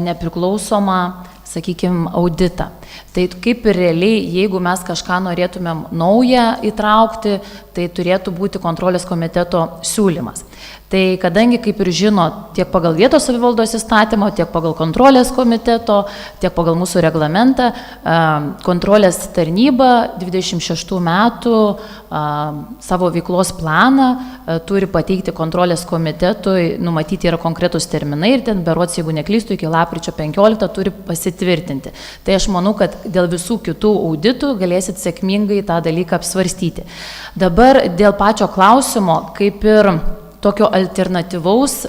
nepriklausomą, sakykime, auditą. Tai kaip ir realiai, jeigu mes kažką norėtumėm naują įtraukti, tai turėtų būti kontrolės komiteto siūlymas. Tai kadangi, kaip ir žino, tiek pagal vietos savivaldos įstatymą, tiek pagal kontrolės komiteto, tiek pagal mūsų reglamentą, kontrolės tarnyba 26 metų savo veiklos planą turi pateikti kontrolės komitetui, numatyti yra konkretus terminai ir ten berods, jeigu neklystu, iki lapkričio 15 turi pasitvirtinti. Tai aš manau, kad dėl visų kitų auditų galėsit sėkmingai tą dalyką apsvarstyti. Dabar dėl pačio klausimo, kaip ir tokio alternatyvaus,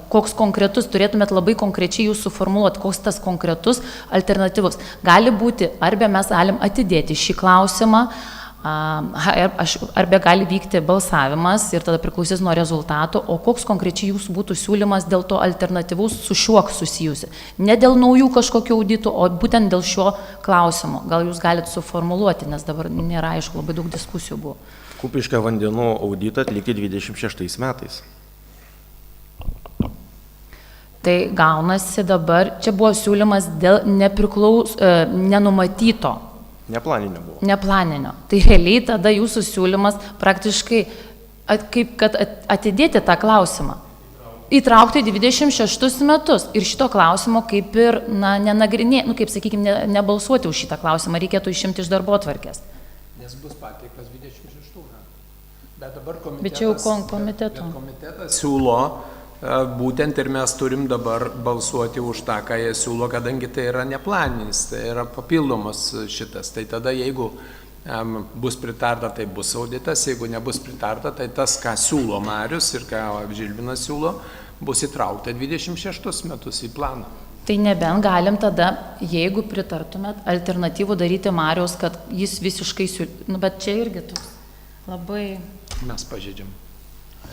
koks konkretus, turėtumėt labai konkrečiai jūs suformuluoti, koks tas konkretus alternatyvus. Gali būti, arba mes galim atidėti šį klausimą, arba gali vykti balsavimas ir tada priklausys nuo rezultato, o koks konkrečiai jūsų būtų siūlymas dėl to alternatyvaus su šiuo susijusi. Ne dėl naujų kažkokių auditų, o būtent dėl šio klausimo. Gal jūs galite suformuluoti, nes dabar nėra aišku, labai daug diskusijų buvo. Kupiškio vandenų auditą atlikti 26 metais. Tai gaunasi dabar, čia buvo siūlymas dėl nenumatyto. Neplaninio buvo. Neplaninio. Tai realiai tada jūsų siūlymas praktiškai, kaip kad atidėti tą klausimą. Įtraukti 26 metus ir šito klausimo kaip ir, nenagrinėti, kaip sakykime, nebalsuoti už šitą klausimą, reikėtų išimti iš darbotvarkės. Nes bus pateiktas 26 metų. Bet dabar komitetas siūlo būtent ir mes turim dabar balsuoti už tą, ką jie siūlo, kadangi tai yra neplaninis, tai yra papildomas šitas. Tai tada jeigu bus pritarta, tai bus auditas, jeigu nebus pritarta, tai tas, ką siūlo Marius ir ką Žilvinas siūlo, bus įtraukta 26 metus į planą. Tai nebent galim tada, jeigu pritartumėt, alternatyvų daryti Mariaus, kad jis visiškai siūlo, bet čia irgi toks labai... Mes pažeidžiam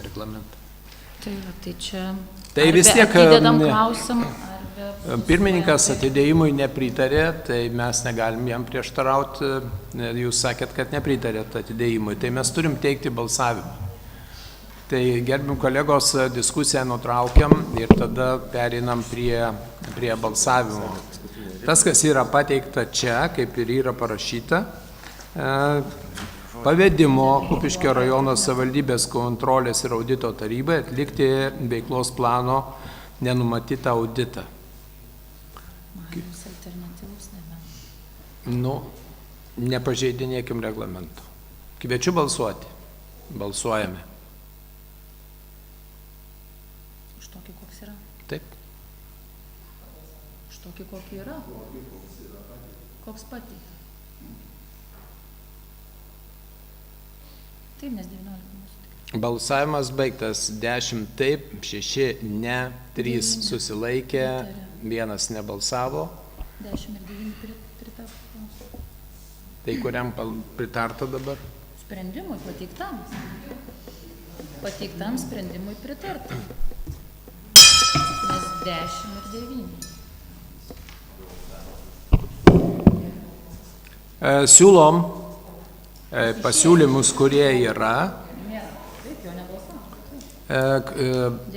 reglamentą. Tai čia... Tai vis tiek... Atidedam klausimą. Pirmininkas atidėjimui nepritarė, tai mes negalim jam prieštarauti. Jūs sakėt, kad nepritarėt atidėjimui, tai mes turim teikti balsavimą. Tai gerbim kolegos, diskusiją nutraukiam ir tada pereinam prie balsavimo. Tas, kas yra pateikta čia, kaip ir yra parašyta, pavedimo Kupiškio rajono savivaldybės kontrolės ir audito tarybai atlikti veiklos plano nenumatytą auditą. Nepažeidinėkim reglamento. Kviečiu balsuoti. Balsuojame. Už tokį, koks yra? Taip. Už tokį, kokį yra? Koks pateiktas? Taip, nes 19 mūsų tik. Balsavimas baigtas. 10 taip, 6 ne, 3 susilaikė, 1 nebalsavo. 10 ir 9 pritarta. Tai kuriam pritarta dabar? Sprendimui pateiktam. Pateiktam sprendimui pritarta. Nes 10 ir 9. Siūlom pasiūlymus, kurie yra,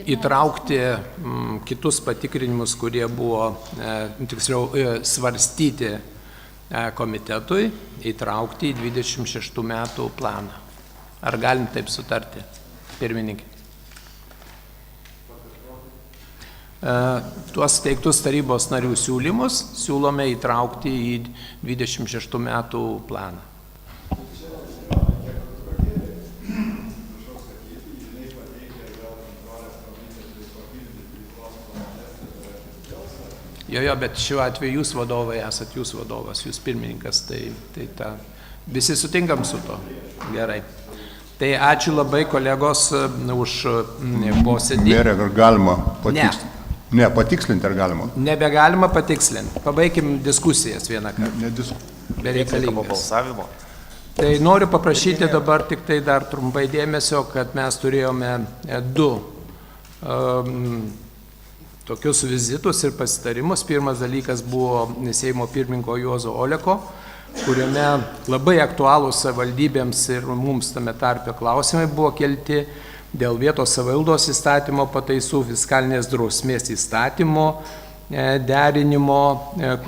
įtraukti kitus patikrinimus, kurie buvo, tiksliau, svarstyti komitetui, įtraukti į 26 metų planą. Ar galim taip sutarti, pirmininkė? Tuos teiktus tarybos narių siūlymus siūlome įtraukti į 26 metų planą. Jo, bet šiuo atveju jūs vadovai esat, jūs vadovas, jūs pirmininkas, tai visi sutinkam su to. Gerai. Tai ačiū labai kolegos už posėdį. Merė, ar galima patikslinti? Ne, patikslinti ar galima? Nebegalima patikslinti. Pabaikim diskusijas vieną kartą. Bereikalingas. Tai noriu paprašyti dabar tik tai dar trumpai dėmesio, kad mes turėjome 2 tokius vizitus ir pasitarimus. Pirmas dalykas buvo Seimo pirmininko Juozo Oleko, kuriame labai aktualūs savivaldybėms ir mums tame tarpe klausimai buvo kelti dėl vietos savivaldos įstatymo pataisų, fiskalinės drausmės įstatymo derinimo,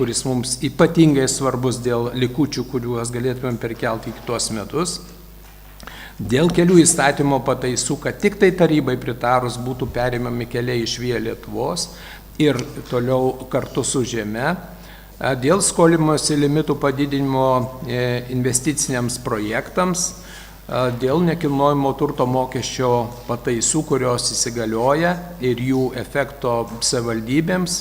kuris mums ypatingai svarbus dėl likučių, kuriuos galėtumėm perkelti į kitos metus. Dėl kelių įstatymo pataisų, kad tik tai tarybai pritarus būtų perimami keliai iš Via Lietuvos ir toliau kartu su žeme. Dėl skolimosi limitų padidinimo investiciniams projektams, dėl nekilnojamo turto mokesčio pataisų, kurios įsigalioja ir jų efekto savivaldybėms,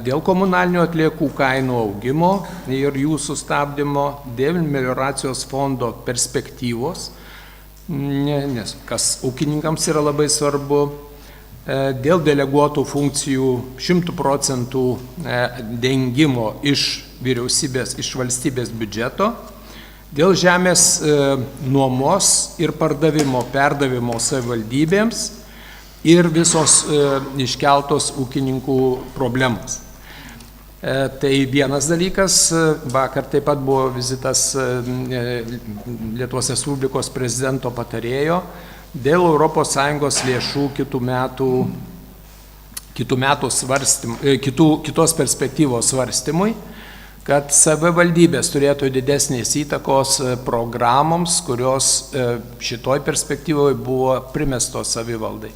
dėl komunalinių atliekų kainų augimo ir jų sustabdymo, dėl melioracijos fondo perspektyvos, nes kas ūkininkams yra labai svarbu, dėl deleguotų funkcijų 100% dengimo iš vyriausybės, iš valstybės biudžeto, dėl žemės nuomos ir perdavimo savivaldybėms ir visos iškeltos ūkininkų problemos. Tai vienas dalykas, vakar taip pat buvo vizitas Lietuvos Respublikos prezidento patarėjo dėl ES lėšų kitos perspektyvos svarstymui, kad savivaldybės turėtų didesnės įtakos programoms, kurios šitoj perspektyvoje buvo primestos savivaldai.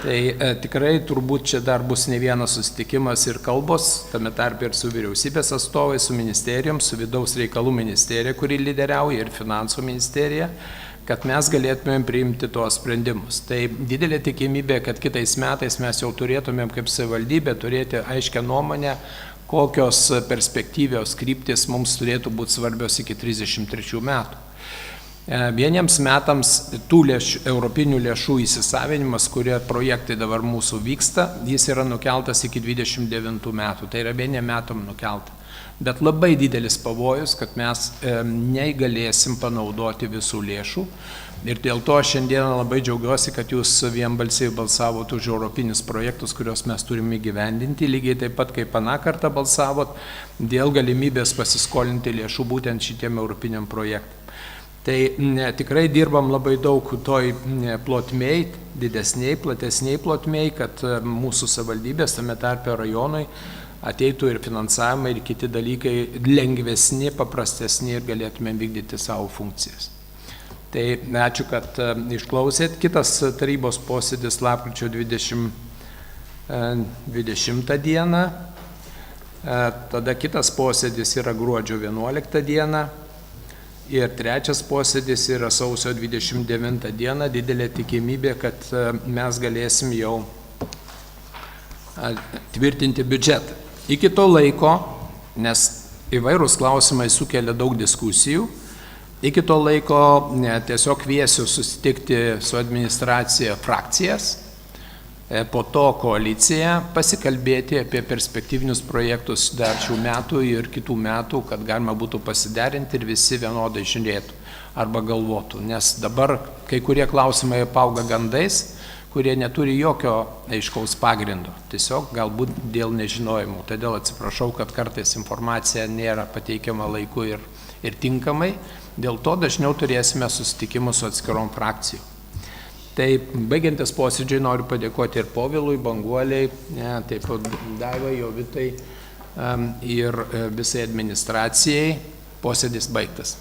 Tai tikrai turbūt čia dar bus ne vienas susitikimas ir kalbos, tame tarpe ir su vyriausybės atstovai, su ministerijom, su vidaus reikalų ministerija, kuri lyderiauja, ir finansų ministerija, kad mes galėtumėm priimti tuos sprendimus. Tai didelė tikimybė, kad kitais metais mes jau turėtumėm kaip savivaldybė turėti aiškę nuomonę, kokios perspektyvios kryptis mums turėtų būti svarbios iki 33 metų. Vieniems metams tų europinių lėšų įsisavinimas, kurie projektai dabar mūsų vyksta, jis yra nukeltas iki 29 metų, tai yra vieniem metam nukelta. Bet labai didelis pavojus, kad mes negalėsim panaudoti visų lėšų. Ir dėl to šiandieną labai džiaugiuosi, kad jūs vienbalsiai balsavot už europinius projektus, kuriuos mes turime įgyvendinti, lygiai taip pat kaip aną kartą balsavot dėl galimybės pasiskolinti lėšų būtent šitiem europiniam projektam. Tai tikrai dirbam labai daug toj plotmėj, didesniai, platesniai plotmėj, kad mūsų savivaldybės, tame tarpe rajonui, ateitų ir finansavimai, ir kiti dalykai lengvesni, paprastesni ir galėtume vykdyti savo funkcijas. Tai ačiū, kad išklausėt. Kitas tarybos posėdis lapkričio 20 dieną, tada kitas posėdis yra gruodžio 11 dieną. Ir trečias posėdis yra sausio 29 dieną, didelė tikimybė, kad mes galėsim jau tvirtinti biudžetą. Iki to laiko, nes įvairūs klausimai sukelia daug diskusijų, Iki to laiko tiesiog kviesiu susitikti su administracija frakcijas, po to koaliciją, pasikalbėti apie perspektyvinius projektus dar šių metų ir kitų metų, kad galima būtų pasiderinti ir visi vienodai žiūrėtų arba galvotų. Nes dabar kai kurie klausimai apauga gandais, kurie neturi jokio aiškaus pagrindo. Tiesiog galbūt dėl nežinojimų. Todėl atsiprašau, kad kartais informacija nėra pateikiama laiku ir tinkamai. Dėl to dažniau turėsime susitikimus su atskirom frakcijom. Tai baigiantis posėdžiai noriu padėkoti ir Povilui, Banguoliai, taip pat Daivai, Jovitai ir visai administracijai. Posėdis baigtas.